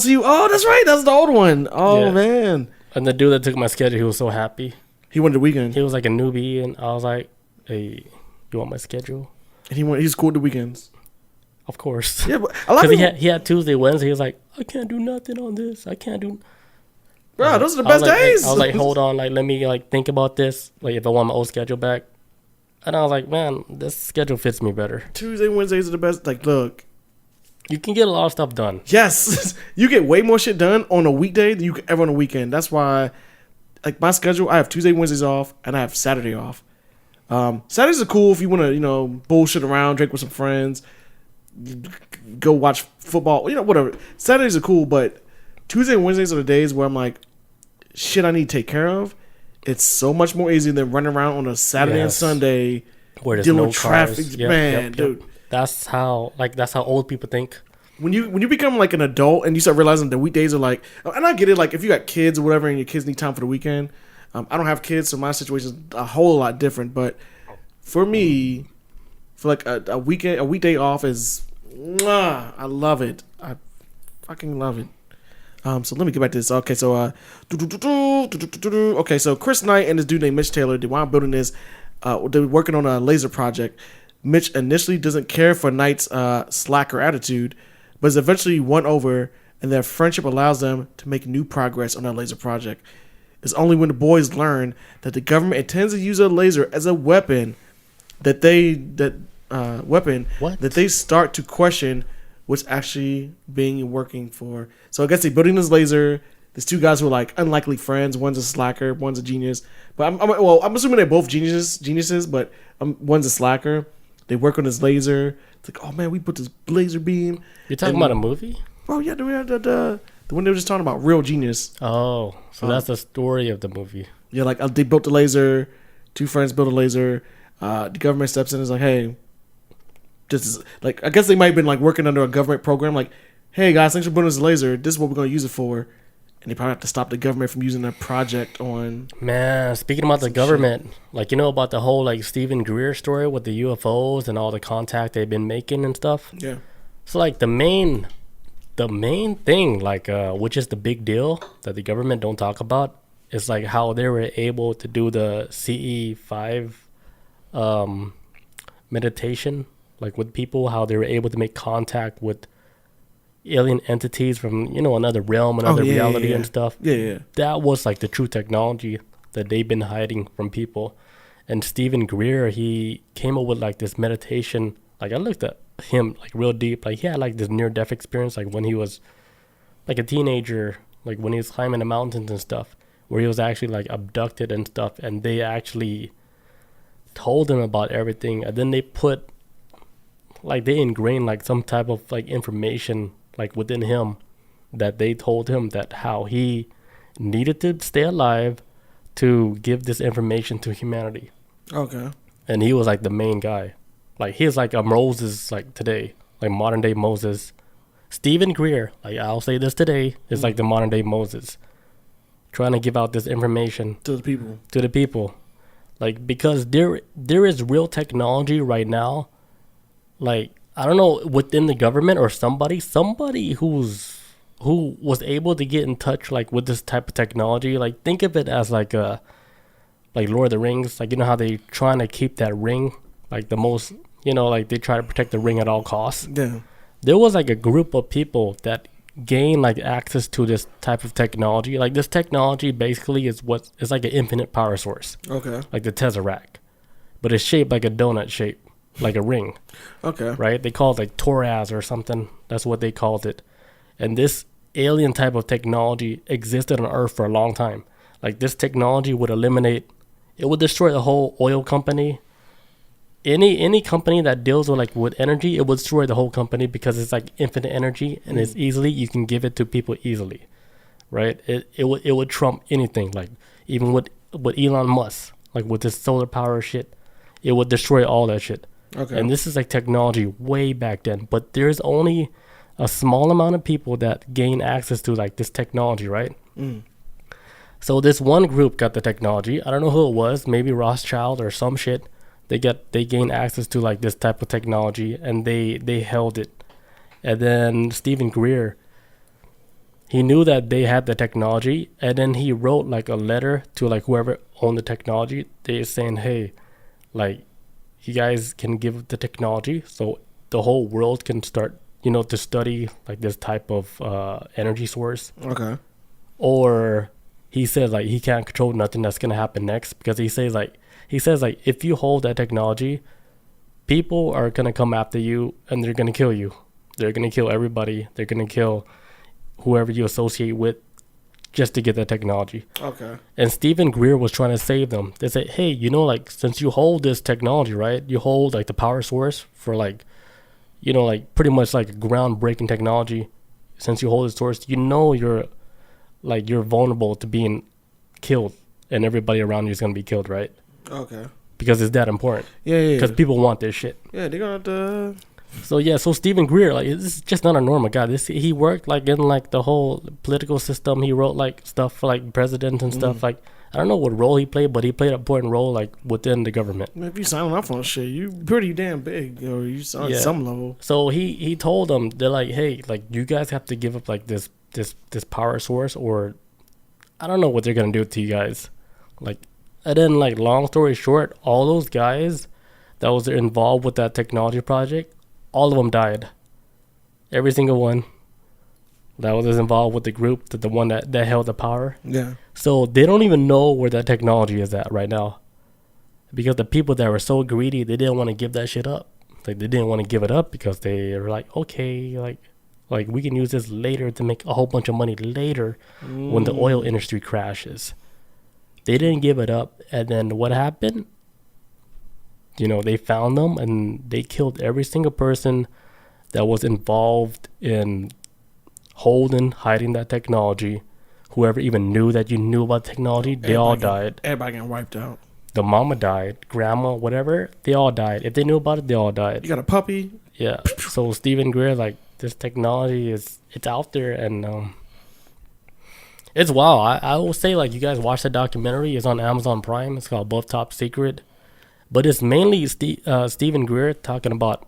that's right. That's the old one. Oh yeah. Man. And the dude that took my schedule, he was so happy. He wanted the weekend. He was like a newbie, and I was like, "Hey, you want my schedule?" And he's cool the weekends. Of course. Yeah, but a lot of he had Tuesday, Wednesday. He was like, "I can't do nothing on this. I can't do." Bro, those are the best days. I was like, hold on, like let me like think about this. Like if I want my old schedule back, and I was like, man, this schedule fits me better. Tuesday, Wednesdays are the best. Like, look. You can get a lot of stuff done. Yes. You get way more shit done on a weekday than you can ever on a weekend. That's why, like, my schedule, I have Tuesday, Wednesdays off, and I have Saturday off. Saturdays are cool if you want to, bullshit around, drink with some friends, go watch football, whatever. Saturdays are cool, but Tuesday and Wednesdays are the days where I'm like, shit I need to take care of. It's so much more easy than running around on a Saturday and Sunday where there's dealing no with traffic. Yep, Man, dude. That's how old people think. When you become like an adult and you start realizing the weekdays are like, and I get it, like if you got kids or whatever and your kids need time for the weekend. I don't have kids, so my situation is a whole lot different. But for me, for like a weekday off is, I love it. I fucking love it. So let me get back to this. Okay, so so Chris Knight and this dude named Mitch Taylor, while building this, they're working on a laser project. Mitch initially doesn't care for Knight's slacker attitude, but is eventually won over, and their friendship allows them to make new progress on that laser project. It's only when the boys learn that the government intends to use a laser as a weapon that they start to question what's actually being working for. So I guess they're building this laser. There's two guys who are like unlikely friends. One's a slacker, one's a genius. But I'm assuming they're both geniuses, but one's a slacker. They work on this laser. It's like, oh man, we put this laser beam. You're talking about a movie? Oh yeah, the one they were just talking about, Real Genius. Oh, so that's the story of the movie. Yeah, like they built the laser. Two friends built a laser. The government steps in and is like, hey, like I guess they might have been like working under a government program. Like, hey guys, thanks for building this laser. This is what we're gonna use it for. And they probably have to stop the government from using that project on. Man, speaking about the government, shit. Like, about the whole, like, Stephen Greer story with the UFOs and all the contact they've been making and stuff? Yeah. So, like, the main thing, like, which is the big deal that the government don't talk about, is, like, how they were able to do the CE5 meditation, like, with people, how they were able to make contact with alien entities from another realm, another reality and stuff. Yeah. That was like the true technology that they've been hiding from people. And Stephen Greer, he came up with like this meditation. Like I looked at him like real deep. Like he had like this near-death experience, like when he was like a teenager, like when he was climbing the mountains and stuff, where he was actually like abducted and stuff, and they actually told him about everything, and then they ingrained like some type of like information like within him, that they told him that how he needed to stay alive to give this information to humanity. Okay. And he was like the main guy. Like he's like a Moses like today, like modern day Moses. Stephen Greer, like I'll say this today, is like the modern day Moses, trying to give out this information to the people. Like because there is real technology right now, like I don't know, within the government or somebody who was able to get in touch like with this type of technology. Like think of it as like Lord of the Rings, like you know how they trying to keep that ring like the most, you know, like they try to protect the ring at all costs. Yeah. There was like a group of people that gain like access to this type of technology. Like this technology basically is it's like an infinite power source. Okay. Like the Tesseract, but it's shaped like a donut shape, like a ring. Okay. Right? They call it like Toraz or something. That's what they called it. And this alien type of technology existed on Earth for a long time. Like this technology would destroy the whole oil company. Any company that deals with energy, it would destroy the whole company because it's like infinite energy and it's easily, you can give it to people easily, right? It would trump anything, like even with Elon Musk, like with this solar power shit, it would destroy all that shit. Okay. And this is like technology way back then, but there's only a small amount of people that gain access to like this technology, right? So this one group got the technology. I don't know who it was, maybe Rothschild or some shit. They gained access to like this type of technology and they held it. And then Stephen Greer, he knew that they had the technology, and then he wrote like a letter to like whoever owned the technology. They're saying, hey, like you guys can give the technology so the whole world can start, you know, to study like this type of energy source. Okay. Or he said like he can't control nothing that's gonna happen next, because he says like if you hold that technology, people are gonna come after you and they're gonna kill you. They're gonna kill everybody. They're gonna kill whoever you associate with just to get that technology. Okay. And Stephen Greer was trying to save them. They said, hey, you know, like since you hold this technology, right? You hold like the power source for like, you know, like pretty much like a groundbreaking technology. Since you hold the source, you know you're vulnerable to being killed, and everybody around you is gonna be killed, right? Okay. Because it's that important. Yeah. Because people want this shit. Yeah, they're gonna have to. So Stephen Greer, like, this is just not a normal guy. He worked like in like the whole political system. He wrote like stuff for like presidents and stuff. Like I don't know what role he played, but he played an important role like within the government. If you sign off on shit, you pretty damn big, or you on some level. So he told them, they're like, hey, like you guys have to give up like this power source, or I don't know what they're gonna do to you guys. Like, and then like long story short, all those guys that was involved with that technology project, all of them died. Every single one that was involved with the group, the one that held the power. Yeah. So they don't even know where that technology is at right now, because the people that were so greedy, they didn't want to give that shit up. Like they didn't want to give it up because they were like, okay, like we can use this later to make a whole bunch of money later when the oil industry crashes. They didn't give it up, and then what happened? You know, they found them and they killed every single person that was involved in hiding that technology. Whoever even knew that you knew about technology, they all died. Everybody got wiped out. The mama died, grandma, whatever, they all died. If they knew about it, they all died. You got a puppy? Yeah. So Stephen Greer, like, this technology it's out there, and it's wild. I will say, like, you guys watch the documentary. It's on Amazon Prime. It's called Above Top Secret. But it's mainly Stephen Greer talking about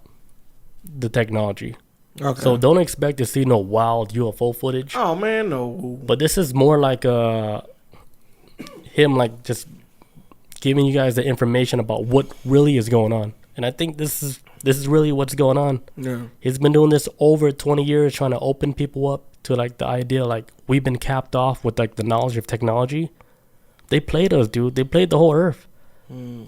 the technology. Okay. So don't expect to see no wild UFO footage. Oh, man, no. But this is more like him, like, just giving you guys the information about what really is going on. And I think this is really what's going on. Yeah. He's been doing this over 20 years, trying to open people up to like the idea, like we've been capped off with like the knowledge of technology They played us, dude. They played the whole Earth.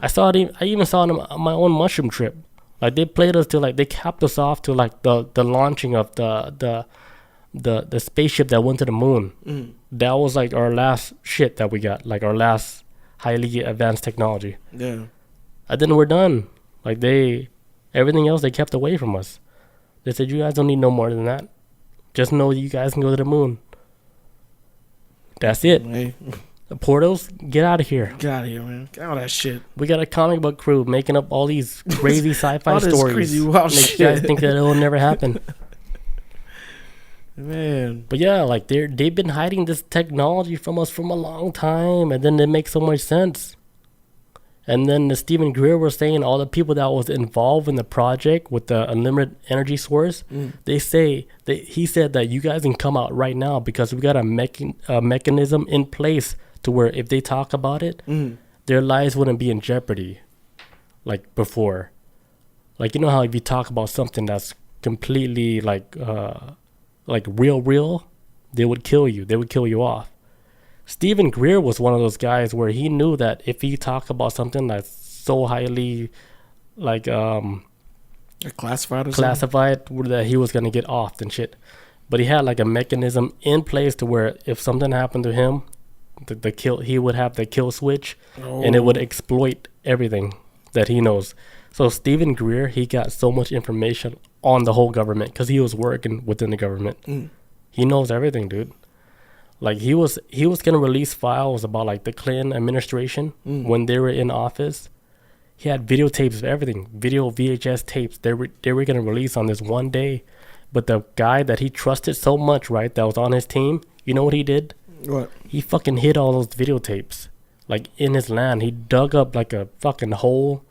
I saw it. I even saw it on my own mushroom trip. Like they played us to like they capped us off to like the launching of the spaceship that went to the moon. That was like our last shit that we got. Like our last highly advanced technology. Yeah. And then we're done. Like everything else they kept away from us. They said, you guys don't need no more than that. Just know you guys can go to the moon. That's it. Hey. The portals, get out of here. Get out of here, man. Get out of that shit. We got a comic book crew making up all these crazy sci-fi stories. Crazy wild Make shit. you guys think that it will never happen. Man. But yeah, like they've been hiding this technology from us from a long time, and then it makes so much sense. And then the Stephen Greer was saying all the people that was involved in the project with the unlimited energy source, he said that you guys can come out right now because we got a mechanism in place to where if they talk about it, their lives wouldn't be in jeopardy like before. Like, you know how if you talk about something that's completely like real, they would kill you. They would kill you off. Stephen Greer was one of those guys where he knew that if he talked about something that's so highly like classified that he was gonna get off and shit. But he had like a mechanism in place to where if something happened to him, he would have the kill switch, and it would exploit everything that he knows. So Stephen Greer, he got so much information on the whole government because he was working within the government. He knows everything, dude. Like he was gonna release files about like the Clinton administration when they were in office. He had videotapes of everything, video VHS tapes. They were gonna release on this one day, but the guy that he trusted so much, right, that was on his team, you know what he did? What? He fucking hid all those videotapes, like in his land. He dug up like a fucking hole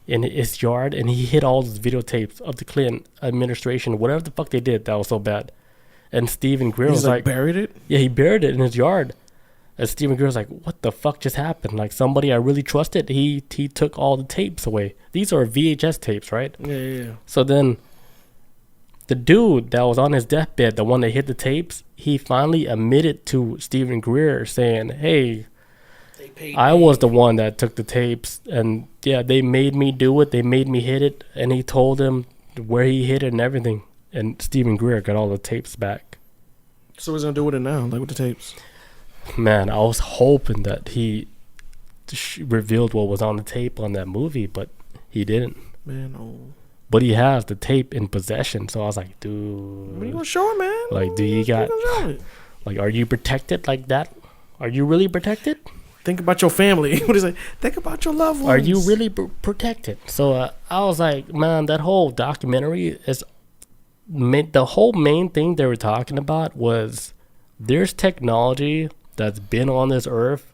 in his yard, and he hid all those videotapes of the Clinton administration, whatever the fuck they did that was so bad. And Stephen Greer was like, buried it? Yeah, he buried it in his yard. And Stephen Greer was like, what the fuck just happened? Like somebody I really trusted, he took all the tapes away. These are VHS tapes, right? Yeah. So then the dude that was on his deathbed, the one that hid the tapes, he finally admitted to Stephen Greer saying, hey, I was the one that took the tapes. And yeah, they made me do it. They made me hit it. And he told him where he hid it and everything. And Stephen Greer got all the tapes back. So what's he gonna do with it now? Like with the tapes? Man, I was hoping that he revealed what was on the tape on that movie, but he didn't. Man, oh. But he has the tape in possession, so I was like, dude. What are you gonna show it, man? Like, do you got... Like, are you protected like that? Are you really protected? Think about your family. What is it? Think about your loved ones. Are you really protected? So I was like, man, that whole documentary is... the whole main thing they were talking about was there's technology that's been on this earth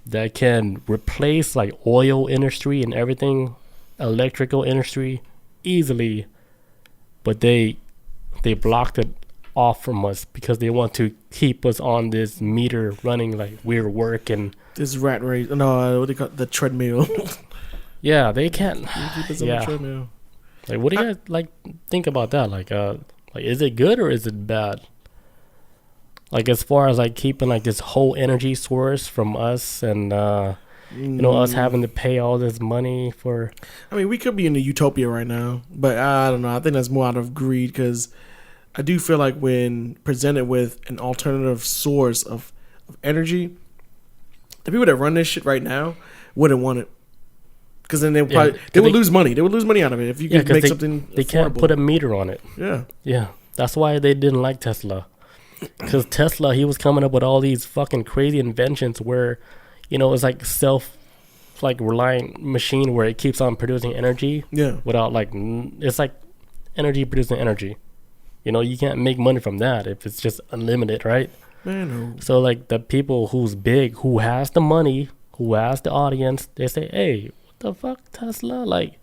that can replace like oil industry and everything, electrical industry easily, but they blocked it off from us because they want to keep us on this meter running like we're working. This rat race. No, what do they call the treadmill? Yeah, they can't. Keep us on the treadmill. Like, what do you guys like think about that? Like, is it good or is it bad? Like, as far as like keeping like this whole energy source from us, and us having to pay all this money for. I mean, we could be in a utopia right now, but I don't know. I think that's more out of greed because I do feel like when presented with an alternative source of energy, the people that run this shit right now wouldn't want it. Because then they would lose money. They would lose money out of it if you could make something. They can't put a meter on it. Yeah. That's why they didn't like Tesla. Because Tesla, he was coming up with all these fucking crazy inventions where, it's like reliant machine where it keeps on producing energy. Yeah. Without it's like energy producing energy. You can't make money from that if it's just unlimited, right? Man, no. So like the people who's big, who has the money, who has the audience, they say, hey, the fuck, Tesla? Like,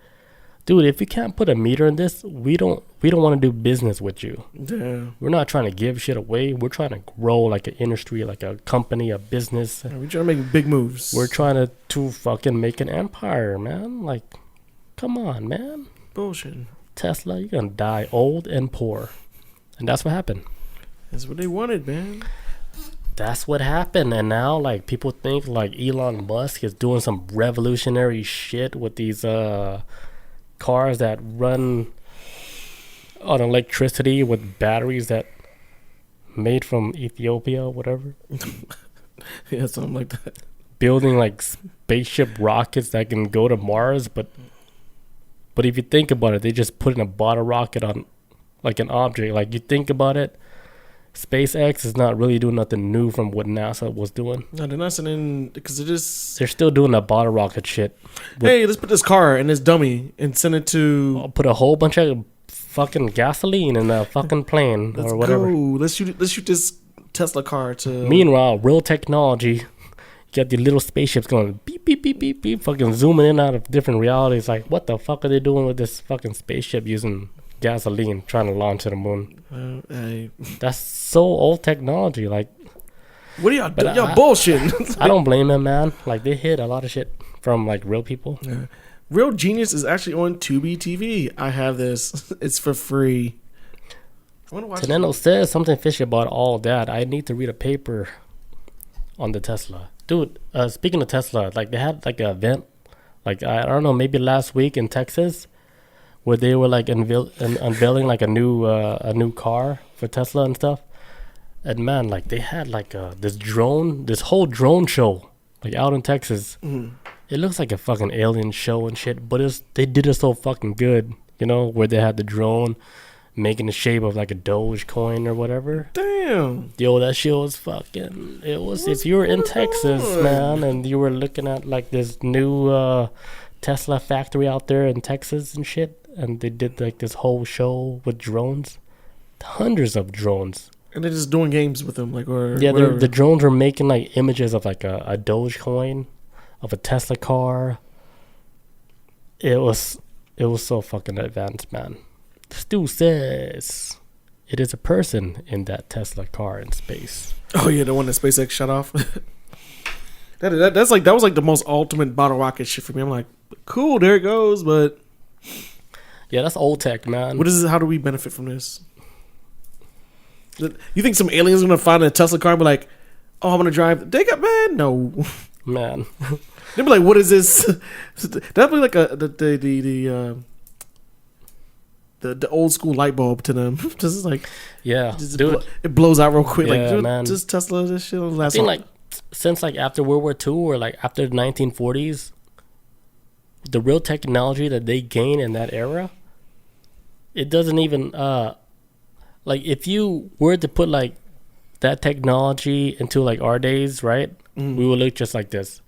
dude, if you can't put a meter in this, we don't want to do business with you. Yeah. We're not trying to give shit away. We're trying to grow like an industry, like a company, a business. Yeah, we're trying to make big moves. We're trying to fucking make an empire, man. Like, come on, man. Bullshit. Tesla, you're gonna die old and poor. And that's what happened. That's what they wanted, man. that's what happened. And now, like, people think like Elon Musk is doing some revolutionary shit with these cars that run on electricity with batteries that made from Ethiopia, whatever. Yeah, something like that. Building like spaceship rockets that can go to Mars, but if you think about it, they just put in a bottle rocket on like an object. Like, you think about it, SpaceX is not really doing nothing new from what NASA was doing. No, they're not sending, because they're still doing that bottle rocket shit. Hey, let's put this car in this dummy and send it to. I'll put a whole bunch of fucking gasoline in a fucking plane or whatever. Let's shoot this Tesla car to. Meanwhile, real technology, you got the little spaceships going beep beep beep beep beep, fucking zooming in out of different realities. Like, what the fuck are they doing with this fucking spaceship using gasoline trying to launch to the moon? Hey. That's so old technology. Like, what are y'all doing? Y'all bullshitting. I don't blame them, man. Like, they hid a lot of shit from like real people. Yeah. Real Genius is actually on Tubi TV. I have this. It's for free. I want to watch it. Teneno says something fishy about all that. I need to read a paper on the Tesla. Dude, speaking of Tesla, like, they had like an event, like, I don't know, maybe last week in Texas, where they were like unveiling like a new car for Tesla and stuff. And man, like, they had like this whole drone show like out in Texas. Mm-hmm. It looks like a fucking alien show and shit, but they did it so fucking good, you know, where they had the drone making the shape of like a Doge coin or whatever. Damn. Yo, that shit was fucking. It was. If you were in Texas, man, and you were looking at like this new Tesla factory out there in Texas and shit, and they did like this whole show with drones, hundreds of drones. And they're just doing games with them, like, or yeah, whatever. the drones were making like images of like a Doge coin, of a Tesla car. It was so fucking advanced, man. Stu says it is a person in that Tesla car in space. Oh yeah, the one that SpaceX shut off. that was like the most ultimate bottle rocket shit for me. I'm like, cool, there it goes, but yeah, that's old tech, man. What is it? How do we benefit from this? You think some aliens are gonna find a Tesla car and be like, oh, I'm gonna drive? They got, man, no, man. They'd be like, what is this? That'd be like the old school light bulb to them. Just like, yeah, dude, it blows out real quick. Yeah, like, man. Just Tesla, this shit will last. I think like since like after World War II or like after the 1940s, the real technology that they gained in that era, it doesn't even like, if you were to put like that technology into like our days, right? Mm. We would look just like this,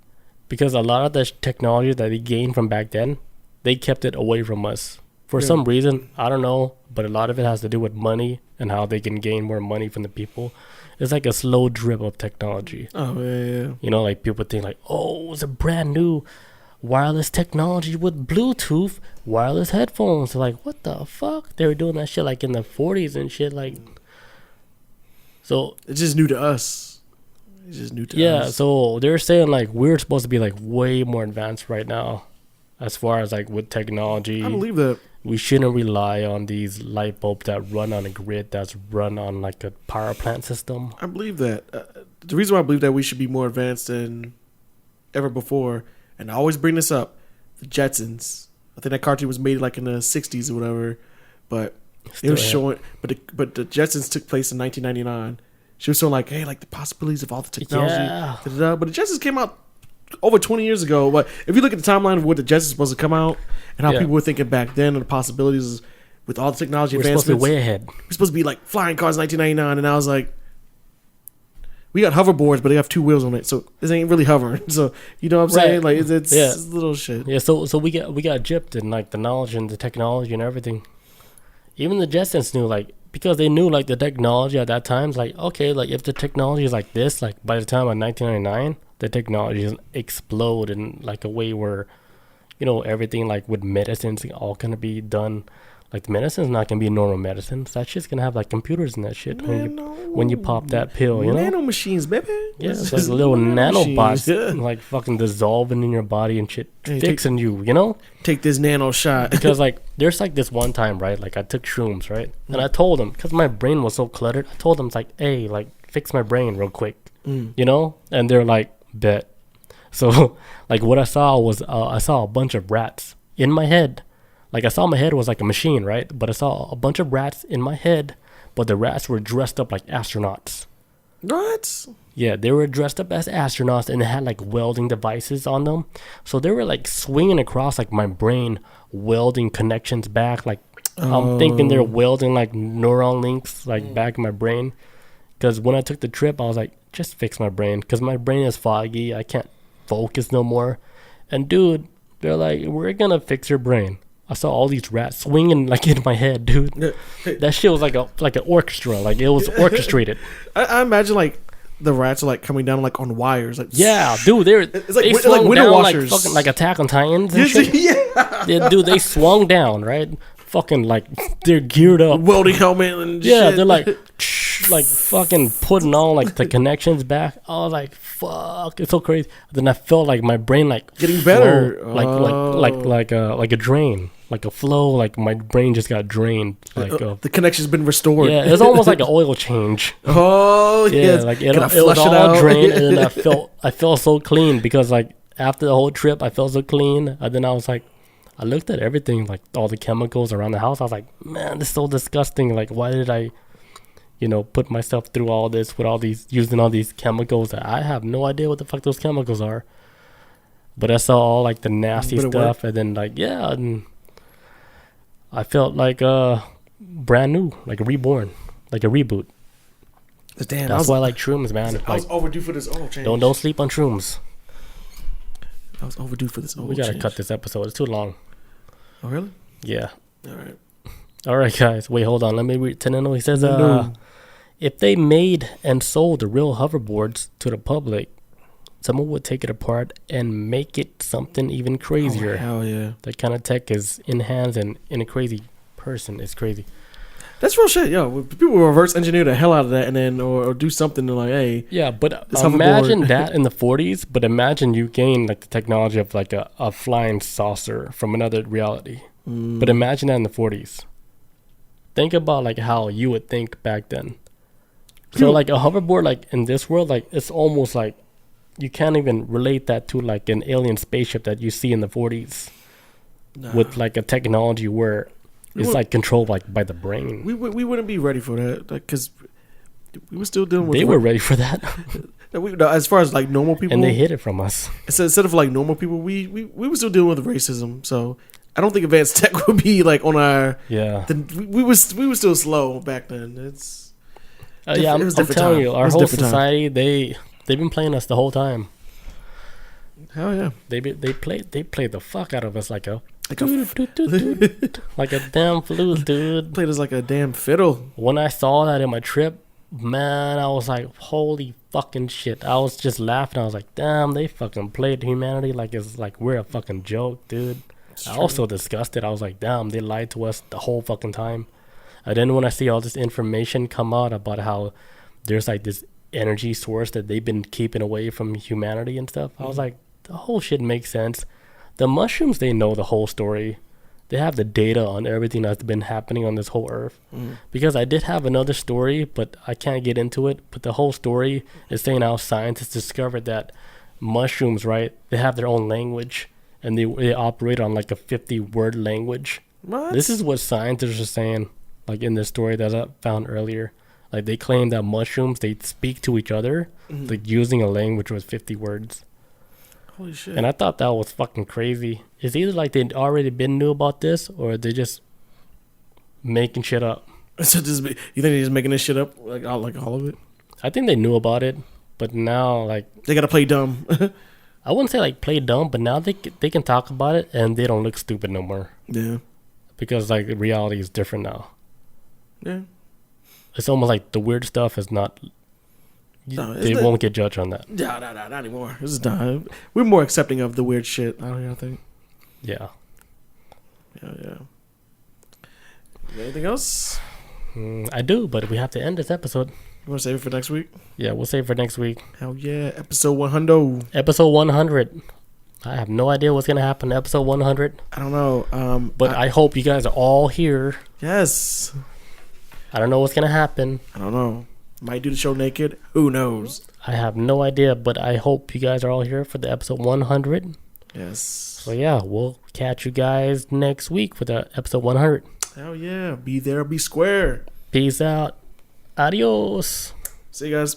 because a lot of the technology that they gained from back then, they kept it away from us. For some reason, I don't know, but a lot of it has to do with money and how they can gain more money from the people. It's like a slow drip of technology. Oh, yeah. You know, like, people think like, oh, it's a brand new wireless technology with Bluetooth, wireless headphones. They're like, what the fuck? They were doing that shit like in the 40s and shit. Like, so it's just new to us. It's just new to us. Yeah, so they're saying like we're supposed to be like way more advanced right now as far as like with technology. I believe that. We shouldn't rely on these light bulbs that run on a grid that's run on like a power plant system. I believe that. The reason why I believe that we should be more advanced than ever before, and I always bring this up, the Jetsons. I think that cartoon was made like in the 60s or whatever, but it was showing. But the Jetsons took place in 1999. She was showing like, hey, like the possibilities of all the technology. Yeah. But the Jetsons came out over 20 years ago. But if you look at the timeline of what the Jetsons supposed to come out and how people were thinking back then and the possibilities with all the technology advancements, supposed to be way ahead. We're supposed to be like flying cars in 1999, and I was like, we got hoverboards, but they have two wheels on it, so this ain't really hovering. So you know what I'm saying? Like it's little shit. Yeah. So we got gypped in like the knowledge and the technology and everything. Even the Jetsons knew, like, because they knew like the technology at that time. It's like, okay, like if the technology is like this, like by the time of 1999, the technology is explode in like a way where, you know, everything like with medicines all gonna be done. Like the medicine's not gonna be normal medicines. That shit's gonna have like computers and that shit when you pop that pill, you know? Nano machines, baby. Yeah, it's like little nanobots like fucking dissolving in your body and shit, fixing you, you know? Take this nano shot. Because like there's like this one time, right? Like I took shrooms, right? And I told him, because my brain was so cluttered, I told him, it's like, hey, like fix my brain real quick. you know? And they're like, bet. So, like, what I saw was, I saw a bunch of rats in my head. Like, I saw my head was like a machine, right? But I saw a bunch of rats in my head, but the rats were dressed up like astronauts. What? Yeah, they were dressed up as astronauts and they had like welding devices on them. So they were like swinging across like my brain, welding connections back. Like, I'm thinking they're welding like neuron links like back in my brain. Because when I took the trip, I was like, just fix my brain. Because my brain is foggy. I can't focus no more. And dude, they're like, we're going to fix your brain. I saw all these rats swinging like in my head, dude. That shit was like an orchestra. Like, it was orchestrated. I imagine like the rats are like coming down like on wires. Like, yeah, dude, they swung window down washers. like fucking like Attack on Titans and shit. Yeah, dude, they swung down, right? Fucking like they're geared up, welding helmet and yeah, shit. they're like fucking putting on like the connections back. I was like, fuck, it's so crazy. Then I felt like my brain like getting better, like a drain. Like a flow, like my brain just got drained. Like the connection's been restored. Yeah, it was almost like an oil change. Oh yeah, like it was all drained, and then I felt so clean because like after the whole trip, I felt so clean. And then I was like, I looked at everything, like all the chemicals around the house. I was like, man, this is so disgusting. Like, why did I, put myself through all this with using all these chemicals that I have no idea what the fuck those chemicals are. But I saw all like the nasty stuff, and then like and I felt like brand new, like reborn, like a reboot. Damn, that's why I like shrooms, man. I was overdue for this oil change. Don't sleep on shrooms. I was overdue for this oil change. We gotta cut this episode. It's too long. Oh really? Yeah. All right, guys. Wait, hold on. Let me read. Teneno. He says, if they made and sold the real hoverboards to the public, someone would take it apart and make it something even crazier. Oh, hell yeah. That kind of tech is in hands and in a crazy person. It's crazy. That's real shit, yo. People will reverse engineer the hell out of that and then or do something to like, hey. Yeah, but imagine that in the 40s, but imagine you gain like the technology of like a flying saucer from another reality. But imagine that in the 40s. Think about like how you would think back then. So like a hoverboard, like in this world, like it's almost like you can't even relate that to like an alien spaceship that you see in the 40s with like a technology where it's like controlled like by the brain. We wouldn't be ready for that because we were still dealing with. They were ready for that. As far as like normal people, and they hid it from us. So instead of like normal people, we were still dealing with racism. So I don't think advanced tech would be like on our. Yeah. We were still slow back then. It's. I'm telling you, our whole society they've been playing us the whole time. Hell yeah. They played the fuck out of us like a damn flute, dude. Played us like a damn fiddle. When I saw that in my trip, man, I was like, holy fucking shit. I was just laughing. I was like, damn, they fucking played humanity like it's like we're a fucking joke, dude. I was so disgusted. I was like, damn, they lied to us the whole fucking time. And then when I see all this information come out about how there's like this energy source that they've been keeping away from humanity and stuff, I was like, the whole shit makes sense. The mushrooms, they know the whole story. They have the data on everything that's been happening on this whole earth. Because I did have another story, but I can't get into it. But the whole story is saying how scientists discovered that mushrooms, right, they have their own language. And they operate on like a 50-word language. What? This is what scientists are saying, like in the story that I found earlier. Like they claim that mushrooms, they speak to each other, like using a language with 50 words. Holy shit. And I thought that was fucking crazy. It's either like they'd already been knew about this or they're just making shit up. So you think they're just making this shit up, like all of it? I think they knew about it, but now like... They gotta play dumb. I wouldn't say like play dumb, but now they can talk about it and they don't look stupid no more. Yeah. Because like reality is different now. Yeah. It's almost like the weird stuff is not... they won't get judged on that. No, not anymore. This is not. We're more accepting of the weird shit. I think. Yeah. Yeah. Anything else? I do, but we have to end this episode. You want to save it for next week? Yeah, we'll save it for next week. Hell yeah. Episode 100. Episode 100. I have no idea what's going to happen in episode 100. I don't know. But I hope you guys are all here. Yes. I don't know what's going to happen. I don't know. Might do the show naked. Who knows? I have no idea, but I hope you guys are all here for the episode 100. Yes. So yeah, we'll catch you guys next week for the episode 100. Hell yeah. Be there, be square. Peace out. Adios. See you guys.